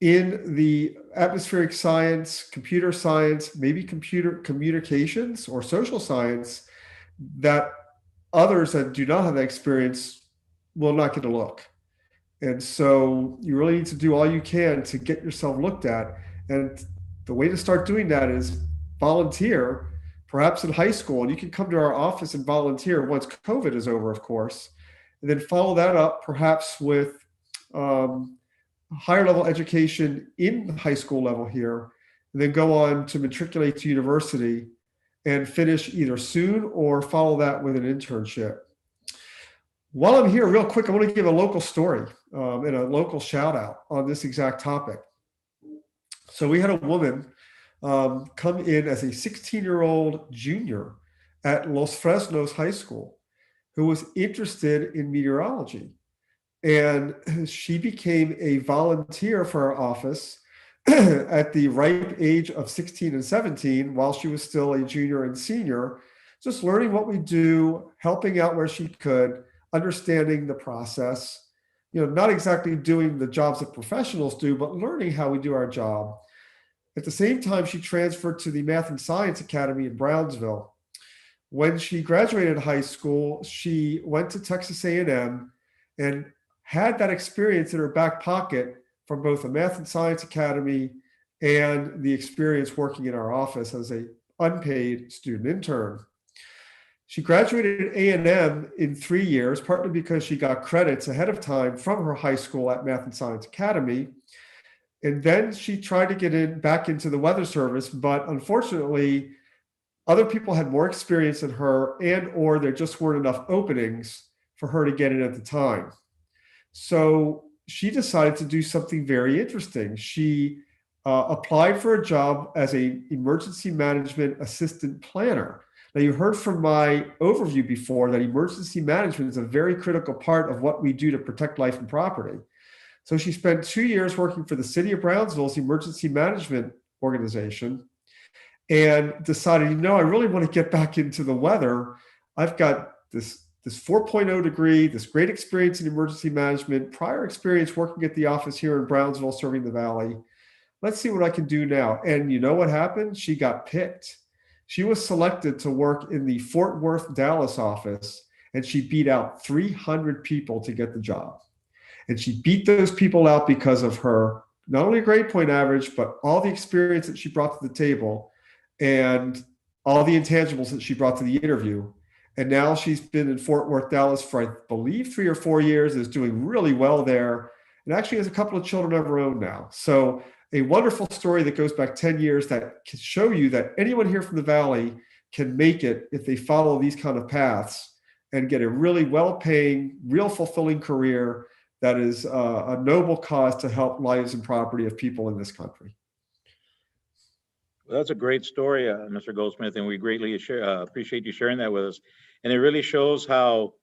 in the atmospheric science, computer science, maybe computer communications or social science, that others that do not have that experience will not get a look. And so you really need to do all you can to get yourself looked at. And the way to start doing that is volunteer, perhaps in high school. And you can come to our office and volunteer once COVID is over, of course. And then follow that up perhaps with higher level education in high school level here, and then go on to matriculate to university and finish either soon or follow that with an internship. While I'm here, real quick, I want to give a local story and a local shout out on this exact topic. So we had a woman come in as a 16-year-old junior at Los Fresnos High School who was interested in meteorology. And she became a volunteer for our office at the ripe age of 16 and 17 while she was still a junior and senior, just learning what we do, helping out where she could, understanding the process, you know, not exactly doing the jobs that professionals do, but learning how we do our job. At the same time, she transferred to the Math and Science Academy in Brownsville. When she graduated high school, she went to Texas A&M and had that experience in her back pocket from both the Math and Science Academy and the experience working in our office as an unpaid student intern. She graduated A&M in 3 years, partly because she got credits ahead of time from her high school at Math and Science Academy. And then she tried to get back into the Weather Service, but unfortunately, other people had more experience than her, and or there just weren't enough openings for her to get in at the time. So she decided to do something very interesting. She applied for a job as an emergency management assistant planner. Now, you heard from my overview before that emergency management is a very critical part of what we do to protect life and property. So she spent 2 years working for the city of Brownsville's emergency management organization and decided, I really want to get back into the weather. I've got this 4.0 degree, this great experience in emergency management, prior experience working at the office here in Brownsville, serving the Valley. Let's see what I can do now. And you know what happened? She got picked. She was selected to work in the Fort Worth, Dallas office, and she beat out 300 people to get the job. And she beat those people out because of her, not only grade point average, but all the experience that she brought to the table and all the intangibles that she brought to the interview. And now she's been in Fort Worth, Dallas for, I believe, 3 or 4 years, is doing really well there, and actually has a couple of children of her own now. So a wonderful story that goes back 10 years that can show you that anyone here from the Valley can make it if they follow these kind of paths and get a really well-paying, real fulfilling career that is a noble cause to help lives and property of people in this country. Well, that's a great story, Mr. Goldsmith, and we greatly appreciate you sharing that with us. And it really shows how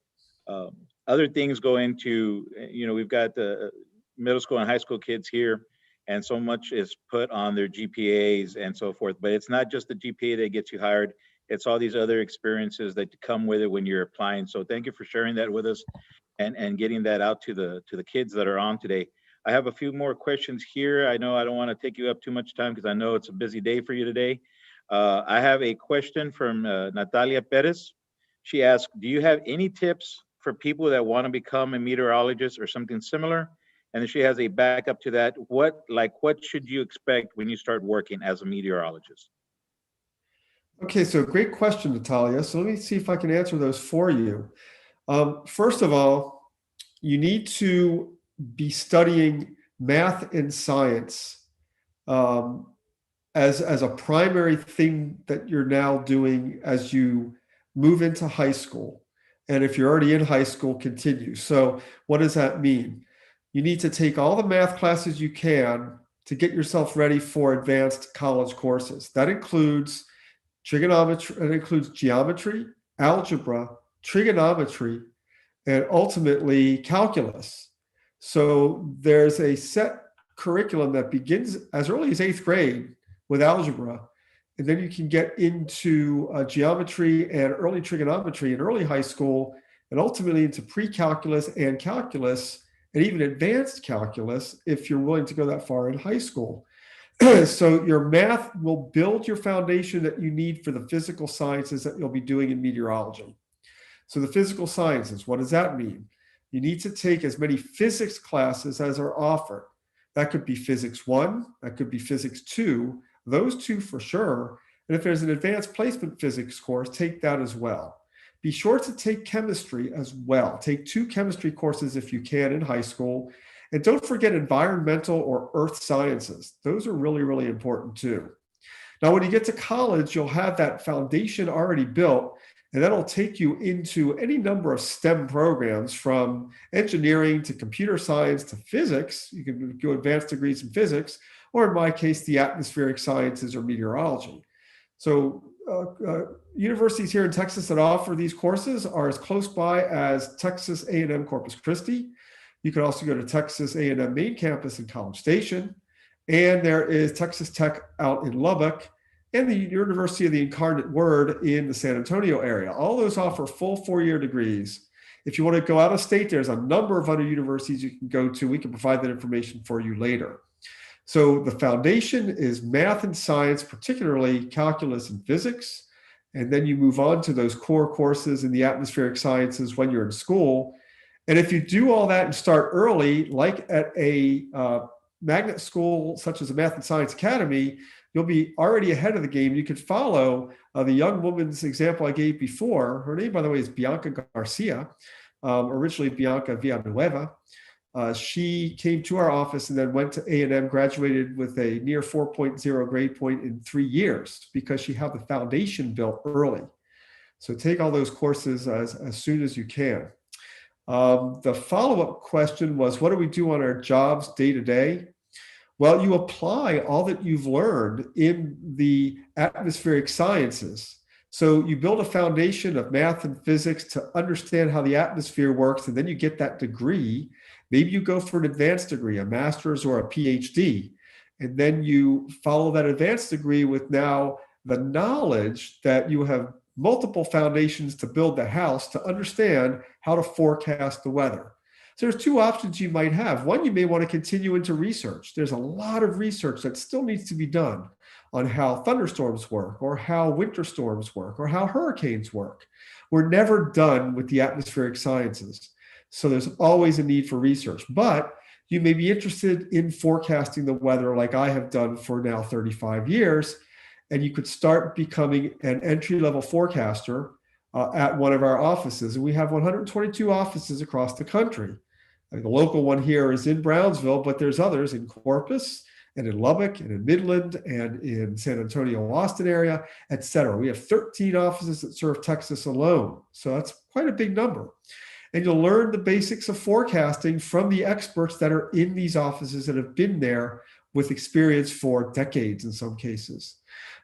other things go into, we've got the middle school and high school kids here, and so much is put on their GPAs and so forth. But it's not just the GPA that gets you hired. It's all these other experiences that come with it when you're applying. So thank you for sharing that with us and getting that out to the kids that are on today. I have a few more questions here. I know I don't want to take you up too much time because I know it's a busy day for you today. I have a question from Natalia Perez. She asked, do you have any tips for people that want to become a meteorologist or something similar? And then she has a backup to that. What should you expect when you start working as a meteorologist? Okay, so great question, Natalia. So let me see if I can answer those for you. First of all, you need to be studying math and science as a primary thing that you're now doing as you move into high school. And if you're already in high school, continue. So what does that mean? You need to take all the math classes you can to get yourself ready for advanced college courses. That includes trigonometry, it includes geometry, algebra, trigonometry, and ultimately calculus. So there's a set curriculum that begins as early as 8th grade with algebra, and then you can get into geometry and early trigonometry in early high school, and ultimately into pre-calculus and calculus, and even advanced calculus if you're willing to go that far in high school. So your math will build your foundation that you need for the physical sciences that you'll be doing in meteorology. So the physical sciences, what does that mean? You need to take as many physics classes as are offered. That could be physics 1, that could be physics 2, those two for sure. And if there's an advanced placement physics course, take that as well. Be sure to take chemistry as well. Take 2 chemistry courses if you can in high school. And don't forget environmental or earth sciences. Those are really, really important too. Now, when you get to college, you'll have that foundation already built, and that'll take you into any number of STEM programs, from engineering to computer science to physics. You can go advanced degrees in physics, or in my case, the atmospheric sciences or meteorology. So universities here in Texas that offer these courses are as close by as Texas A&M Corpus Christi. You can also go to Texas A&M main campus in College Station. And there is Texas Tech out in Lubbock, and the University of the Incarnate Word in the San Antonio area. All those offer full 4-year degrees. If you want to go out of state, there's a number of other universities you can go to. We can provide that information for you later. So the foundation is math and science, particularly calculus and physics. And then you move on to those core courses in the atmospheric sciences when you're in school. And if you do all that and start early, like at a magnet school such as the Math and Science Academy, you'll be already ahead of the game. You could follow the young woman's example I gave before. Her name, by the way, is Bianca Garcia, originally Bianca Villanueva. She came to our office and then went to A&M, graduated with a near 4.0 grade point in 3 years because she had the foundation built early. So take all those courses as soon as you can. The follow-up question was, what do we do on our jobs day to day? Well, you apply all that you've learned in the atmospheric sciences. So you build a foundation of math and physics to understand how the atmosphere works, and then you get that degree. Maybe you go for an advanced degree, a master's or a PhD, and then you follow that advanced degree with now the knowledge that you have multiple foundations to build the house to understand how to forecast the weather. So there's two options you might have. One, you may want to continue into research. There's a lot of research that still needs to be done on how thunderstorms work, or how winter storms work, or how hurricanes work. We're never done with the atmospheric sciences. So there's always a need for research, but you may be interested in forecasting the weather like I have done for now 35 years. And you could start becoming an entry-level forecaster at one of our offices. And we have 122 offices across the country. The local one here is in Brownsville, but there's others in Corpus and in Lubbock and in Midland and in San Antonio, Austin area, et cetera. We have 13 offices that serve Texas alone. So that's quite a big number. And you'll learn the basics of forecasting from the experts that are in these offices that have been there with experience for decades in some cases.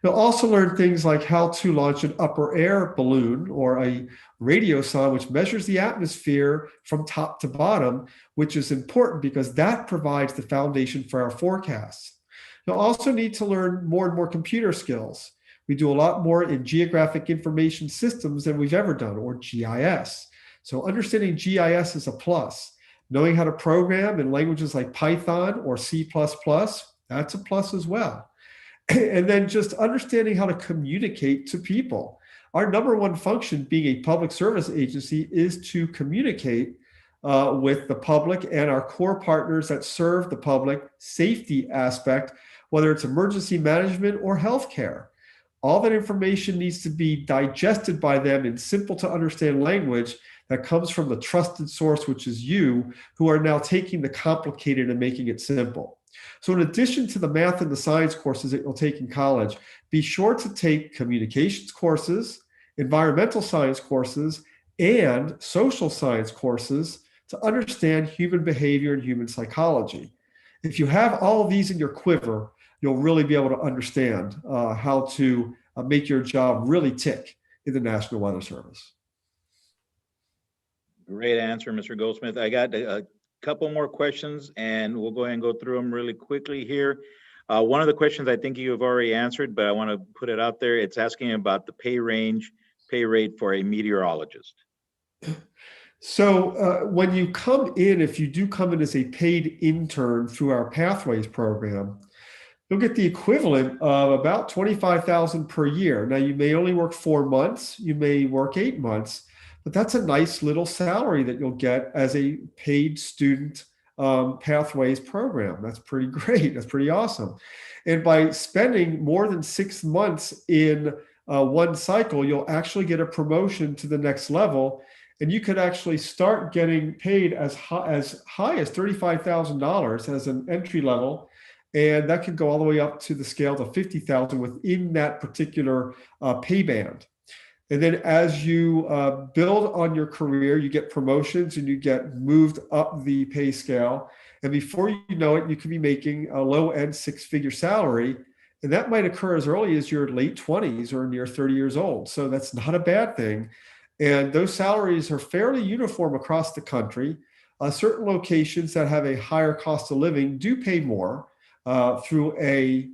You'll also learn things like how to launch an upper air balloon or a radiosonde, which measures the atmosphere from top to bottom, which is important because that provides the foundation for our forecasts. You'll also need to learn more and more computer skills. We do a lot more in geographic information systems than we've ever done, or GIS. So understanding GIS is a plus. Knowing how to program in languages like Python or C++, that's a plus as well. And then just understanding how to communicate to people. Our number one function, being a public service agency, is to communicate with the public and our core partners that serve the public safety aspect, whether it's emergency management or healthcare. All that information needs to be digested by them in simple to understand language that comes from the trusted source, which is you, who are now taking the complicated and making it simple. So in addition to the math and the science courses that you'll take in college, be sure to take communications courses, environmental science courses, and social science courses to understand human behavior and human psychology. If you have all of these in your quiver, you'll really be able to understand how to make your job really tick in the National Weather Service. Great answer, Mr. Goldsmith. I got a couple more questions, and we'll go ahead and go through them really quickly here. One of the questions I think you have already answered, but I want to put it out there. It's asking about the pay rate for a meteorologist. So when you come in, if you do come in as a paid intern through our Pathways program, you'll get the equivalent of about $25,000 per year. Now, you may only work 4 months, you may work 8 months, but that's a nice little salary that you'll get as a paid student Pathways program. That's pretty great. That's pretty awesome. And by spending more than 6 months in one cycle, you'll actually get a promotion to the next level. And you could actually start getting paid as high as $35,000 as an entry level. And that could go all the way up to the scale to $50,000 within that particular pay band. And then as you build on your career, you get promotions and you get moved up the pay scale. And before you know it, you could be making a low-end six-figure salary. And that might occur as early as your late 20s or near 30 years old. So that's not a bad thing. And those salaries are fairly uniform across the country. Certain locations that have a higher cost of living do pay more through a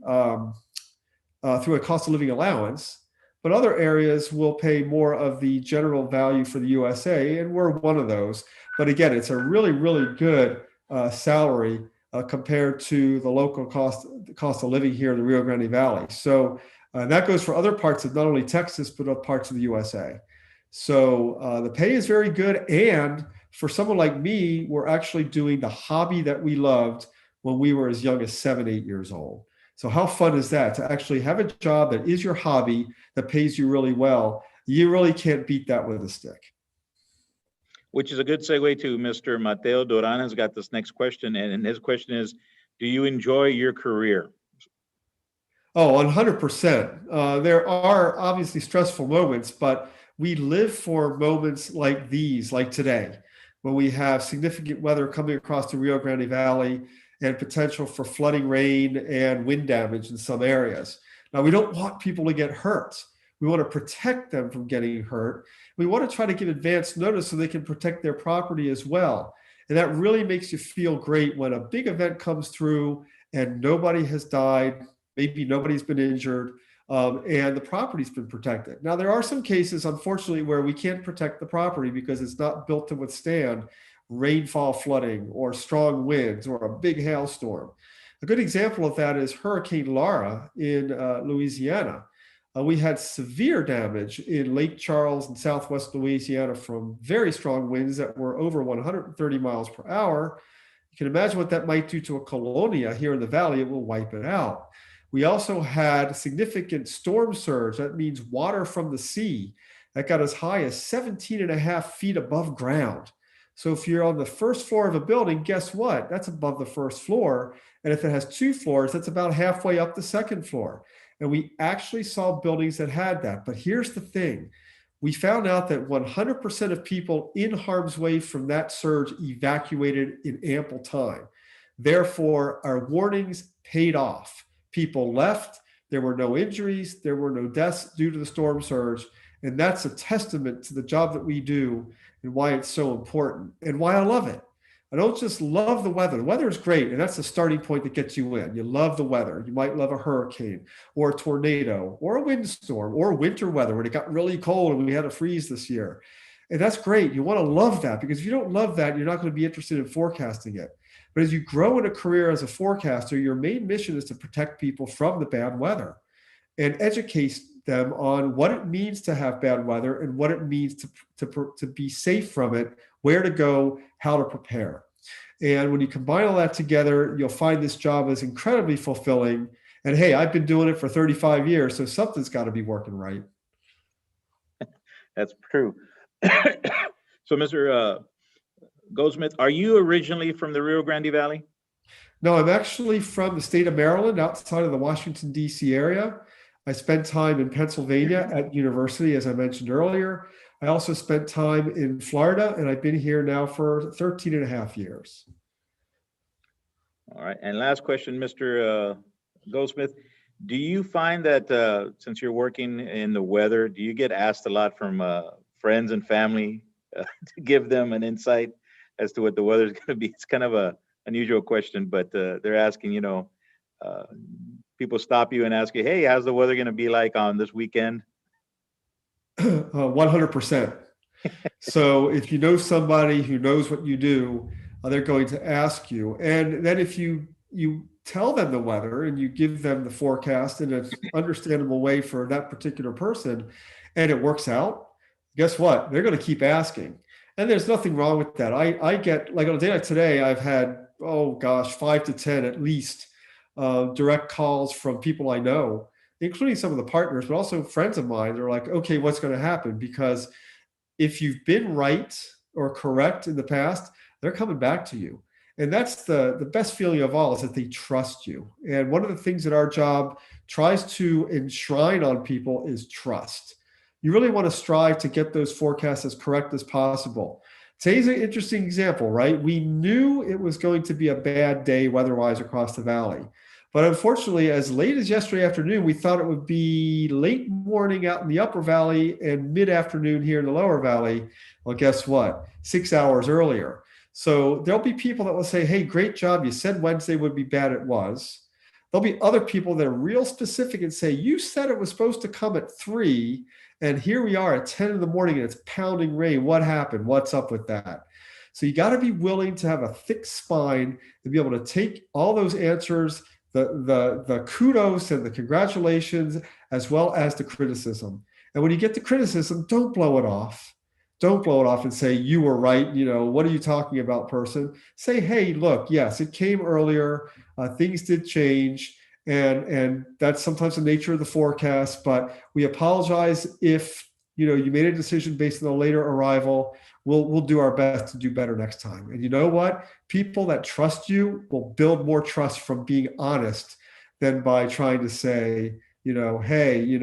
cost of living allowance. But other areas will pay more of the general value for the USA, and we're one of those. But again, it's a really, really good salary compared to the local cost of living here in the Rio Grande Valley. So that goes for other parts of not only Texas, but other parts of the USA. So the pay is very good. And for someone like me, we're actually doing the hobby that we loved when we were as young as 7, 8 years old. So how fun is that to actually have a job that is your hobby, that pays you really well? You really can't beat that with a stick. Which is a good segue to Mr. Mateo Duran has got this next question, and his question is, do you enjoy your career? Oh, 100%. There are obviously stressful moments, but we live for moments like these, like today, when we have significant weather coming across the Rio Grande Valley and potential for flooding, rain, and wind damage in some areas. Now, we don't want people to get hurt. We want to protect them from getting hurt. We want to try to give advance notice so they can protect their property as well. And that really makes you feel great when a big event comes through and nobody has died, maybe nobody's been injured, and the property's been protected. Now, there are some cases, unfortunately, where we can't protect the property because it's not built to withstand rainfall, flooding, or strong winds, or a big hailstorm. A good example of that is Hurricane Laura in Louisiana. We had severe damage in Lake Charles and Southwest Louisiana from very strong winds that were over 130 miles per hour. You can imagine what that might do to a colonia here in the valley. It will wipe it out. We also had significant storm surge. That means water from the sea that got as high as 17.5 feet above ground. So if you're on the first floor of a building, guess what? That's above the first floor. And if it has 2 floors, that's about halfway up the second floor. And we actually saw buildings that had that. But here's the thing. We found out that 100% of people in harm's way from that surge evacuated in ample time. Therefore, our warnings paid off. People left. There were no injuries. There were no deaths due to the storm surge. And that's a testament to the job that we do and why it's so important and why I love it. I don't just love the weather. The weather is great, and that's the starting point that gets you in. You love the weather. You might love a hurricane or a tornado or a windstorm or winter weather when it got really cold and we had a freeze this year. And that's great. You want to love that, because if you don't love that, you're not going to be interested in forecasting it. But as you grow in a career as a forecaster, your main mission is to protect people from the bad weather and educate them on what it means to have bad weather and what it means to be safe from it, where to go, how to prepare. And when you combine all that together, you'll find this job is incredibly fulfilling. And hey, I've been doing it for 35 years, so something's got to be working right. That's true. So, Mr. Goldsmith, are you originally from the Rio Grande Valley? No, I'm actually from the state of Maryland, outside of the Washington, D.C. area. I spent time in Pennsylvania at university, as I mentioned earlier. I also spent time in Florida, and I've been here now for 13 and a half years. All right. And last question, Mr. Goldsmith, do you find that since you're working in the weather, do you get asked a lot from friends and family to give them an insight as to what the weather is going to be? It's kind of a unusual question, but they're asking, people stop you and ask you, hey, how's the weather going to be like on this weekend? 100%. So if you know somebody who knows what you do, they're going to ask you. And then if you tell them the weather and you give them the forecast in an understandable way for that particular person, and it works out, guess what? They're going to keep asking. And there's nothing wrong with that. I get, like on a day like today, I've had, 5 to 10 at least direct calls from people I know, including some of the partners, but also friends of mine. They're like, okay, what's going to happen? Because if you've been right or correct in the past, they're coming back to you. And that's the best feeling of all, is that they trust you. And one of the things that our job tries to enshrine on people is trust. You really want to strive to get those forecasts as correct as possible. Today's an interesting example, right? We knew it was going to be a bad day weather-wise across the valley. But unfortunately, as late as yesterday afternoon, we thought it would be late morning out in the upper valley and mid-afternoon here in the lower valley. Well, guess what? 6 hours earlier. So there'll be people that will say, hey, great job. You said Wednesday would be bad. It was. There'll be other people that are real specific and say, you said it was supposed to come at 3, and here we are at 10 in the morning and it's pounding rain. What happened? What's up with that? So you got to be willing to have a thick spine and be able to take all those answers, the kudos and the congratulations, as well as the criticism. And when you get the criticism, don't blow it off. Don't blow it off and say, you were right. What are you talking about, person? Say, hey, look, yes, it came earlier. Things did change. And that's sometimes the nature of the forecast, but we apologize if you made a decision based on a later arrival. We'll do our best to do better next time. And you know what? People that trust you will build more trust from being honest than by trying to say, hey,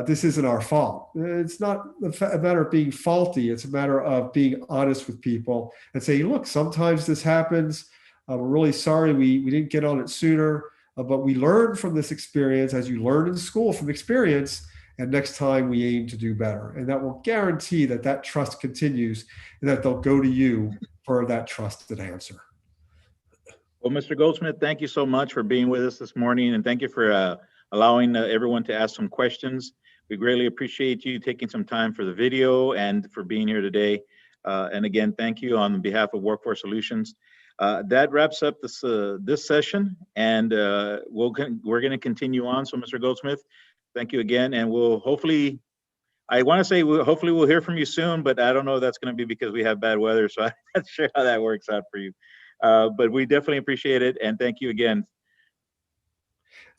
this isn't our fault. It's not a matter of being faulty. It's a matter of being honest with people and say, look, sometimes this happens. We're really sorry we didn't get on it sooner, but we learned from this experience, as you learn in school from experience, and next time we aim to do better. And that will guarantee that trust continues and that they'll go to you for that trusted answer. Well, Mr. Goldsmith, thank you so much for being with us this morning, and thank you for allowing everyone to ask some questions. We greatly appreciate you taking some time for the video and for being here today. And again, thank you on behalf of Workforce Solutions. That wraps up this session, and we're going to continue on. So, Mr. Goldsmith, thank you again, and we'll hopefully, I want to say hopefully we'll hear from you soon, but I don't know if that's going to be because we have bad weather, so I'm not sure how that works out for you. But we definitely appreciate it, and thank you again.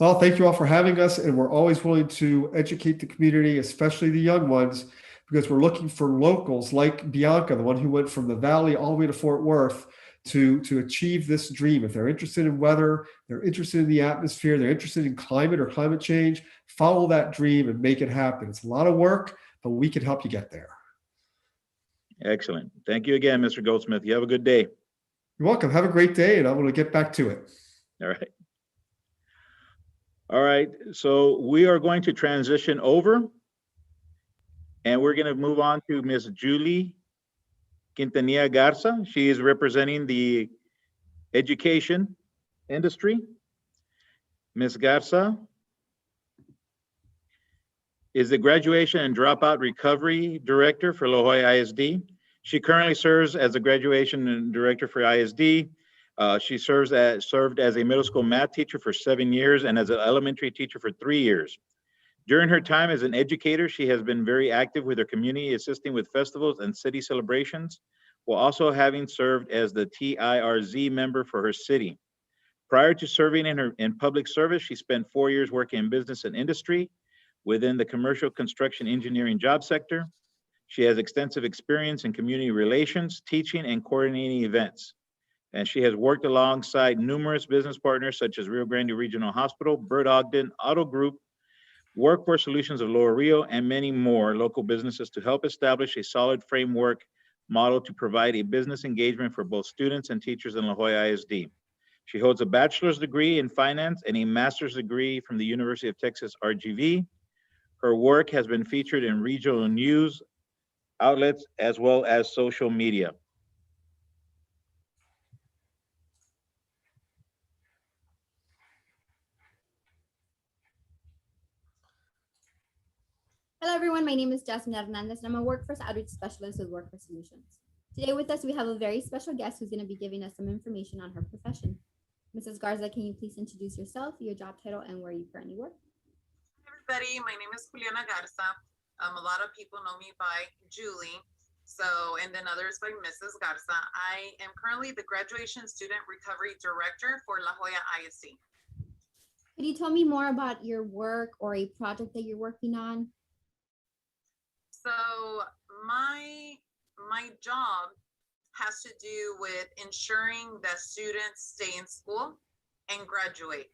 Well, thank you all for having us, and we're always willing to educate the community, especially the young ones, because we're looking for locals like Bianca, the one who went from the Valley all the way to Fort Worth, to achieve this dream. If they're interested in weather, they're interested in the atmosphere, they're interested in climate or climate change, follow that dream and make it happen. It's a lot of work, but we can help you get there. Excellent. Thank you again, Mr. Goldsmith. You have a good day. You're welcome. Have a great day, and I'm going to get back to it. All right. All right. So we are going to transition over, and we're going to move on to Ms. Julie Quintanilla Garza. She is representing the education industry. Ms. Garza is the Graduation and Dropout Recovery Director for La Jolla ISD. She currently serves as the Graduation Director for ISD. She served as a middle school math teacher for 7 years and as an elementary teacher for 3 years. During her time as an educator, she has been very active with her community, assisting with festivals and city celebrations, while also having served as the TIRZ member for her city. Prior to serving in public service, she spent 4 years working in business and industry within the commercial construction engineering job sector. She has extensive experience in community relations, teaching, and coordinating events. And she has worked alongside numerous business partners such as Rio Grande Regional Hospital, Burt Ogden Auto Group, Workforce Solutions of Lower Rio, and many more local businesses to help establish a solid framework model to provide a business engagement for both students and teachers in La Jolla ISD. She holds a bachelor's degree in finance and a master's degree from the University of Texas RGV. Her work has been featured in regional news outlets as well as social media. Hello, everyone. My name is Jasmine Hernandez, and I'm a workforce outreach specialist with Workforce Solutions. Today with us, we have a very special guest who's going to be giving us some information on her profession. Mrs. Garza, can you please introduce yourself, your job title, and where you currently work? Hi, everybody. My name is Juliana Garza. A lot of people know me by Julie, and then others by Mrs. Garza. I am currently the Graduation Student Recovery Director for La Jolla ISD. Could you tell me more about your work or a project that you're working on? So my job has to do with ensuring that students stay in school and graduate.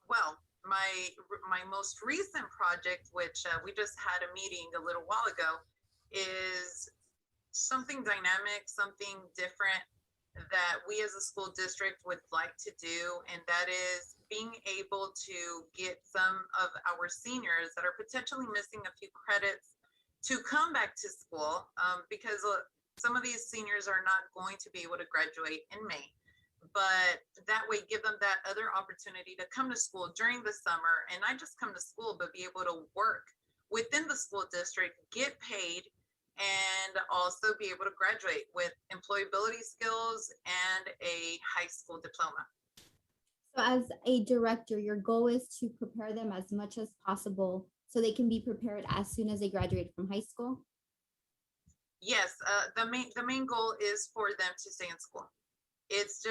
Well, my most recent project, which we just had a meeting a little while ago, is something dynamic, something different that we as a school district would like to do, and that is being able to get some of our seniors that are potentially missing a few credits to come back to school, because some of these seniors are not going to be able to graduate in May. But that way, give them that other opportunity to come to school during the summer, and not just come to school, but be able to work within the school district, get paid, and also be able to graduate with employability skills and a high school diploma. So as a director, your goal is to prepare them as much as possible so they can be prepared as soon as they graduate from high school? Yes, the main goal is for them to stay in school. It's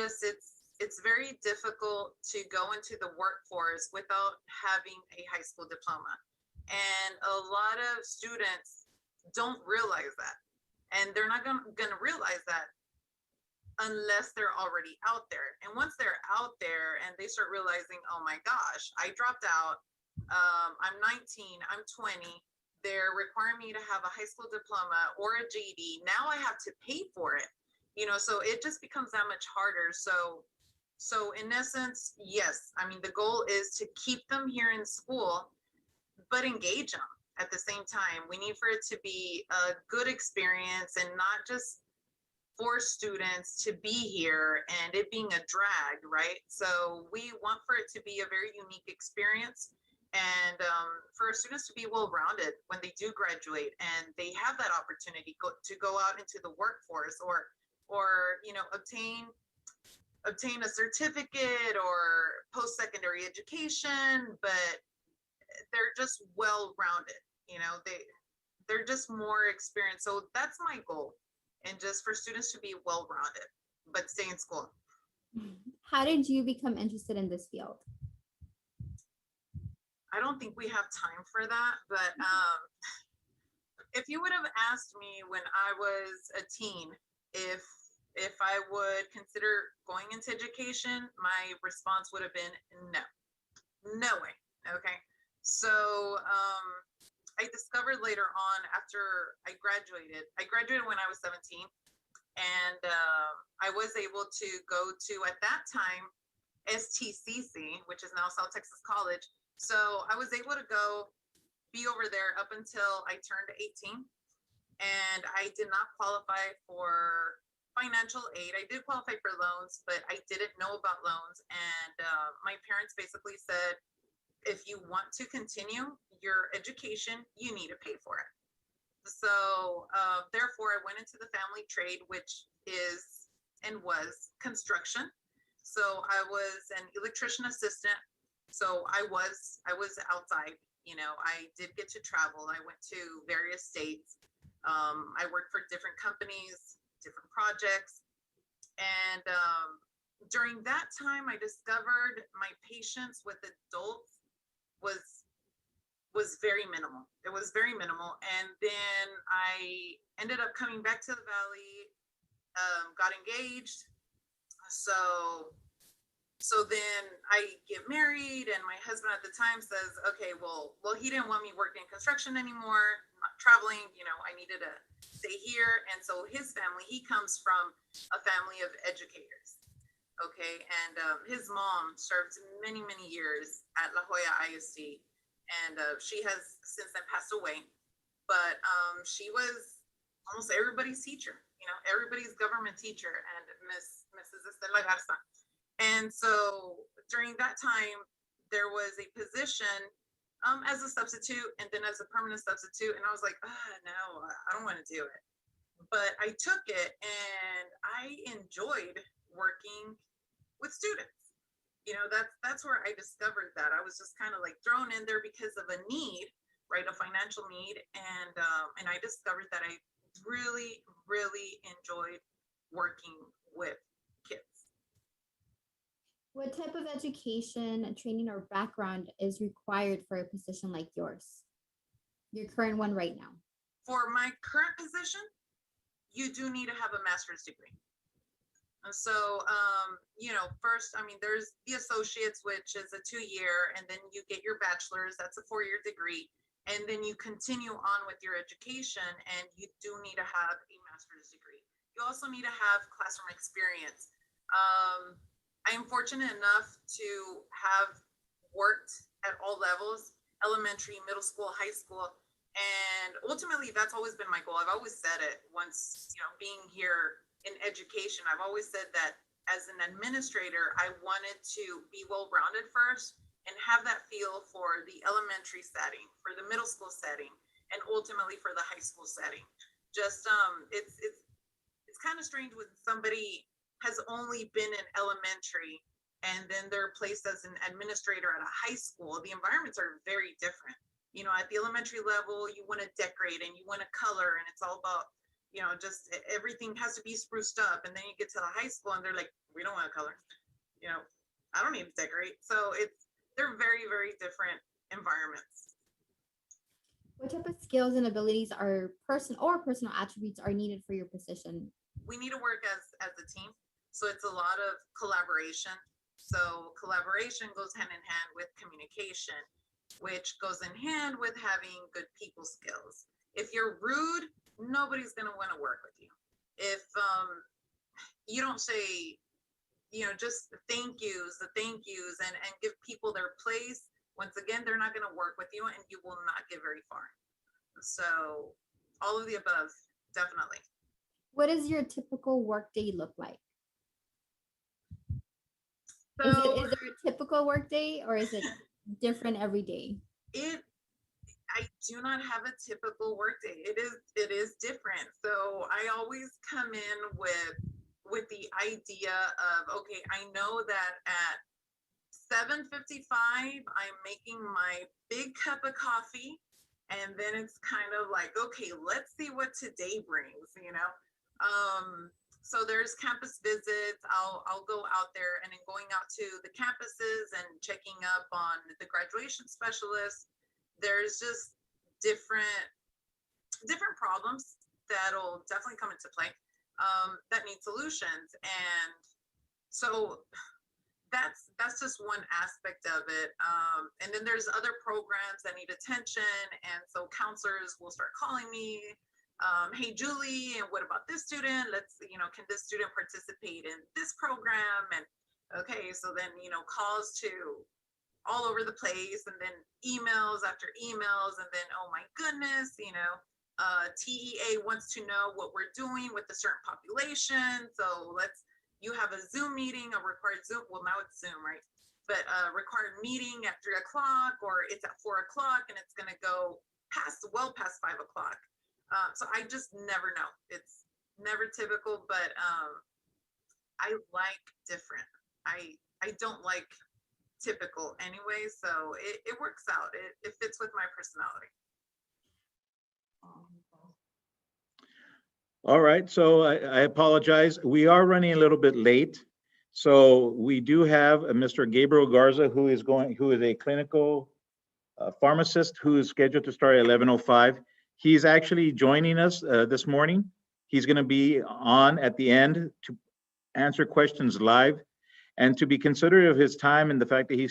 it's very difficult to go into the workforce without having a high school diploma. And a lot of students don't realize that. And they're not gonna realize that unless they're already out there. And once they're out there and they start realizing, oh my gosh, I dropped out, I'm 19, I'm 20, they're requiring me to have a high school diploma or a GED. Now I have to pay for it, you know, so it just becomes that much harder. So in essence, yes, I mean, the goal is to keep them here in school, but engage them at the same time. We need for it to be a good experience and not just for students to be here and it being a drag, right? So we want for it to be a very unique experience and for our students to be well-rounded when they do graduate and they have that opportunity to go out into the workforce or you know, obtain a certificate or post-secondary education, but they're just well-rounded, you know, they're just more experienced. So that's my goal, and just for students to be well-rounded but stay in school. How did you become interested in this field? I don't think we have time for that, but if you would have asked me when I was a teen if I would consider going into education, my response would have been no way. Okay, so I discovered later on after I graduated when I was 17, and I was able to go to, at that time, STCC, which is now South Texas College. So I was able to go be over there up until I turned 18, and I did not qualify for financial aid. I did qualify for loans, but I didn't know about loans. And my parents basically said, if you want to continue your education, you need to pay for it. So therefore, I went into the family trade, which is and was construction. So I was an electrician assistant. So I was outside. You know, I did get to travel. I went to various states. I worked for different companies, different projects, and during that time, I discovered my patience with adults was very minimal. It was very minimal. And then I ended up coming back to the Valley, got engaged. So then I get married, and my husband at the time says, okay, well, he didn't want me working in construction anymore, not traveling, you know, I needed to stay here. And so his family, he comes from a family of educators. Okay, and his mom served many, many years at La Jolla ISD, and she has since then passed away. But she was almost everybody's teacher, you know, everybody's government teacher, and Mrs. Estela Garza. And so during that time, there was a position as a substitute and then as a permanent substitute. And I was like, no, I don't want to do it. But I took it and I enjoyed working with students. You know, that's where I discovered that. I was just kind of like thrown in there because of a need, right? A financial need. And I discovered that I really, really enjoyed working with kids. What type of education, training, or background is required for a position like yours? Your current one right now. For my current position, you do need to have a master's degree. And so, you know, first, I mean, there's the associates, which is a 2-year, and then you get your bachelor's, that's a 4-year degree. And then you continue on with your education, and you do need to have a master's degree. You also need to have classroom experience. I am fortunate enough to have worked at all levels, elementary, middle school, high school, and ultimately that's always been my goal. I've always said it once, you know, being here in education, I've always said that as an administrator, I wanted to be well-rounded first and have that feel for the elementary setting, for the middle school setting, and ultimately for the high school setting. Just it's kind of strange when somebody has only been in elementary and then they're placed as an administrator at a high school. The environments are very different. You know, at the elementary level, you want to decorate and you want to color, and it's all about, you know, just everything has to be spruced up. And then you get to the high school and they're like, we don't want to color. you know, I don't need to decorate. So they're very, very different environments. What type of skills and abilities are personal attributes are needed for your position? We need to work as a team. So it's a lot of collaboration. So collaboration goes hand in hand with communication, which goes in hand with having good people skills. If you're rude, nobody's going to want to work with you. If you don't say, just the thank yous and give people their place, once again, they're not going to work with you and you will not get very far. So all of the above, definitely. What does your typical workday look like? So Is there a typical workday or is it different every day? I do not have a typical workday. It is different. So I always come in with the idea of, okay, I know that at 7:55 I'm making my big cup of coffee, and then it's kind of like, okay, let's see what today brings, So there's campus visits. I'll go out there, and in going out to the campuses and checking up on the graduation specialists, there's just different problems that'll definitely come into play that need solutions. And so that's just one aspect of it. And then there's other programs that need attention. And so counselors will start calling me, hey, Julie, and what about this student? Can this student participate in this program? And okay, so then, calls to all over the place, and then emails after emails, and then, oh my goodness, TEA wants to know what we're doing with a certain population. So you have a Zoom meeting, a required Zoom, well, now it's Zoom, right? But a required meeting at 3 o'clock, or it's at 4 o'clock, and it's gonna go well past 5 o'clock. So I just never know. It's never typical, but I like different. I don't like typical anyway, so it works out. It fits with my personality. All right, so I apologize. We are running a little bit late. So we do have Mr. Gabriel Garza, who is a clinical pharmacist who is scheduled to start at 11:05. He's actually joining us this morning. He's going to be on at the end to answer questions live. And to be considerate of his time and the fact that he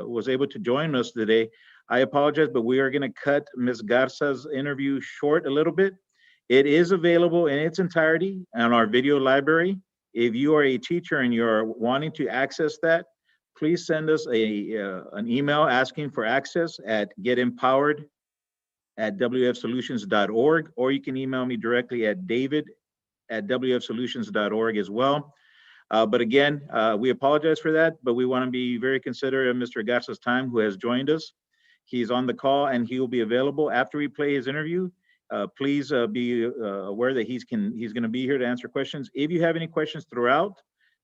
was able to join us today, I apologize, but we are going to cut Ms. Garza's interview short a little bit. It is available in its entirety on our video library. If you are a teacher and you're wanting to access that, please send us an email asking for access at getempowered@wfsolutions.org, or you can email me directly at david@wfsolutions.org as well. But again, we apologize for that, but we want to be very considerate of Mr. Garza's time, who has joined us. He's on the call and he will be available after we play his interview. Please be aware that he's going to be here to answer questions. If you have any questions throughout,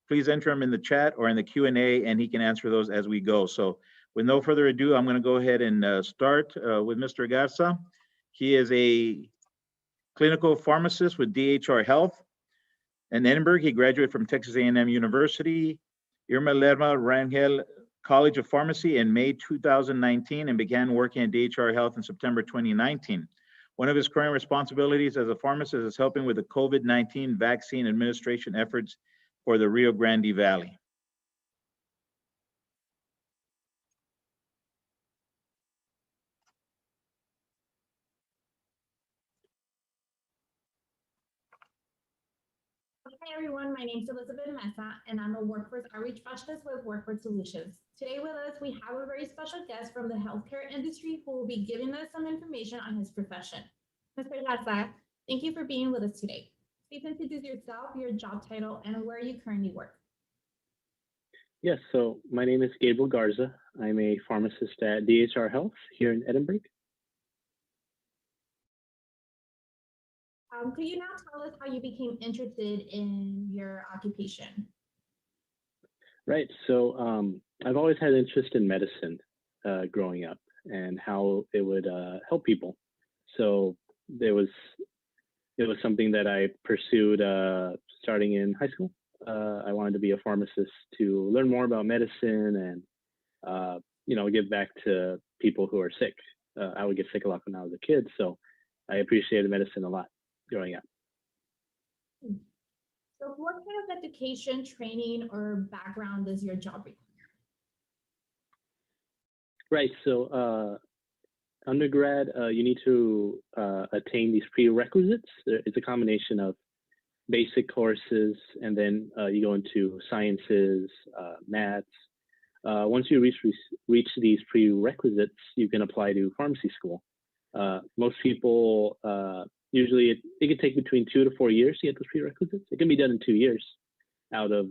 please enter them in the chat or in the Q&A, and he can answer those as we go. So with no further ado, I'm going to go ahead and start with Mr. Garza. He is a clinical pharmacist with DHR Health. In Edinburgh, he graduated from Texas A&M University, Irma Lerma Rangel College of Pharmacy in May 2019, and began working at DHR Health in September 2019. One of his current responsibilities as a pharmacist is helping with the COVID-19 vaccine administration efforts for the Rio Grande Valley. Hi everyone, my name is Elizabeth Mesa and I'm a workforce outreach specialist with Workforce Solutions. Today with us, we have a very special guest from the healthcare industry who will be giving us some information on his profession. Mr. Garza, thank you for being with us today. Please introduce yourself, your job title, and where you currently work. Yes, so my name is Gabriel Garza. I'm a pharmacist at DHR Health here in Edinburgh. Could you now tell us how you became interested in your occupation? Right, so I've always had interest in medicine growing up and how it would help people. So it was something that I pursued starting in high school. I wanted to be a pharmacist to learn more about medicine and, give back to people who are sick. I would get sick a lot when I was a kid, so I appreciated medicine a lot growing up. So what kind of education, training, or background does your job require? Right. So undergrad, you need to attain these prerequisites. It's a combination of basic courses, and then you go into sciences, maths. Once you reach these prerequisites, you can apply to pharmacy school. Most people, usually it can take between 2 to 4 years to get those prerequisites. It can be done in 2 years out of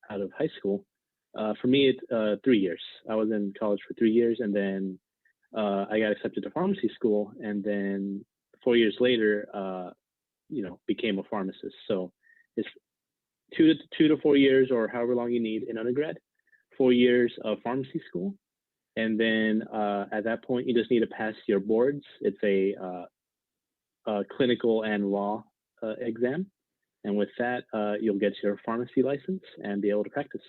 high school. For me, it's 3 years. I was in college for 3 years, and then I got accepted to pharmacy school, and then 4 years later, became a pharmacist. So it's 2 to 4 years, or however long you need in undergrad, 4 years of pharmacy school. And then at that point, you just need to pass your boards. It's a clinical and law exam. And with that, you'll get your pharmacy license and be able to practice.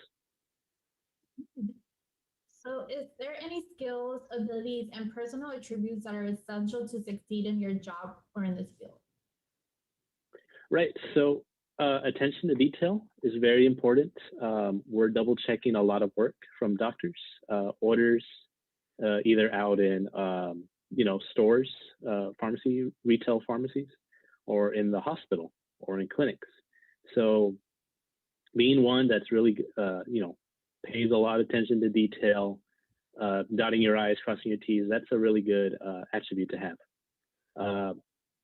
So is there any skills, abilities, and personal attributes that are essential to succeed in your job or in this field? Right. So attention to detail is very important. We're double checking a lot of work from doctors, orders, either out in stores, retail pharmacies, or in the hospital or in clinics. So being one that's really pays a lot of attention to detail, dotting your I's, crossing your T's, that's a really good attribute to have.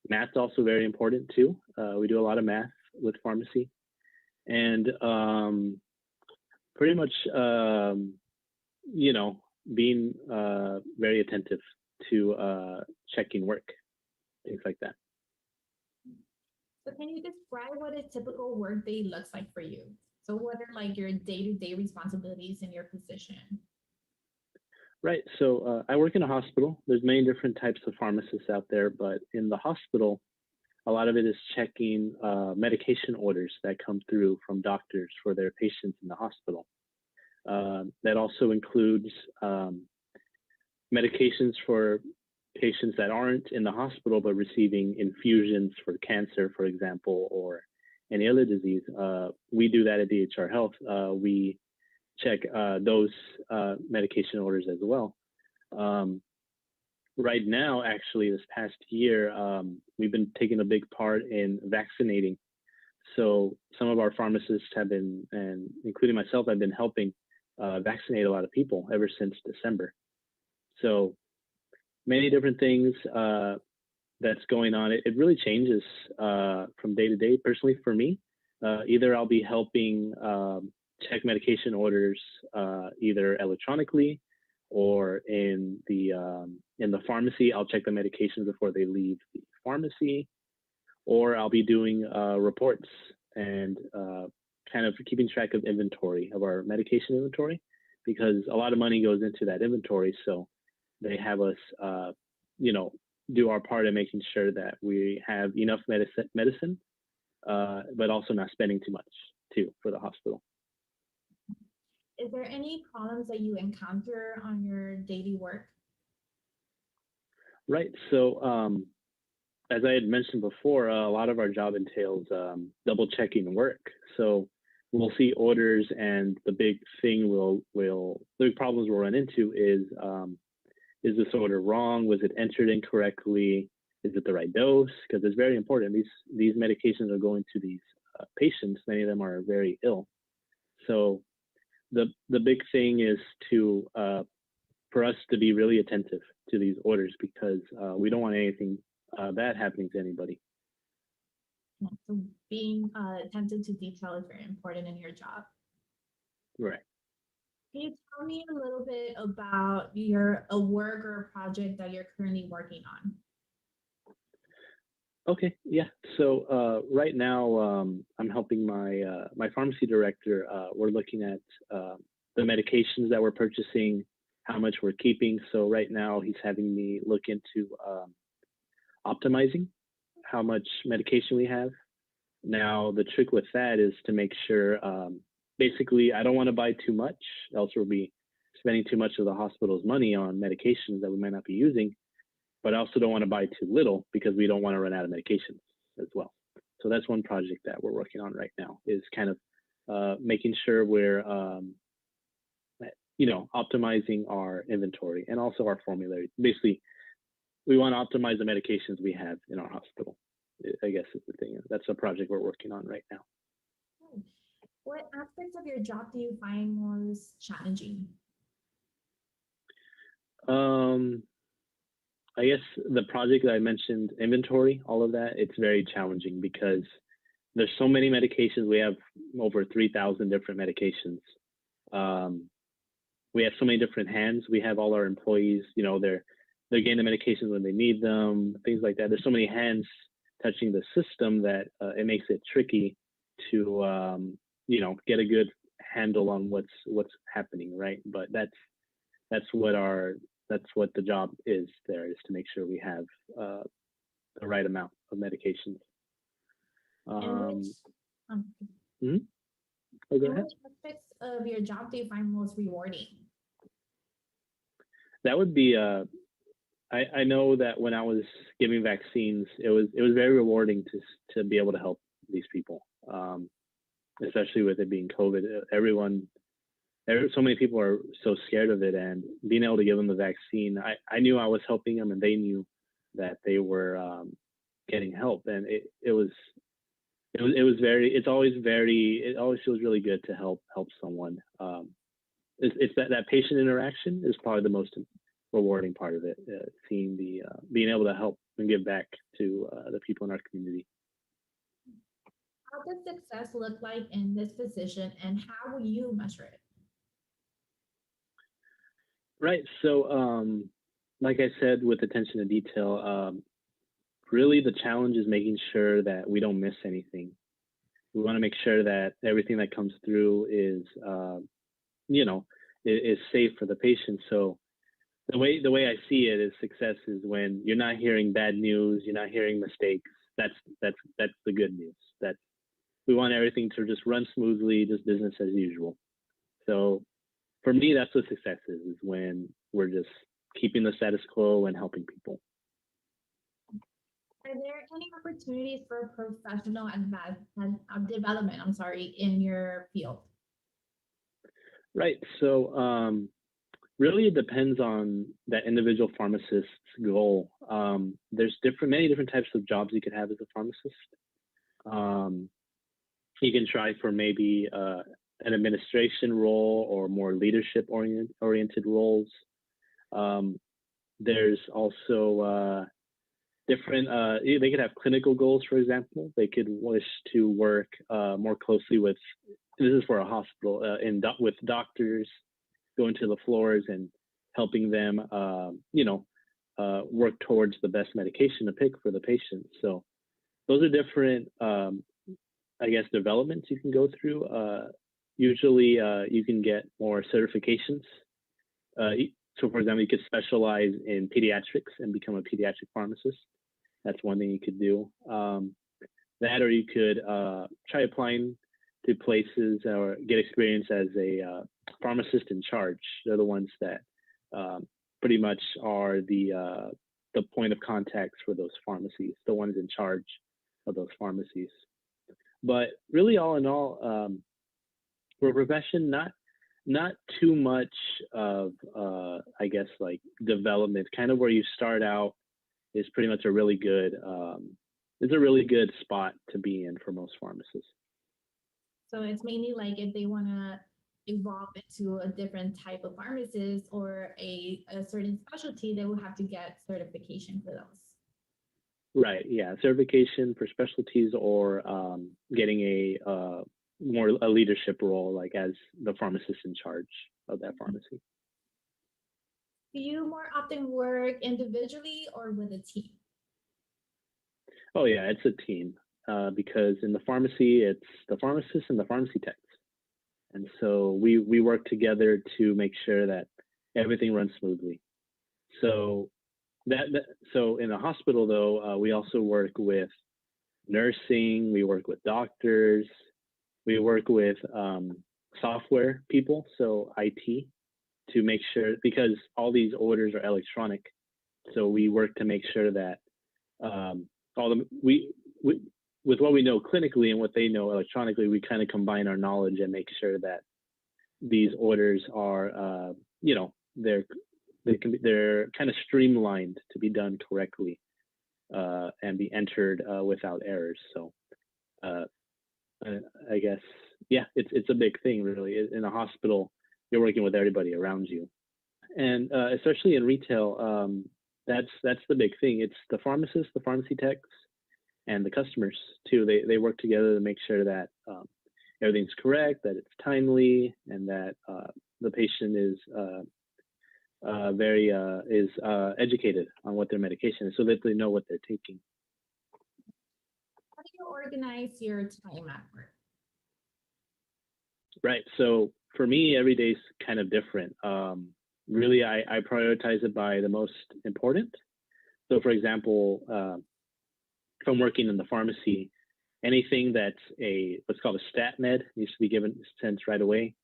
Math's also very important too. We do a lot of math with pharmacy, and pretty much, being very attentive to checking work, things like that. So can you describe what a typical workday looks like for you? So what are like your day-to-day responsibilities in your position? Right. So I work in a hospital. There's many different types of pharmacists out there, but in the hospital, a lot of it is checking medication orders that come through from doctors for their patients in the hospital. That also includes medications for patients that aren't in the hospital but receiving infusions for cancer, for example, or any other disease. We do that at DHR Health. We check those medication orders as well. Right now, actually, this past year, we've been taking a big part in vaccinating. So some of our pharmacists have been, and including myself, I've been helping vaccinate a lot of people ever since December. So many different things that's going on. It really changes from day to day. Personally, for me, either I'll be helping check medication orders either electronically or in the pharmacy. I'll check the medications before they leave the pharmacy, or I'll be doing reports and kind of keeping track of inventory, of our medication inventory, because a lot of money goes into that inventory. So they have us, do our part in making sure that we have enough medicine, but also not spending too much too for the hospital. Is there any problems that you encounter on your daily work? Right. So as I had mentioned before, a lot of our job entails double checking work. So we'll see orders, and the big thing the big problems we'll run into is this order wrong? Was it entered incorrectly? Is it the right dose? Because it's very important. These medications are going to these patients. Many of them are very ill. So the big thing is for us to be really attentive to these orders, because we don't want anything bad happening to anybody. Yeah, so being attentive to detail is very important in your job. Right. Can you tell me a little bit about a work or a project that you're currently working on? Okay, yeah. So right now, I'm helping my pharmacy director. We're looking at the medications that we're purchasing, how much we're keeping. So right now, he's having me look into optimizing how much medication we have Now, the trick with that is to make sure, basically, I don't want to buy too much, else we'll be spending too much of the hospital's money on medications that we might not be using, but I also don't want to buy too little because we don't want to run out of medications as well. So that's one project that we're working on right now, is kind of making sure we're, optimizing our inventory and also our formulary. Basically, we want to optimize the medications we have in our hospital, I guess is the thing. That's a project we're working on right now. What aspects of your job do you find most challenging? I guess the project that I mentioned, inventory, all of that, it's very challenging because there's so many medications. We have over 3,000 different medications. We have so many different hands. We have all our employees, they're getting the medications when they need them, things like that. There's so many hands touching the system that it makes it tricky to, get a good handle on what's happening, right? But that's what the job is there, is to make sure we have the right amount of medications. And Oh, go ahead. which aspects of your job do you find most rewarding? That would be I know that when I was giving vaccines, it was very rewarding to be able to help these people, especially with it being COVID. So many people are so scared of it, and being able to give them the vaccine, I knew I was helping them, and they knew that they were getting help, and it always feels really good to help someone. It's that patient interaction is probably the most rewarding part of it, seeing being able to help and give back to the people in our community. How does success look like in this position, and how will you measure it? Right. So, like I said, with attention to detail, really the challenge is making sure that we don't miss anything. We want to make sure that everything that comes through is safe for the patient. So the way I see it is success is when you're not hearing bad news, you're not hearing mistakes. That's the good news. We want everything to just run smoothly, just business as usual. So for me, that's what success is when we're just keeping the status quo and helping people. Are there any opportunities for professional development, in your field? Right. So really it depends on that individual pharmacist's goal. There's many different types of jobs you could have as a pharmacist. You can try for maybe an administration role or more leadership oriented roles. There's also different, they could have clinical goals, for example. They could wish to work more closely with, this is for a hospital, with doctors, going to the floors and helping them, work towards the best medication to pick for the patient. So those are different, developments you can go through. Usually you can get more certifications. So for example, you could specialize in pediatrics and become a pediatric pharmacist. That's one thing you could do. That, or you could try applying to places or get experience as a pharmacist in charge. They're the ones that pretty much are the point of contacts for those pharmacies, the ones in charge of those pharmacies. But really, all in all, for a profession, not too much of development. Kind of where you start out is pretty much a really good spot to be in for most pharmacists. So it's mainly like if they want to evolve into a different type of pharmacist or a certain specialty, they will have to get certification for those. Right. Yeah. Certification for specialties, or getting a leadership role, like as the pharmacist in charge of that pharmacy. Do you more often work individually or with a team? Oh yeah, it's a team, because in the pharmacy, it's the pharmacist and the pharmacy techs. And so we work together to make sure that everything runs smoothly. So so in the hospital, though, we also work with nursing, we work with doctors, we work with software people, so IT, to make sure, because all these orders are electronic, so we work to make sure that we with what we know clinically and what they know electronically, we kind of combine our knowledge and make sure that these orders are, they're kind of streamlined to be done correctly and be entered without errors. So I guess, yeah, it's a big thing, really. In a hospital, you're working with everybody around you, and especially in retail, that's the big thing. It's the pharmacists, the pharmacy techs, and the customers too. They work together to make sure that everything's correct, that it's timely, and that the patient is very educated on what their medication is, so that they know what they're taking. How do you organize your time at work? Right. So for me, every day's kind of different. Really, I prioritize it by the most important. So, for example, if I'm working in the pharmacy, anything that's what's called a stat med needs to be sent right away.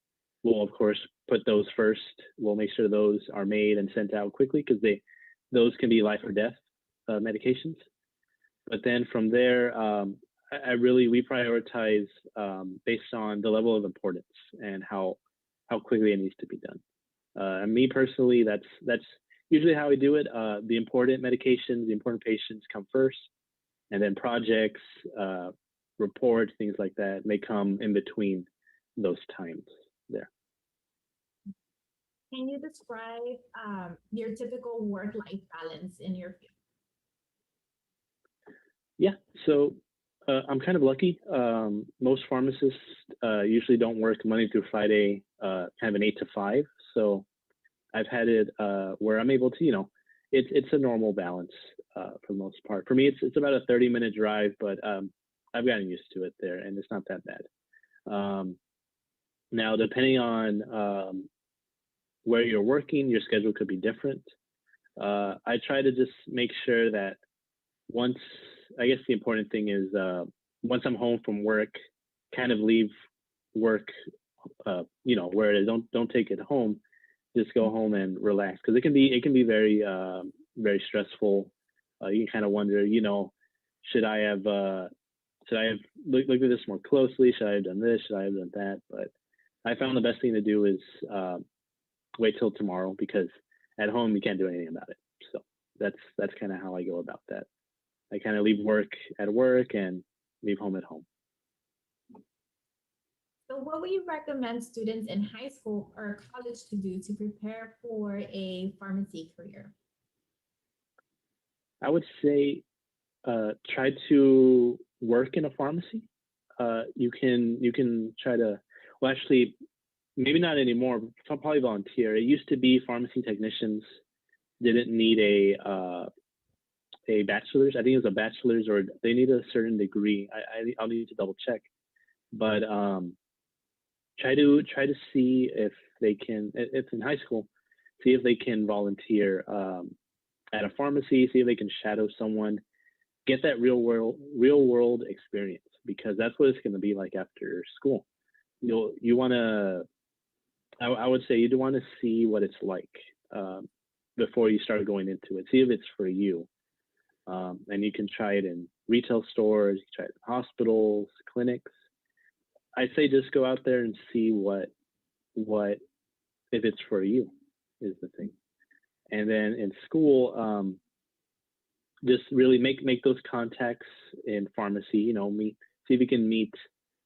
We'll of course put those first. We'll make sure those are made and sent out quickly, because those can be life or death medications. But then from there, we prioritize based on the level of importance and how quickly it needs to be done. And me personally, that's usually how I do it. The important medications, the important patients come first, and then projects, reports, things like that may come in between those times there. Can you describe your typical work-life balance in your field? Yeah, so I'm kind of lucky. Most pharmacists usually don't work Monday through Friday, kind of an 8 to 5. So I've had it where I'm able to, it's a normal balance for the most part. For me, it's about a 30-minute drive, but I've gotten used to it there, and it's not that bad. Now, depending on where you're working, your schedule could be different. I try to just make sure that I guess the important thing is once I'm home from work, kind of leave work, where it is. Don't take it home. Just go home and relax, because it can be very very stressful. You can kind of wonder, should I have looked at this more closely? Should I have done this? Should I have done that? But I found the best thing to do is wait till tomorrow, because at home you can't do anything about it. So that's kind of how I go about that. I kind of leave work at work and leave home at home. So what would you recommend students in high school or college to do to prepare for a pharmacy career? I would say try to work in a pharmacy. You can try to, well, actually, maybe not anymore, but probably volunteer. It used to be pharmacy technicians didn't need a bachelor's. I think it was a bachelor's, or they need a certain degree. I'll need to double check, but try to see if they can. It's in high school. See if they can volunteer at a pharmacy. See if they can shadow someone. Get that real world experience, because that's what it's going to be like after school. You want to. I would say you'd want to see what it's like before you start going into it. See if it's for you. And you can try it in retail stores, you can try it in hospitals, clinics. I say just go out there and see what if it's for you is the thing. And then in school, just really make those contacts in pharmacy. See if you can meet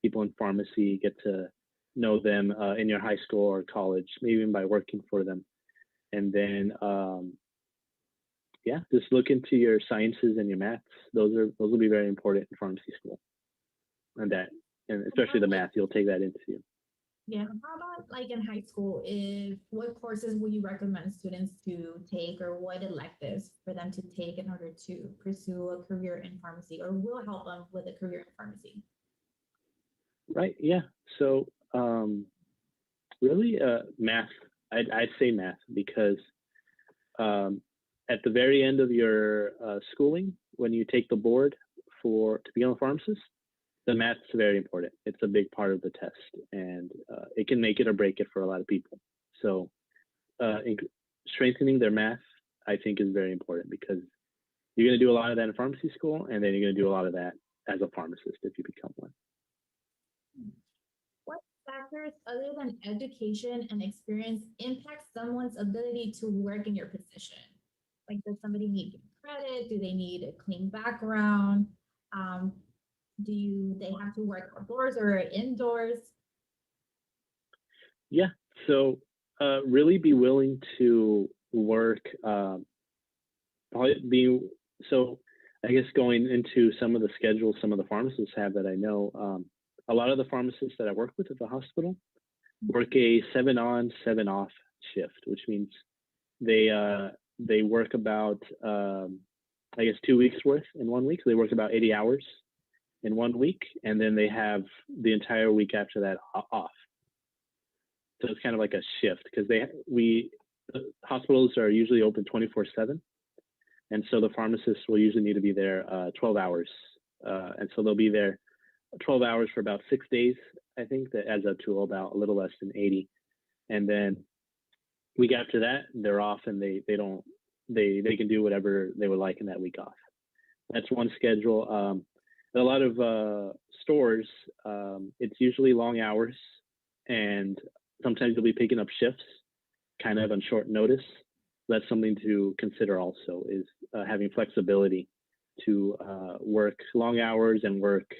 people in pharmacy, get to know them in your high school or college, maybe even by working for them. And then just look into your sciences and your maths. Those will be very important in pharmacy school. And especially the math, you'll take that into you. Yeah. How about like in high school? What courses would you recommend students to take, or what electives for them to take in order to pursue a career in pharmacy, or will help them with a career in pharmacy? Right. Yeah. So really, math. I'd say math, because at the very end of your schooling, when you take the board to become a pharmacist, the math's very important. It's a big part of the test, and it can make it or break it for a lot of people. So strengthening their math, I think, is very important because you're going to do a lot of that in pharmacy school, and then you're going to do a lot of that as a pharmacist if you become one. What factors other than education and experience impact someone's ability to work in your position? Like, does somebody need credit? Do they need a clean background? They have to work outdoors or indoors? Yeah, so really be willing to work. So I guess going into some of the schedules some of the pharmacists have that I know, a lot of the pharmacists that I work with at the hospital work a 7 on, 7 off shift, which means they work about, I guess, 2 weeks worth in 1 week. So they work about 80 hours in 1 week, and then they have the entire week after that off. So it's kind of like a shift because hospitals are usually open 24/7, and so the pharmacists will usually need to be there 12 hours, and so they'll be there 12 hours for about 6 days. I think that adds up to about a little less than 80, and then week after that they're off, and they can do whatever they would like in that week off. That's one schedule. A lot of stores, it's usually long hours, and sometimes you'll be picking up shifts kind of on short notice. That's something to consider also, is having flexibility to work long hours and work,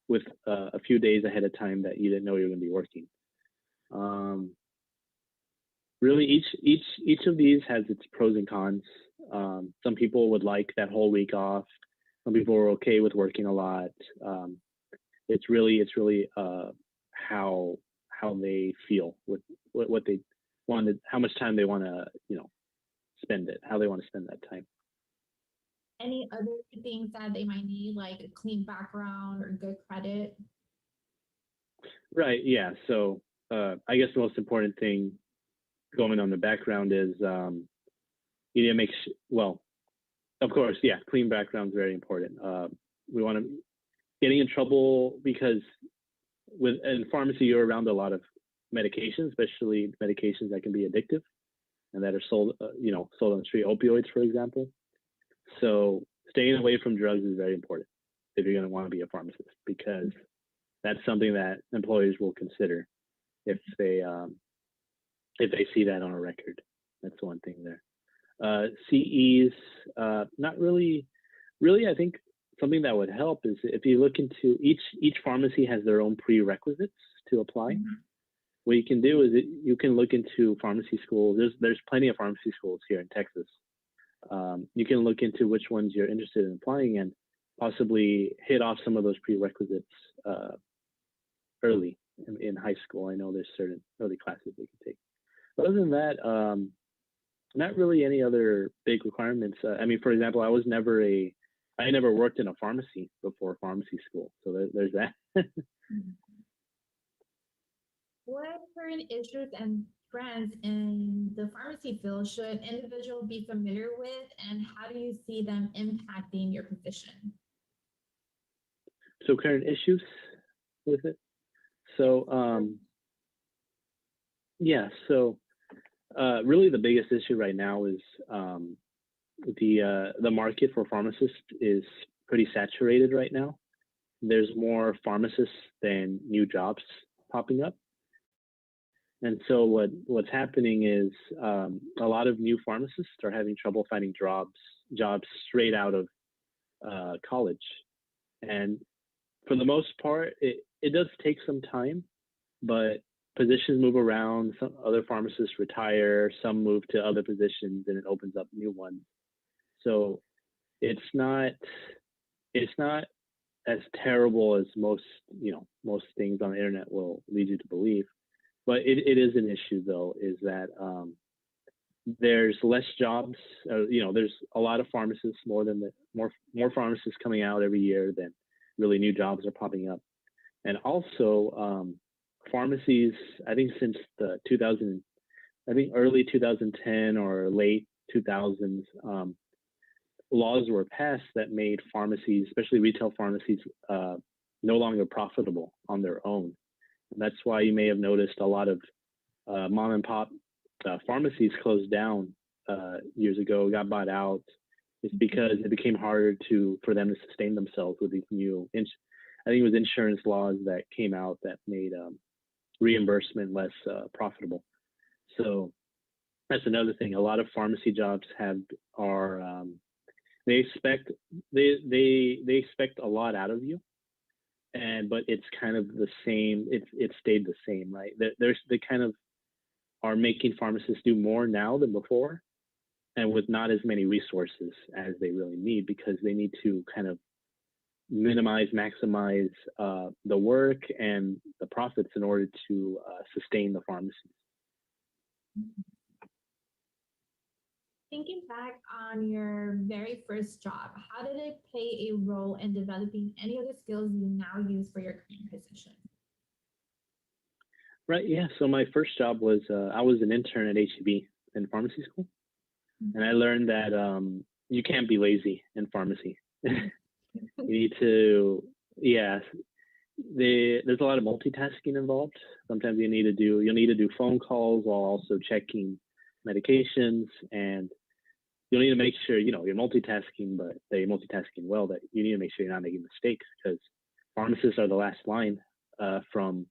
with a few days ahead of time that you didn't know you were going to be working. Really, each of these has its pros and cons. Some people would like that whole week off. Some people are okay with working a lot. It's really how they feel with what they wanted, how much time they want to spend it, how they want to spend that time. Any other things that they might need, like a clean background or good credit? Right. Yeah. So I guess the most important thing going on the background is you need to make well, of course, yeah, clean background is very important. We want to getting in trouble because in pharmacy you're around a lot of medications, especially medications that can be addictive and that are sold, sold on the street, opioids, for example. So staying away from drugs is very important if you're going to want to be a pharmacist, because that's something that employers will consider if they see that on a record. That's one thing there. CEs, not really. Really, I think something that would help is if you look into each pharmacy has their own prerequisites to apply. Mm-hmm. What you can do is you can look into pharmacy schools. There's plenty of pharmacy schools here in Texas. You can look into which ones you're interested in applying and possibly hit off some of those prerequisites early in high school. I know there's certain early classes they can take. But other than that, not really any other big requirements. I mean, for example, I never worked in a pharmacy before pharmacy school, so there's that. What current issues and trends in the pharmacy field should individuals be familiar with, and how do you see them impacting your position? So current issues with it. So really the biggest issue right now is the market for pharmacists is pretty saturated right now. There's more pharmacists than new jobs popping up. And so what's happening is a lot of new pharmacists are having trouble finding jobs straight out of college. And for the most part, it does take some time, but positions move around. Some other pharmacists retire, some move to other positions, and it opens up new ones. So it's not as terrible as most things on the internet will lead you to believe. But it is an issue, though, is that there's less jobs. There's a lot of pharmacists, more pharmacists coming out every year than really new jobs are popping up. And also, pharmacies, I think since early 2010 or late 2000s, laws were passed that made pharmacies, especially retail pharmacies, no longer profitable on their own. And that's why you may have noticed a lot of mom and pop pharmacies closed down years ago, got bought out. It's because it became harder for them to sustain themselves with these new, I think it was insurance laws that came out that made reimbursement less profitable. So that's another thing. A lot of pharmacy jobs they expect a lot out of you, but it's kind of the same. It stayed the same, right? They kind of are making pharmacists do more now than before, and with not as many resources as they really need, because they need to kind of maximize the work and the profits in order to sustain the pharmacies. Thinking back on your very first job, how did it play a role in developing any of the skills you now use for your current position? Right. Yeah. So my first job was I was an intern at HEB in pharmacy school, and I learned that you can't be lazy in pharmacy. You need to, there's a lot of multitasking involved. Sometimes you'll need to do phone calls while also checking medications, and you'll need to make sure, you're multitasking, but that you're multitasking well, that you need to make sure you're not making mistakes, because pharmacists are the last line from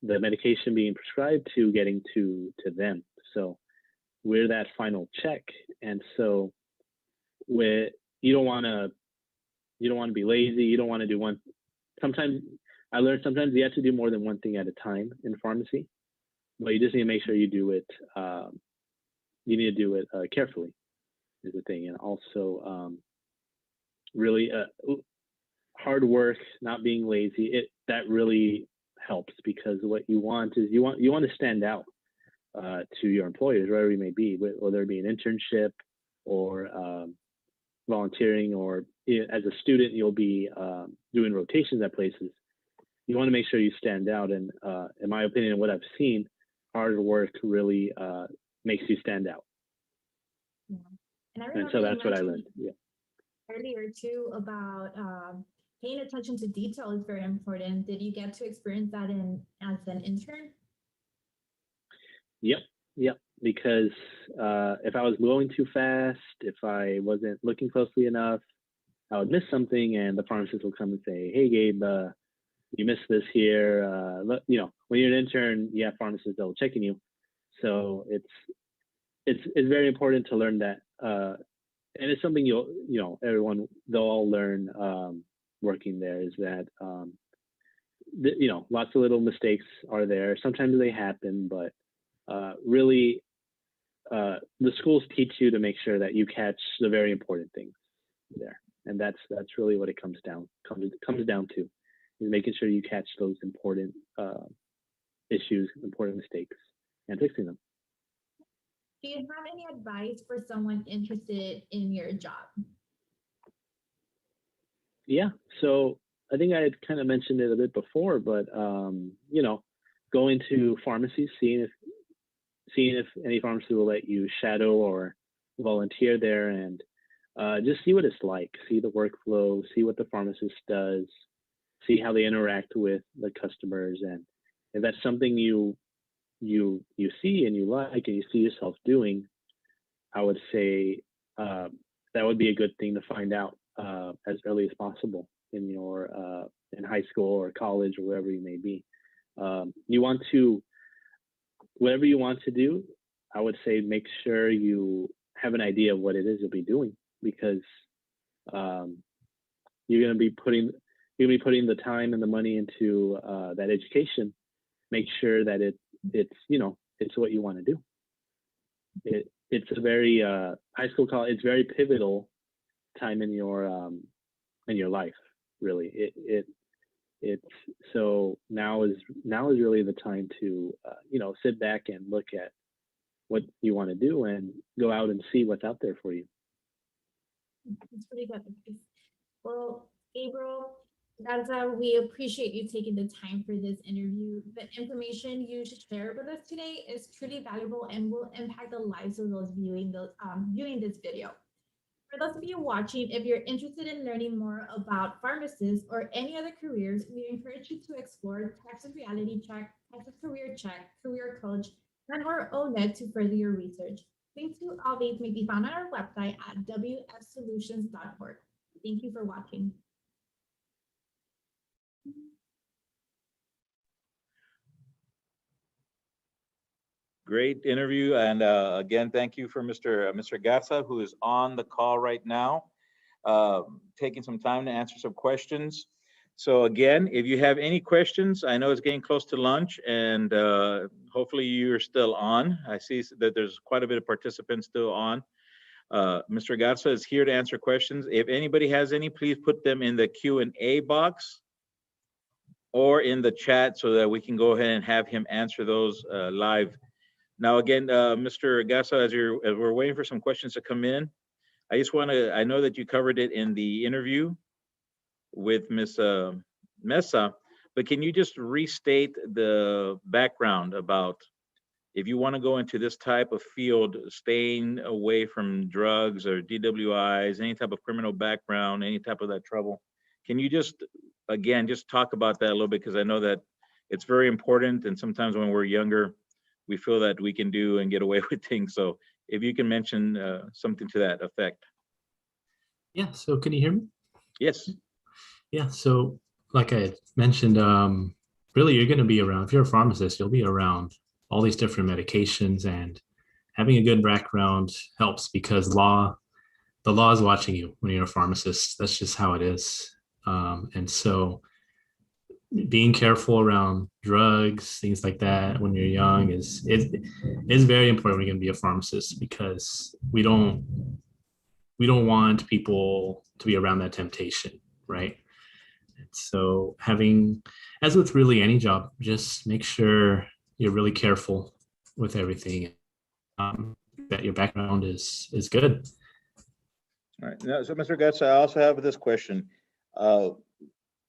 the medication being prescribed to getting to them. So we're that final check. And so you don't want to be lazy. You don't want to do one. Sometimes I learned you have to do more than one thing at a time in pharmacy, but you just need to make sure you do it. You need to do it carefully is the thing. And also really hard work, not being lazy. That really helps, because what you want is you want to stand out to your employers, wherever you may be, whether it be an internship or volunteering, or as a student, you'll be doing rotations at places. You want to make sure you stand out. And in my opinion, and what I've seen, hard work really makes you stand out. Yeah. And so that's what I learned. Yeah. Earlier too about paying attention to detail is very important. Did you get to experience that as an intern? Yep. Because if I was going too fast, if I wasn't looking closely enough, I would miss something, and the pharmacist will come and say, "Hey, Gabe, you missed this here." When you're an intern, you have pharmacists double checking you, so it's very important to learn that, and it's something they'll all learn working there, is that lots of little mistakes are there. Sometimes they happen, but really the schools teach you to make sure that you catch the very important things there, and that's really what it comes down to, is making sure you catch those important issues, important mistakes, and fixing them. Do you have any advice for someone interested in your job? Yeah, so I think I had kind of mentioned it a bit before, but going to pharmacies, seeing if any pharmacy will let you shadow or volunteer there, and just see what it's like, see the workflow, see what the pharmacist does, see how they interact with the customers, and if that's something you see and you like and you see yourself doing, I would say that would be a good thing to find out as early as possible in your in high school or college or wherever you may be. Whatever you want to do, I would say make sure you have an idea of what it is you'll be doing, because you're going to be putting the time and the money into that education. Make sure that it's what you want to do. It's a very high school, college. It's very pivotal time in your life. Really, it's so now is really the time to sit back and look at what you want to do and go out and see what's out there for you. That's pretty good advice. Well, Gabriel, we appreciate you taking the time for this interview. The information you shared with us today is truly valuable and will impact the lives of those viewing this video. For those of you watching, if you're interested in learning more about pharmacists or any other careers, we encourage you to explore Texas Reality Check, Texas Career Check, Career Coach, and or ONET to further your research. Links to all these may be found on our website at wfsolutions.org. Thank you for watching. Great interview, and again, thank you for Mr. Garza, who is on the call right now, taking some time to answer some questions. So again, if you have any questions, I know it's getting close to lunch, and hopefully you're still on. I see that there's quite a bit of participants still on. Mr. Garza is here to answer questions. If anybody has any, please put them in the Q&A box or in the chat so that we can go ahead and have him answer those live. Now, again, Mr. Garza, as we're waiting for some questions to come in, I know that you covered it in the interview with Ms. Mesa, but can you just restate the background about if you want to go into this type of field, staying away from drugs or DWIs, any type of criminal background, any type of that trouble? Can you just, again, just talk about that a little bit? Because I know that it's very important, and sometimes when we're younger, we feel that we can do and get away with things. So if you can mention something to that effect. Yeah, so can you hear me? Yes. Yeah, so like I mentioned, really you're gonna be around, if you're a pharmacist, you'll be around all these different medications, and having a good background helps because the law is watching you when you're a pharmacist. That's just how it is. And so being careful around drugs, things like that when you're young is very important when you're going to be a pharmacist, because we don't want people to be around that temptation, right? And so having, as with really any job, just make sure you're really careful with everything, that your background is good. All right. Now, so Mr. Guts, I also have this question.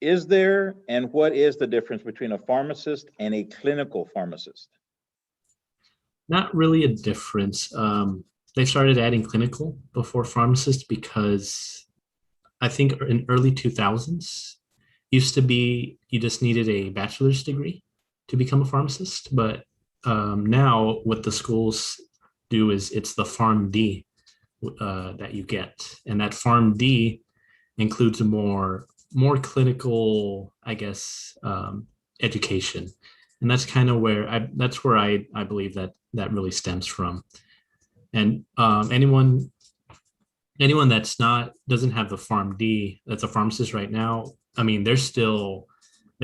Is there, and what is the difference between a pharmacist and a clinical pharmacist? Not really a difference. They started adding clinical before pharmacist because I think in early 2000s, used to be you just needed a bachelor's degree to become a pharmacist. But now what the schools do is it's the PharmD that you get. And that PharmD includes a more clinical, I guess, education. And that's kind of where I believe that really stems from. And anyone that's doesn't have the PharmD, that's a pharmacist right now, I mean, they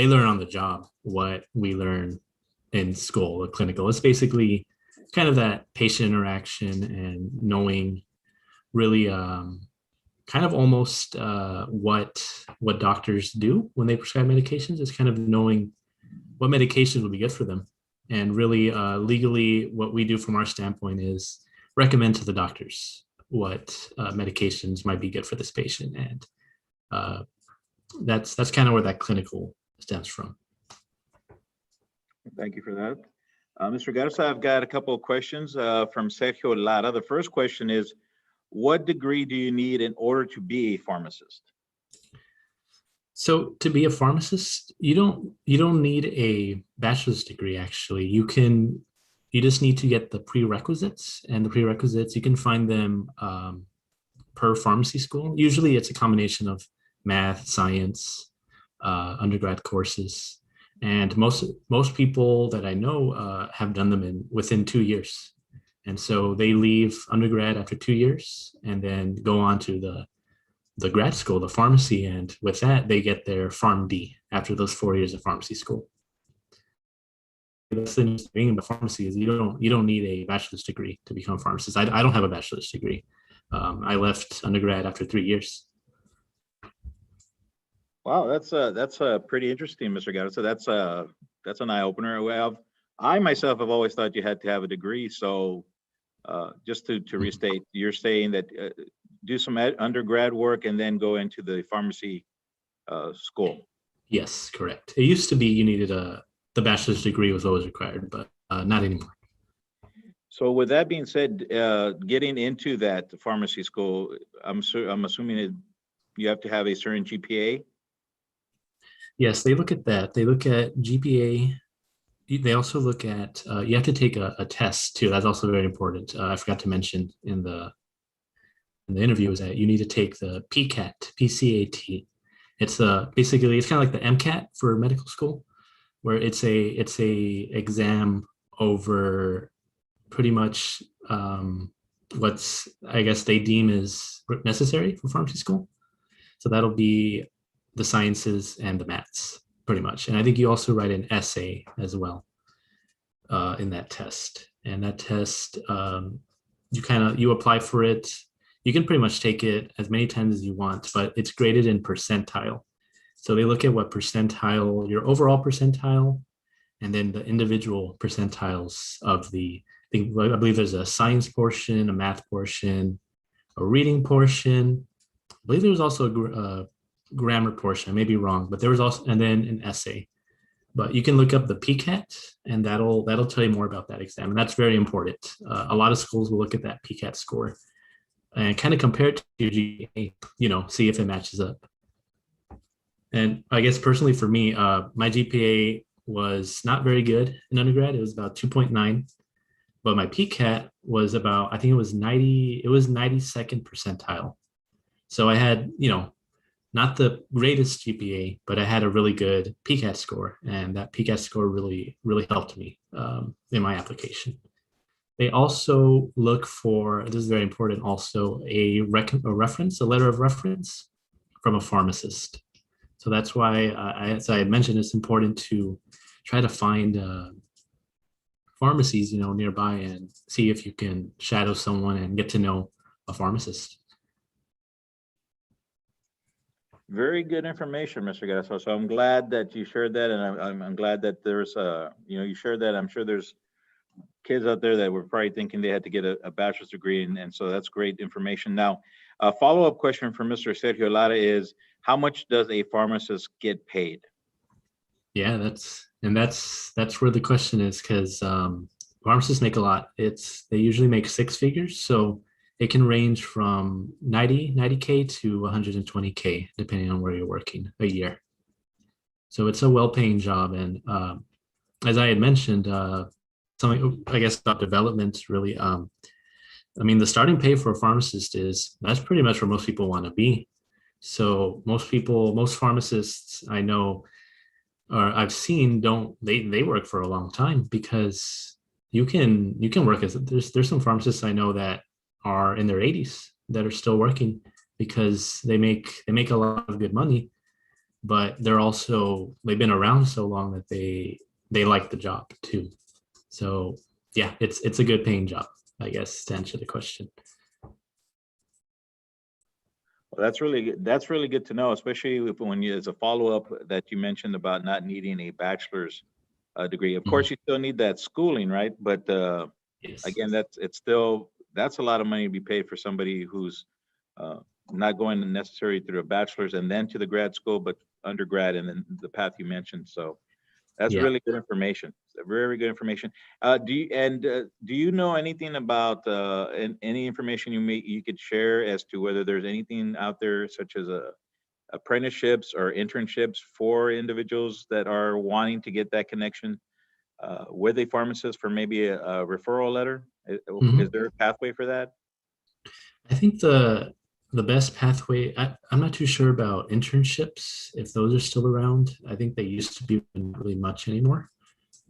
learn on the job what we learn in school, the clinical. It's basically kind of that patient interaction and knowing really kind of almost what doctors do when they prescribe medications. Is kind of knowing what medications would be good for them. And really legally, what we do from our standpoint is recommend to the doctors what medications might be good for this patient. And that's kind of where that clinical stems from. Thank you for that. Mr. Garza, I've got a couple of questions from Sergio Lara. The first question is, what degree do you need in order to be a pharmacist? So to be a pharmacist, you don't need a bachelor's degree, actually. You just need to get the prerequisites, and the prerequisites, you can find them per pharmacy school. Usually it's a combination of math, science, undergrad courses. And most people that I know have done them within 2 years. And so they leave undergrad after 2 years and then go on to the grad school, the pharmacy. And with that, they get their PharmD after those 4 years of pharmacy school. The thing is, being in the pharmacy is you don't need a bachelor's degree to become a pharmacist. I don't have a bachelor's degree. I left undergrad after 3 years. Wow, that's pretty interesting, Mr. Garza. So that's an eye opener. Well, I myself have always thought you had to have a degree. So just to restate, you're saying that do some undergrad work and then go into the pharmacy school. Yes, correct. It used to be you needed the bachelor's degree was always required, but not anymore. So with that being said, getting into that pharmacy school, I'm assuming you have to have a certain GPA. Yes, they look at that. They look at GPA. They also look at, you have to take a test too. That's also very important. I forgot to mention in the interview is that you need to take the PCAT, PCAT. It's basically, it's kind of like the MCAT for medical school, where it's a exam over pretty much what's, I guess they deem is necessary for pharmacy school. So that'll be the sciences and the maths pretty much. And I think you also write an essay as well in that test. And that test, you apply for it. You can pretty much take it as many times as you want, but it's graded in percentile. So they look at what percentile, your overall percentile, and then the individual percentiles of I believe there's a science portion, a math portion, a reading portion. I believe there was also a grammar portion. I may be wrong, but there was also, and then an essay. But you can look up the PCAT, and that'll tell you more about that exam, and that's very important. A lot of schools will look at that PCAT score and kind of compare it to your GPA, see if it matches up. And I guess personally for me, my GPA was not very good in undergrad. It was about 2.9, but my PCAT was about, I think it was 92nd percentile. So I had, not the greatest GPA, but I had a really good PCAT score, and that PCAT score really, really helped me in my application. They also look for, this is very important, also a reference, a letter of reference from a pharmacist. So that's why, as I mentioned, it's important to try to find pharmacies, nearby and see if you can shadow someone and get to know a pharmacist. Very good information, Mr. Gasso. So I'm glad that you shared that, and I'm glad that there's you shared that. I'm sure there's kids out there that were probably thinking they had to get a bachelor's degree, and so that's great information. Now, a follow-up question from Mr. Sergio Lara is, how much does a pharmacist get paid? Yeah, that's where the question is, because pharmacists make a lot. They usually make six figures, so it can range from 90K to 120K, depending on where you're working a year. So it's a well-paying job. And as I had mentioned, something, I guess, about development, really, the starting pay for a pharmacist that's pretty much where most people want to be. So most pharmacists I know, or I've seen, they work for a long time, because you can work there's some pharmacists I know that are in their 80s that are still working, because they make a lot of good money, but they've been around so long that they like the job too. So yeah, it's a good paying job, I guess, to answer the question. Well, that's really good to know, especially when as a follow-up that you mentioned about not needing a bachelor's degree. Of course, you still need that schooling, right? But yes. Again, that's a lot of money to be paid for somebody who's not going necessarily through a bachelor's and then to the grad school, but undergrad and then the path you mentioned. So that's really good information. Very good information. Do you know anything about any information you could share as to whether there's anything out there such as apprenticeships or internships for individuals that are wanting to get that connection with a pharmacist for maybe a referral letter? Is there a pathway for that? I think the best pathway, I'm not too sure about internships, if those are still around. I think they used to be really much anymore.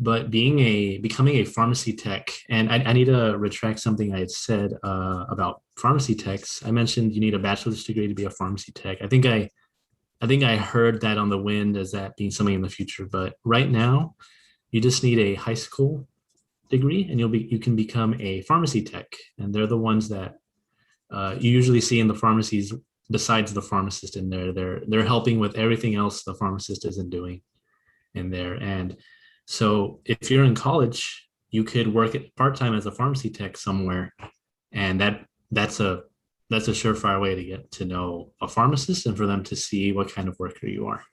But becoming a pharmacy tech, and I need to retract something I had said about pharmacy techs. I mentioned you need a bachelor's degree to be a pharmacy tech. I think I heard that on the wind as that being something in the future. But right now, you just need a high school degree, and you can become a pharmacy tech. And they're the ones that you usually see in the pharmacies besides the pharmacist in there. They're helping with everything else the pharmacist isn't doing in there. And so if you're in college, you could work part-time as a pharmacy tech somewhere, and that's a surefire way to get to know a pharmacist and for them to see what kind of worker you are.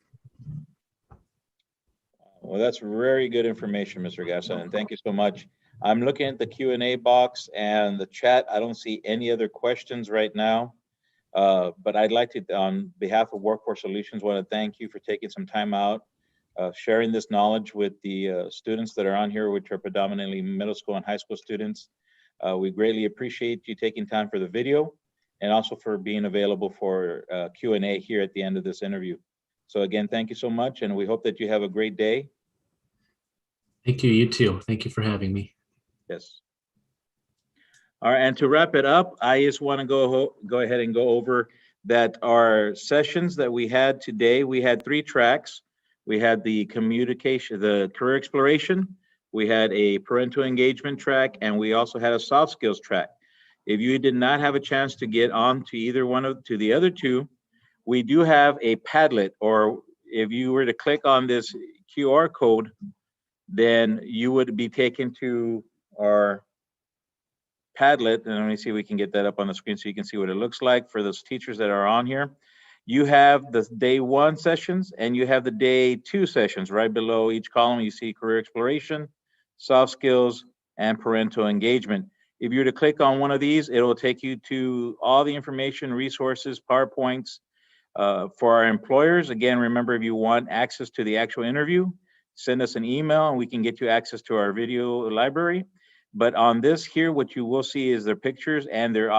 Well, that's very good information, Mr. Gassa, and thank you so much. I'm looking at the Q&A box and the chat. I don't see any other questions right now. But I'd like to, on behalf of Workforce Solutions, want to thank you for taking some time out, sharing this knowledge with the students that are on here, which are predominantly middle school and high school students. We greatly appreciate you taking time for the video and also for being available for Q&A here at the end of this interview. So again, thank you so much, and we hope that you have a great day. Thank you, you too. Thank you for having me. Yes. All right, and to wrap it up, I just want to go ahead and go over that our sessions that we had today, we had 3 tracks. We had the communication, the career exploration, we had a parental engagement track, and we also had a soft skills track. If you did not have a chance to get on to either one of to the other 2, we do have a Padlet, or if you were to click on this QR code, then you would be taken to our Padlet. And let me see if we can get that up on the screen so you can see what it looks like for those teachers that are on here. You have the day 1 sessions and you have the day 2 sessions. Right below each column, you see career exploration, soft skills, and parental engagement. If you were to click on one of these, it will take you to all the information, resources, PowerPoints for our employers. Again, remember, if you want access to the actual interview, send us an email and we can get you access to our video library. But on this here, what you will see is their pictures and their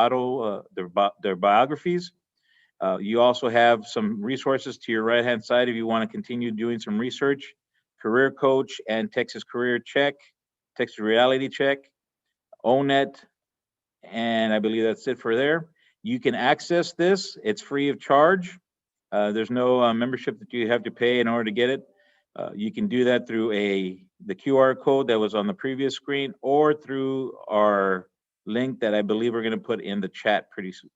their biographies. You also have some resources to your right-hand side if you want to continue doing some research, Career Coach and Texas Career Check, Texas Reality Check, ONET, and I believe that's it for there. You can access this. It's free of charge. There's no membership that you have to pay in order to get it. You can do that through the QR code that was on the previous screen or through our link that I believe we're going to put in the chat pretty soon.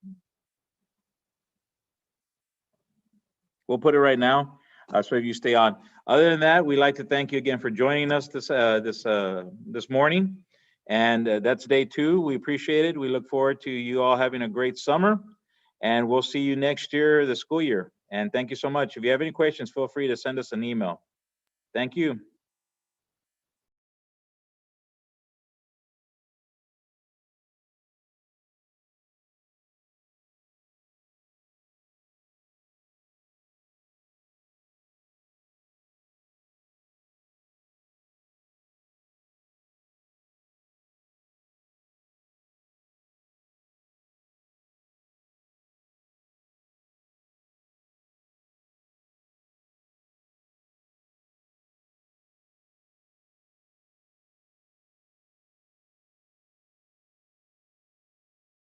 We'll put it right now, so if you stay on. Other than that, we'd like to thank you again for joining us this morning. And that's day 2. We appreciate it. We look forward to you all having a great summer. And we'll see you next year, the school year. And thank you so much. If you have any questions, feel free to send us an email. Thank you.